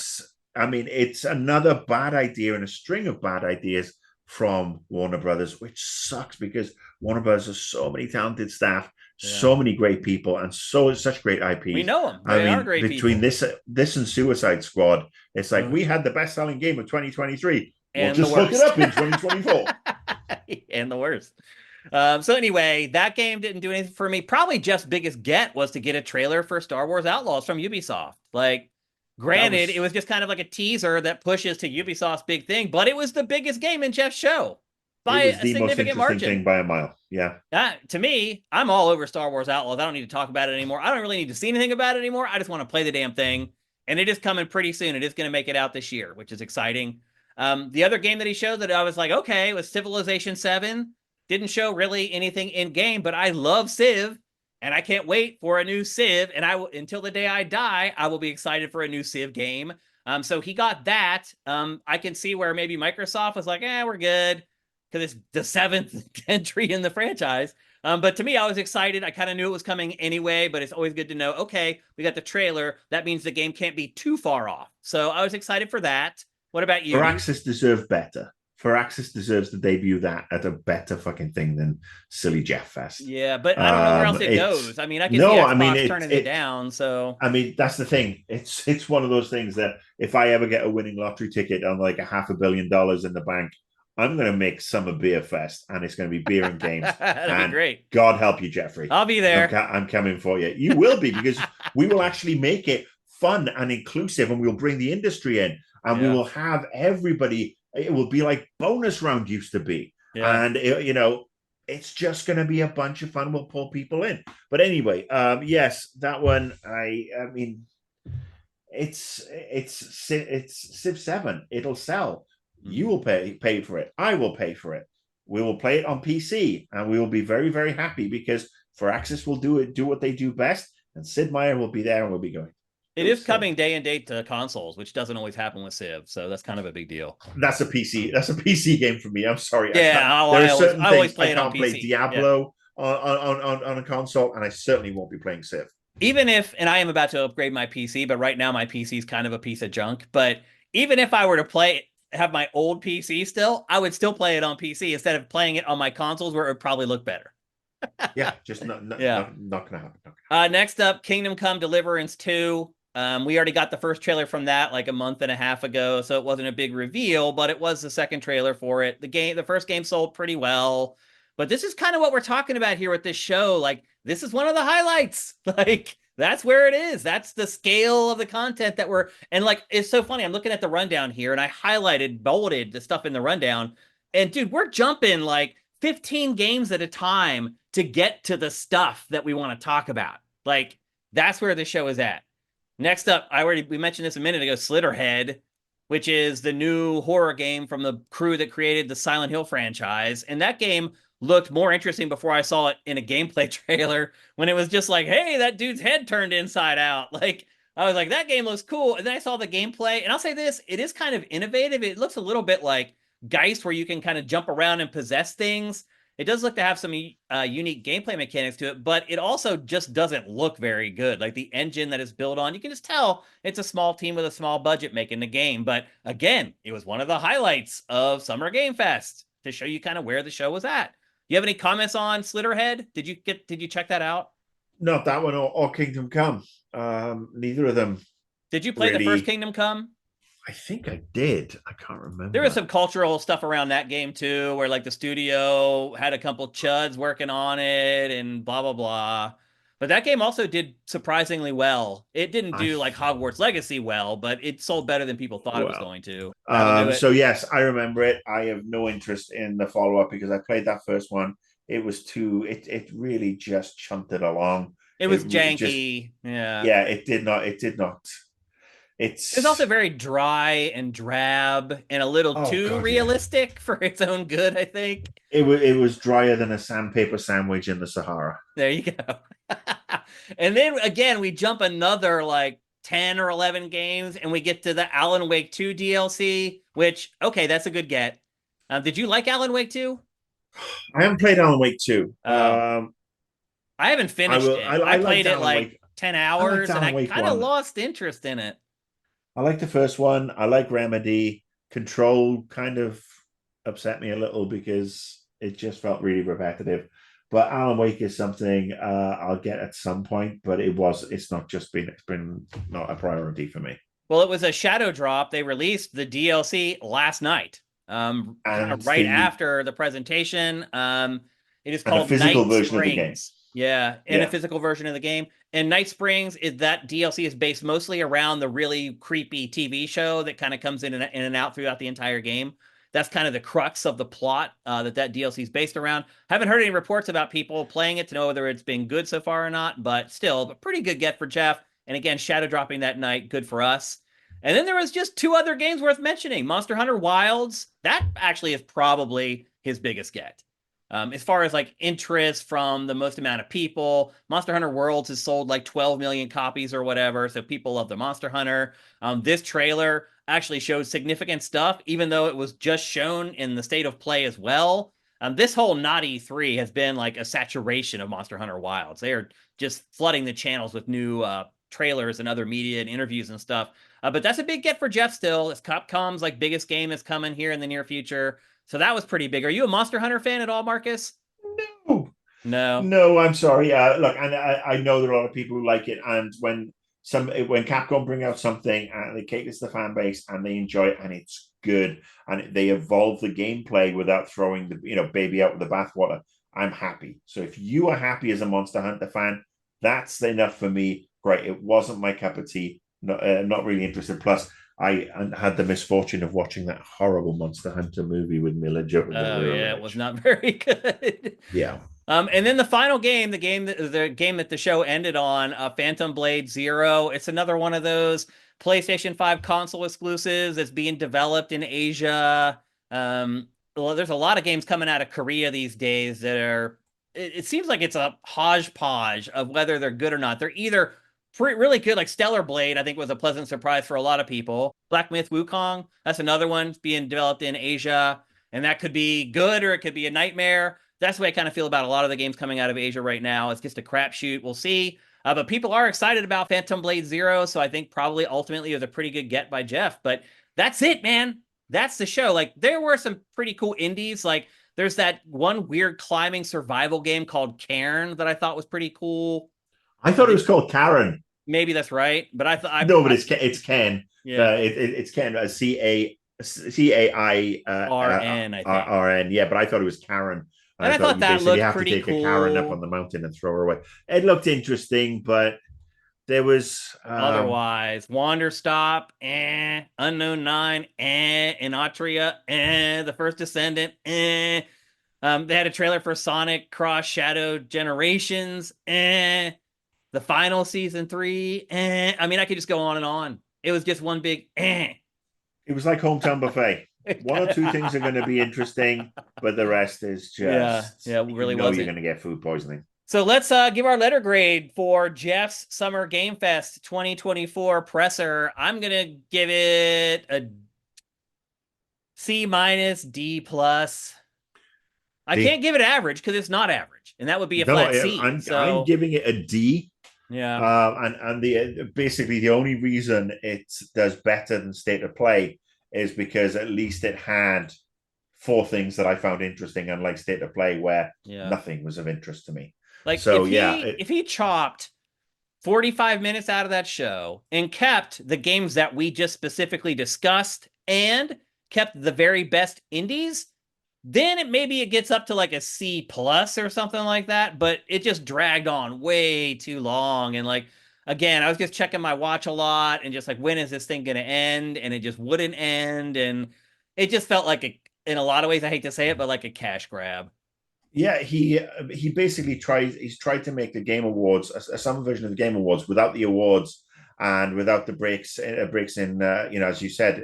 I mean, it's another bad idea in a string of bad ideas from Warner Brothers, which sucks because Warner Brothers has so many talented staff, so many great people, and such great IPs. We know them. They are great between people. this and Suicide Squad, it's like we had the best-selling game of 2023. And we'll just look it up in 2024. And the worst. So anyway, that game didn't do anything for me. Probably Jeff's biggest get was to get a trailer for Star Wars Outlaws from Ubisoft. Like, granted, it was just kind of like a teaser that pushes to Ubisoft's big thing, but it was the biggest game in Jeff's show by a significant margin. Thing by a mile. Yeah. To me, I'm all over Star Wars Outlaws. I don't need to talk about it anymore. I don't really need to see anything about it anymore. I just want to play the damn thing. And it is coming pretty soon. It is going to make it out this year, which is exciting. The other game that he showed that I was like, okay, was Civilization 7. Didn't show really anything in game, but I love Civ. And I can't wait for a new Civ. And until the day I die, I will be excited for a new Civ game. So he got that. I can see where maybe Microsoft was like, we're good, because it's the 7th entry in the franchise. But to me, I was excited. I kind of knew it was coming anyway, but it's always good to know, okay, we got the trailer. That means the game can't be too far off. So I was excited for that. What about you? Firaxis deserved better. Firaxis deserves to debut that at a better fucking thing than silly Jeff Fest. Yeah, but I don't know where else it goes. I mean, I can see Xbox turning it down. So I mean, that's the thing. It's one of those things that if I ever get a winning lottery ticket on like $500 million in the bank, I'm going to make Summer Beer Fest, and it's going to be beer and games. That'd be great. God help you, Jeffrey. I'll be there. I'm coming for you. You will be, because we will actually make it fun and inclusive, and we'll bring the industry in, and we will have everybody. It will be like bonus round used to be. Yeah. And, it's just going to be a bunch of fun. We'll pull people in. But anyway, yes, that one, I mean, it's Civ 7. It'll sell. You will pay for it. I will pay for it. We will play it on PC, and we will be very, very happy because Firaxis will do what they do best, and Sid Meier will be there and we'll be going. It is coming day and date to consoles, which doesn't always happen with Civ, so that's kind of a big deal. That's a PC game for me. I'm sorry. Yeah, I always play it on PC. I can't play Diablo on a console, and I certainly won't be playing Civ. Even if, and I am about to upgrade my PC, but right now my PC is kind of a piece of junk. But even if I were to have my old PC still, I would still play it on PC instead of playing it on my consoles where it would probably look better. Yeah, just not going to happen. Next up, Kingdom Come Deliverance 2. We already got the first trailer from that like a month and a half ago, so it wasn't a big reveal, but it was the second trailer for it. The first game sold pretty well, but this is kind of what we're talking about here with this show. Like, this is one of the highlights. Like, that's where it is. That's the scale of the content and like, it's so funny. I'm looking at the rundown here, and I bolded the stuff in the rundown, and dude, we're jumping like 15 games at a time to get to the stuff that we want to talk about. Like, that's where the show is at. Next up, we mentioned this a minute ago, Slitterhead, which is the new horror game from the crew that created the Silent Hill franchise. And that game looked more interesting before I saw it in a gameplay trailer, when it was just like, hey, that dude's head turned inside out. Like, I was like, that game looks cool. And then I saw the gameplay, and I'll say this, it is kind of innovative. It looks a little bit like Geist, where you can kind of jump around and possess things. It does look to have some unique gameplay mechanics to it, but it also just doesn't look very good. Like, the engine that is built on, you can just tell it's a small team with a small budget making the game. But again, it was one of the highlights of Summer Game Fest to show you kind of where the show was at. You have any comments on Slitterhead? Did you check that out? Not that one or Kingdom Come. Neither of them. Did you play the first Kingdom Come? I think I did. I can't remember. There was some cultural stuff around that game too, where like the studio had a couple chuds working on it and blah, blah, blah. But that game also did surprisingly well. It didn't do like Hogwarts Legacy well, but it sold better than people thought it was going to. So yes, I remember it. I have no interest in the follow-up because I played that first one. It was it really just chumped it along. It was janky. Yeah, it did not. It's also very dry and drab and a little too realistic for its own good, I think. It was drier than a sandpaper sandwich in the Sahara. There you go. And then again, we jump another like 10 or 11 games, and we get to the Alan Wake 2 DLC, which, okay, that's a good get. Did you like Alan Wake 2? I haven't played Alan Wake 2. Oh, I haven't I finished will. it. I I liked played it Alan like Wake. 10 I liked hours, and Alan I Wake kind of 1. lost interest in it. I like the first one. I like Remedy. Control kind of upset me a little because it just felt really repetitive. But Alan Wake is something I'll get at some point. But it's not just been. It's been not a priority for me. Well, it was a shadow drop. They released the DLC last night, kind And of right after the presentation. It is a called physical Night version of the game. Springs. Yeah, and a Yeah. physical version of the game. And Night Springs is that DLC is based mostly around the really creepy TV show that kind of comes in and out throughout the entire game. That's kind of the crux of the plot that DLC is based around. Haven't heard any reports about people playing it to know whether it's been good so far or not, but still, a pretty good get for Geoff. And again, shadow dropping that night, good for us. And then there was just two other games worth mentioning. Monster Hunter Wilds, that actually is probably his biggest get. As far as like interest from the most amount of people, Monster Hunter Worlds has sold like 12 million copies or whatever. So people love the Monster Hunter. This trailer actually shows significant stuff, even though it was just shown in the state of play as well. This whole not E3 has been like a saturation of Monster Hunter Wilds. They are just flooding the channels with new trailers and other media and interviews and stuff. But that's a big get for Geoff still. It's Capcom's like biggest game that's coming here in the near future. So that was pretty big. Are you a Monster Hunter fan at all, Marcus? No, No. no, I'm sorry. Look, and I know there are a lot of people who like it, and when Capcom bring out something and they cater to the fan base and they enjoy it and it's good and they evolve the gameplay without throwing the baby out with the bathwater, I'm happy. So if you are happy as a Monster Hunter fan, that's enough for me. Great. It wasn't my cup of tea. Not really interested. Plus, I had the misfortune of watching that horrible Monster Hunter movie with Mila Jovovich. Oh yeah, it was not very good. Yeah. And then the final game, the game that the show ended on, Phantom Blade Zero. It's another one of those PlayStation 5 console exclusives that's being developed in Asia. Well, there's a lot of games coming out of Korea these days that are. It seems like it's a hodgepodge of whether they're good or not. They're either really good, like Stellar Blade, I think was a pleasant surprise for a lot of people. Black Myth Wukong, that's another one being developed in Asia, and that could be good or it could be a nightmare. That's the way I kind of feel about a lot of the games coming out of Asia right now. It's just a crapshoot. We'll see. But people are excited about Phantom Blade Zero, so I think probably ultimately it was a pretty good get by Geoff. But that's it, man. That's the show. Like, there were some pretty cool indies. Like, there's that one weird climbing survival game called Cairn that I thought was pretty cool. I thought it was called Karen. Maybe that's right, but I thought no, but it's Ken. Yeah, it's Ken. CAI RN. I think RN. Yeah, but I thought it was Karen. And I thought that looked have pretty to take cool. a Karen up on the mountain and throw her away. It looked interesting, but there was otherwise Wander Stop, Unknown 9, Inatria, The First Descendant, They had a trailer for Sonic Cross Shadow Generations, The Final Season 3, I mean, I could just go on and on. It was just one big It was like Hometown Buffet. One or two things are going to be interesting, but the rest is just yeah, really you're going to get food poisoning. So let's give our letter grade for Geoff's Summer Game Fest 2024 presser. I'm going to give it a C minus, D plus. I can't give it average because it's not average, and that would be a flat C. I'm giving it a D. Yeah. And basically the only reason it does better than State of Play is because at least it had 4 things that I found interesting, unlike State of Play, where nothing was of interest to me. Like, so, if he chopped 45 minutes out of that show and kept the games that we just specifically discussed and kept the very best indies, then it gets up to like a C plus or something like that. But it just dragged on way too long. And like, again, I was just checking my watch a lot and just like, when is this thing going to end? And it just wouldn't end. And it just felt like, in a lot of ways, I hate to say it, but like a cash grab. Yeah, he basically tried to make the Game Awards a summer version of the Game Awards without the awards and without the breaks in as you said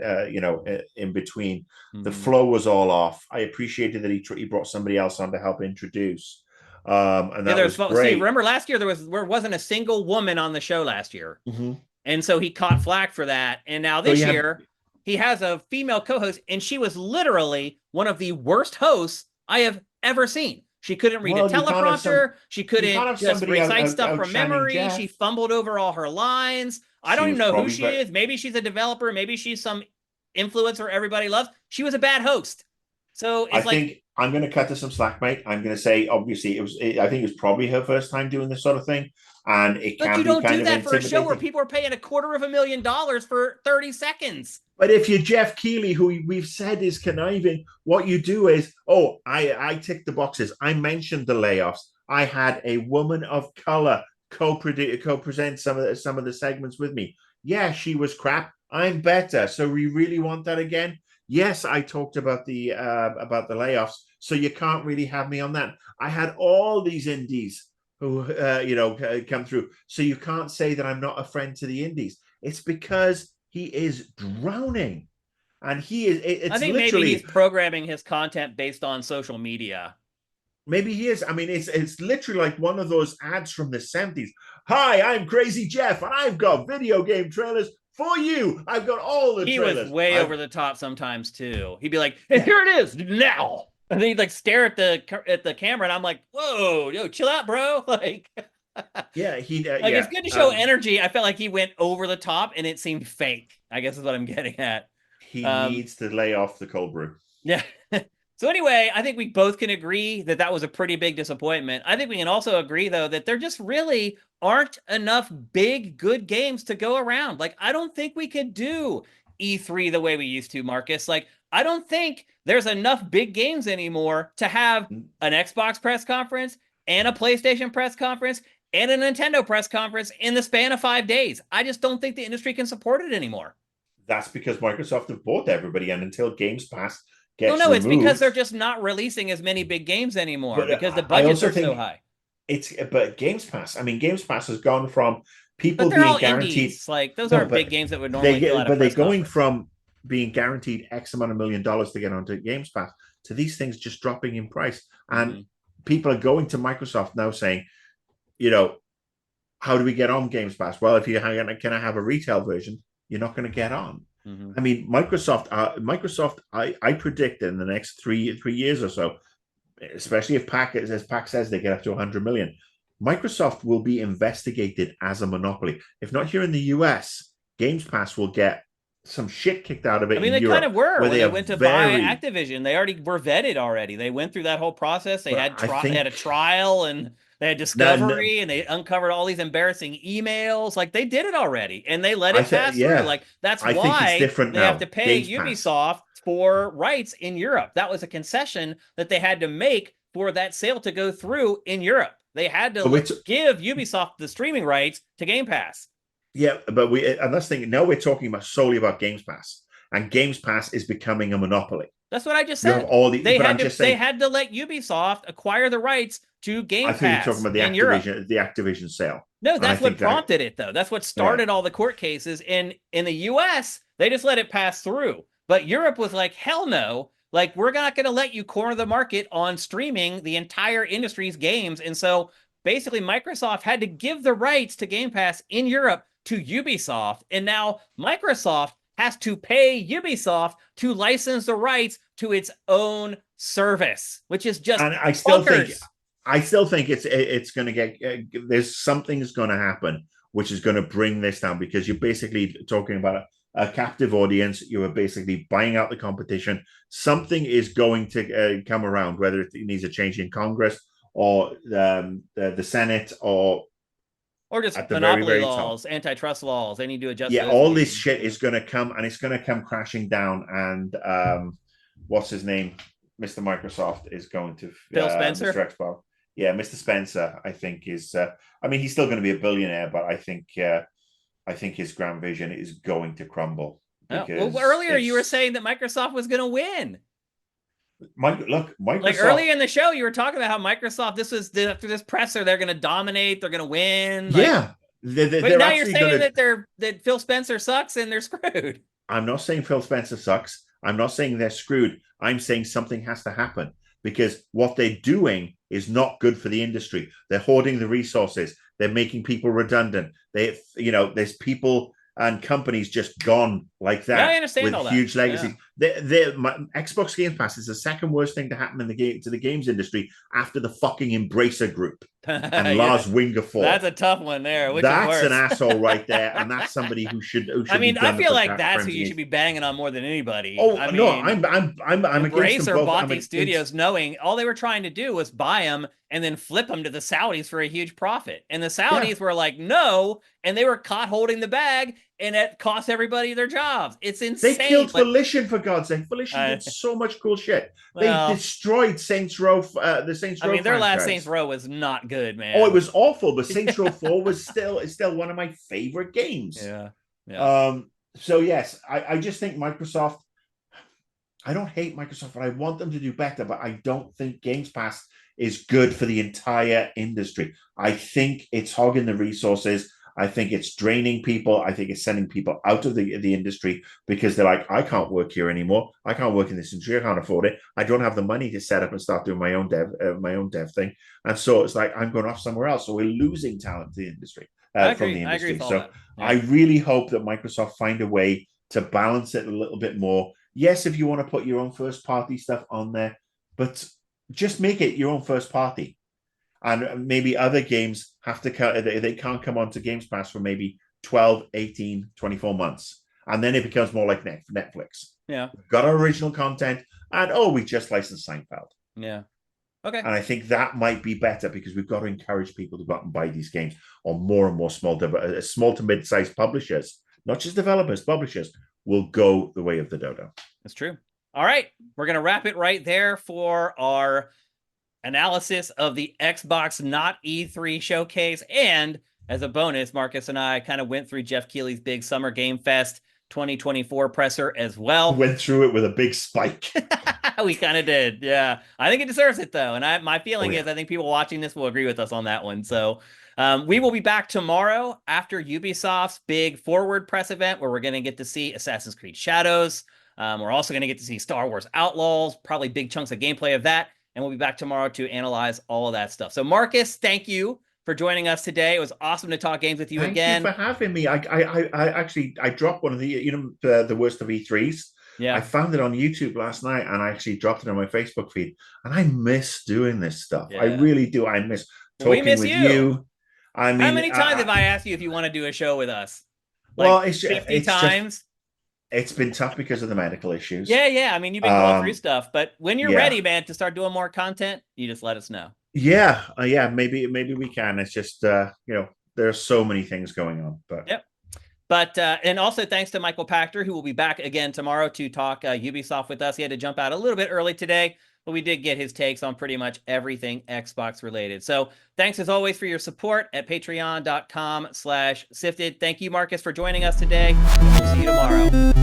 in between. Mm-hmm. The flow was all off. I appreciated that he brought somebody else on to help introduce. And that was great. See, remember last year there wasn't a single woman on the show last year. Mm-hmm. And so he caught flack for that. And now this year, he has a female co-host, and she was literally one of the worst hosts I have ever seen. She couldn't read a teleprompter. She couldn't just recite stuff from memory. Jeff. She fumbled over all her lines. I don't even know who she is. Maybe she's a developer. Maybe she's some influencer everybody loves. She was a bad host. So I think I'm going to cut to some slack, mate. I'm going to say, obviously, I think it was probably her first time doing this sort of thing, and it can be kind of intimidating. But you don't do that for a show where people are paying $250,000 for 30 seconds. But if you're Geoff Keighley, who we've said is conniving, what you do is, I tick the boxes. I mentioned the layoffs. I had a woman of color co-present some of the segments with me. Yeah, she was crap. I'm better. So we really want that again. Yes, I talked about the layoffs. So you can't really have me on that. I had all these indies who come through. So you can't say that I'm not a friend to the indies. It's because he is drowning, and he is. I think maybe he's programming his content based on social media. Maybe he is. I mean, it's literally like one of those ads from the 70s. Hi, I'm Crazy Geoff, and I've got video game trailers for you. I've got all the trailers. He was way over the top sometimes too. He'd be like, "And here it is now," and then he'd like stare at the camera, and I'm like, "Whoa, yo, chill out, bro!" Like. Yeah, it's good to show energy. I felt like he went over the top, and it seemed fake. I guess is what I'm getting at. He needs to lay off the cold brew. Yeah. So anyway, I think we both can agree that was a pretty big disappointment. I think we can also agree, though, that there just really aren't enough big, good games to go around. Like, I don't think we could do E3 the way we used to, Marcus. Like, I don't think there's enough big games anymore to have an Xbox press conference and a PlayStation press conference and a Nintendo press conference in the span of 5 days. I just don't think the industry can support it anymore. That's because Microsoft have bought everybody, and until Games Pass gets removed, it's because they're just not releasing as many big games anymore because the budgets are so high. But Games Pass, I mean, Games Pass has gone from people being guaranteed indies. Like those aren't big games that would normally fill out a press they're going from being guaranteed X amount of $1 million to get onto Games Pass to these things just dropping in price, and people are going to Microsoft now saying, how do we get on Games Pass? Well, if you can I have a retail version, you're not going to get on. I mean, Microsoft, I predict in the next three years or so, especially if Pac says they get up to 100 million, Microsoft will be investigated as a monopoly. If not here in the US, Games Pass will get some shit kicked out of it. I mean, they kind of were when they went to buy Activision. They already were vetted already. They went through that whole process. They had a trial, and they had discovery, and they uncovered all these embarrassing emails. Like, they did it already, and they let it pass through. Like, that's why they have to pay Ubisoft for rights in Europe. That was a concession that they had to make for that sale to go through in Europe. They had to give Ubisoft the streaming rights to Game Pass. Yeah, but now we're talking solely about Games Pass, and Games Pass is becoming a monopoly. That's what I just said. They had to let Ubisoft acquire the rights to Game Pass. I think you're talking about the Activision sale. No, that's what prompted it, though. That's what started all the court cases. In the US, they just let it pass through. But Europe was like, hell no. Like, we're not going to let you corner the market on streaming the entire industry's games. And so basically, Microsoft had to give the rights to Game Pass in Europe to Ubisoft. And now Microsoft has to pay Ubisoft to license the rights to its own service, which is just I still think it's going to get there's something's going to happen which is going to bring this down, because you're basically talking about a captive audience. You are basically buying out the competition. Something is going to come around, whether it needs a change in Congress or the Senate or just monopoly laws, antitrust laws. They need to adjust. Yeah, all this shit is going to come, and it's going to come crashing down. And what's his name? Mr. Microsoft is going to Phil Spencer. Mr. Xbox. Yeah, Mr. Spencer, I think is. I mean, he's still going to be a billionaire, but I think his grand vision is going to crumble. Well, earlier you were saying that Microsoft was going to win. Microsoft. Like earlier in the show, you were talking about how Microsoft, after this presser, they're going to dominate, they're going to win. Yeah, but now you're saying that Phil Spencer sucks and they're screwed. I'm not saying Phil Spencer sucks. I'm not saying they're screwed. I'm saying something has to happen, because what they're doing is not good for the industry. They're hoarding the resources. They're making people redundant. There's people and companies just gone like that. Yeah, I understand with all that. huge legacies. Xbox Game Pass is the second worst thing to happen in the games industry after the fucking Embracer Group and Lars Wingeford. That's a tough one there. That's an asshole right there, and that's somebody who should. I mean, I feel like that's who you should be banging on more than anybody. Oh, I mean, no, I'm against them both. bought these studios knowing all they were trying to do was buy them and then flip them to the Saudis for a huge profit. And the Saudis were like, no, and they were caught holding the bag, and it cost everybody their jobs. It's insane. They killed Volition, for God's sake. Volition did so much cool shit. They destroyed Saints Row, the Saints Row. I mean, their last Saints Row was not good, man. Oh, it was awful, but Saints Row 4 was still one of my favorite games. Yeah. So yes, I just think Microsoft, I don't hate Microsoft, but I want them to do better, but I don't think Games Pass is good for the entire industry. I think it's hogging the resources. I think it's draining people. I think it's sending people out of the industry because they're like, I can't work here anymore. I can't work in this industry. I can't afford it. I don't have the money to set up and start doing my own dev thing. And so it's like, I'm going off somewhere else. So we're losing talent to the industry from the industry. So I really hope that Microsoft find a way to balance it a little bit more. Yes, if you want to put your own first party stuff on there, but just make it your own first party. And maybe other games have to they can't come onto Games Pass for maybe 12, 18, 24 months. And then it becomes more like Netflix. Yeah. We've got our original content, and we just licensed Seinfeld. Yeah. Okay. And I think that might be better because we've got to encourage people to go out and buy these games, or more and more small to mid-sized publishers, not just developers, publishers, will go the way of the dodo. That's true. All right. We're going to wrap it right there for our analysis of the Xbox Not E3 showcase. And as a bonus, Marcus and I kind of went through Geoff Keighley's big Summer Game Fest 2024 presser as well. Went through it with a big spike. We kind of did. Yeah. I think it deserves it, though. And my feeling is I think people watching this will agree with us on that one. So we will be back tomorrow after Ubisoft's big Forward press event where we're going to get to see Assassin's Creed Shadows. We're also going to get to see Star Wars Outlaws, probably big chunks of gameplay of that. And we'll be back tomorrow to analyze all of that stuff. So, Marcus, thank you for joining us today. It was awesome to talk games with you again. Thank you for having me. I dropped one of the worst of E3s. Yeah. I found it on YouTube last night, and I actually dropped it on my Facebook feed. And I miss doing this stuff. Yeah. I really do. I miss talking with you. I mean, how many times have I asked you if you want to do a show with us? It's 50 times. It's been tough because of the medical issues. Yeah. I mean, you've been going through stuff, but when you're ready, man, to start doing more content, you just let us know. Yeah. Maybe we can. It's just, there are so many things going on. But yep. But and also thanks to Michael Pachter, who will be back again tomorrow to talk Ubisoft with us. He had to jump out a little bit early today, but we did get his takes on pretty much everything Xbox related. So thanks as always for your support at patreon.com/sifted. Thank you, Marcus, for joining us today. We'll see you tomorrow.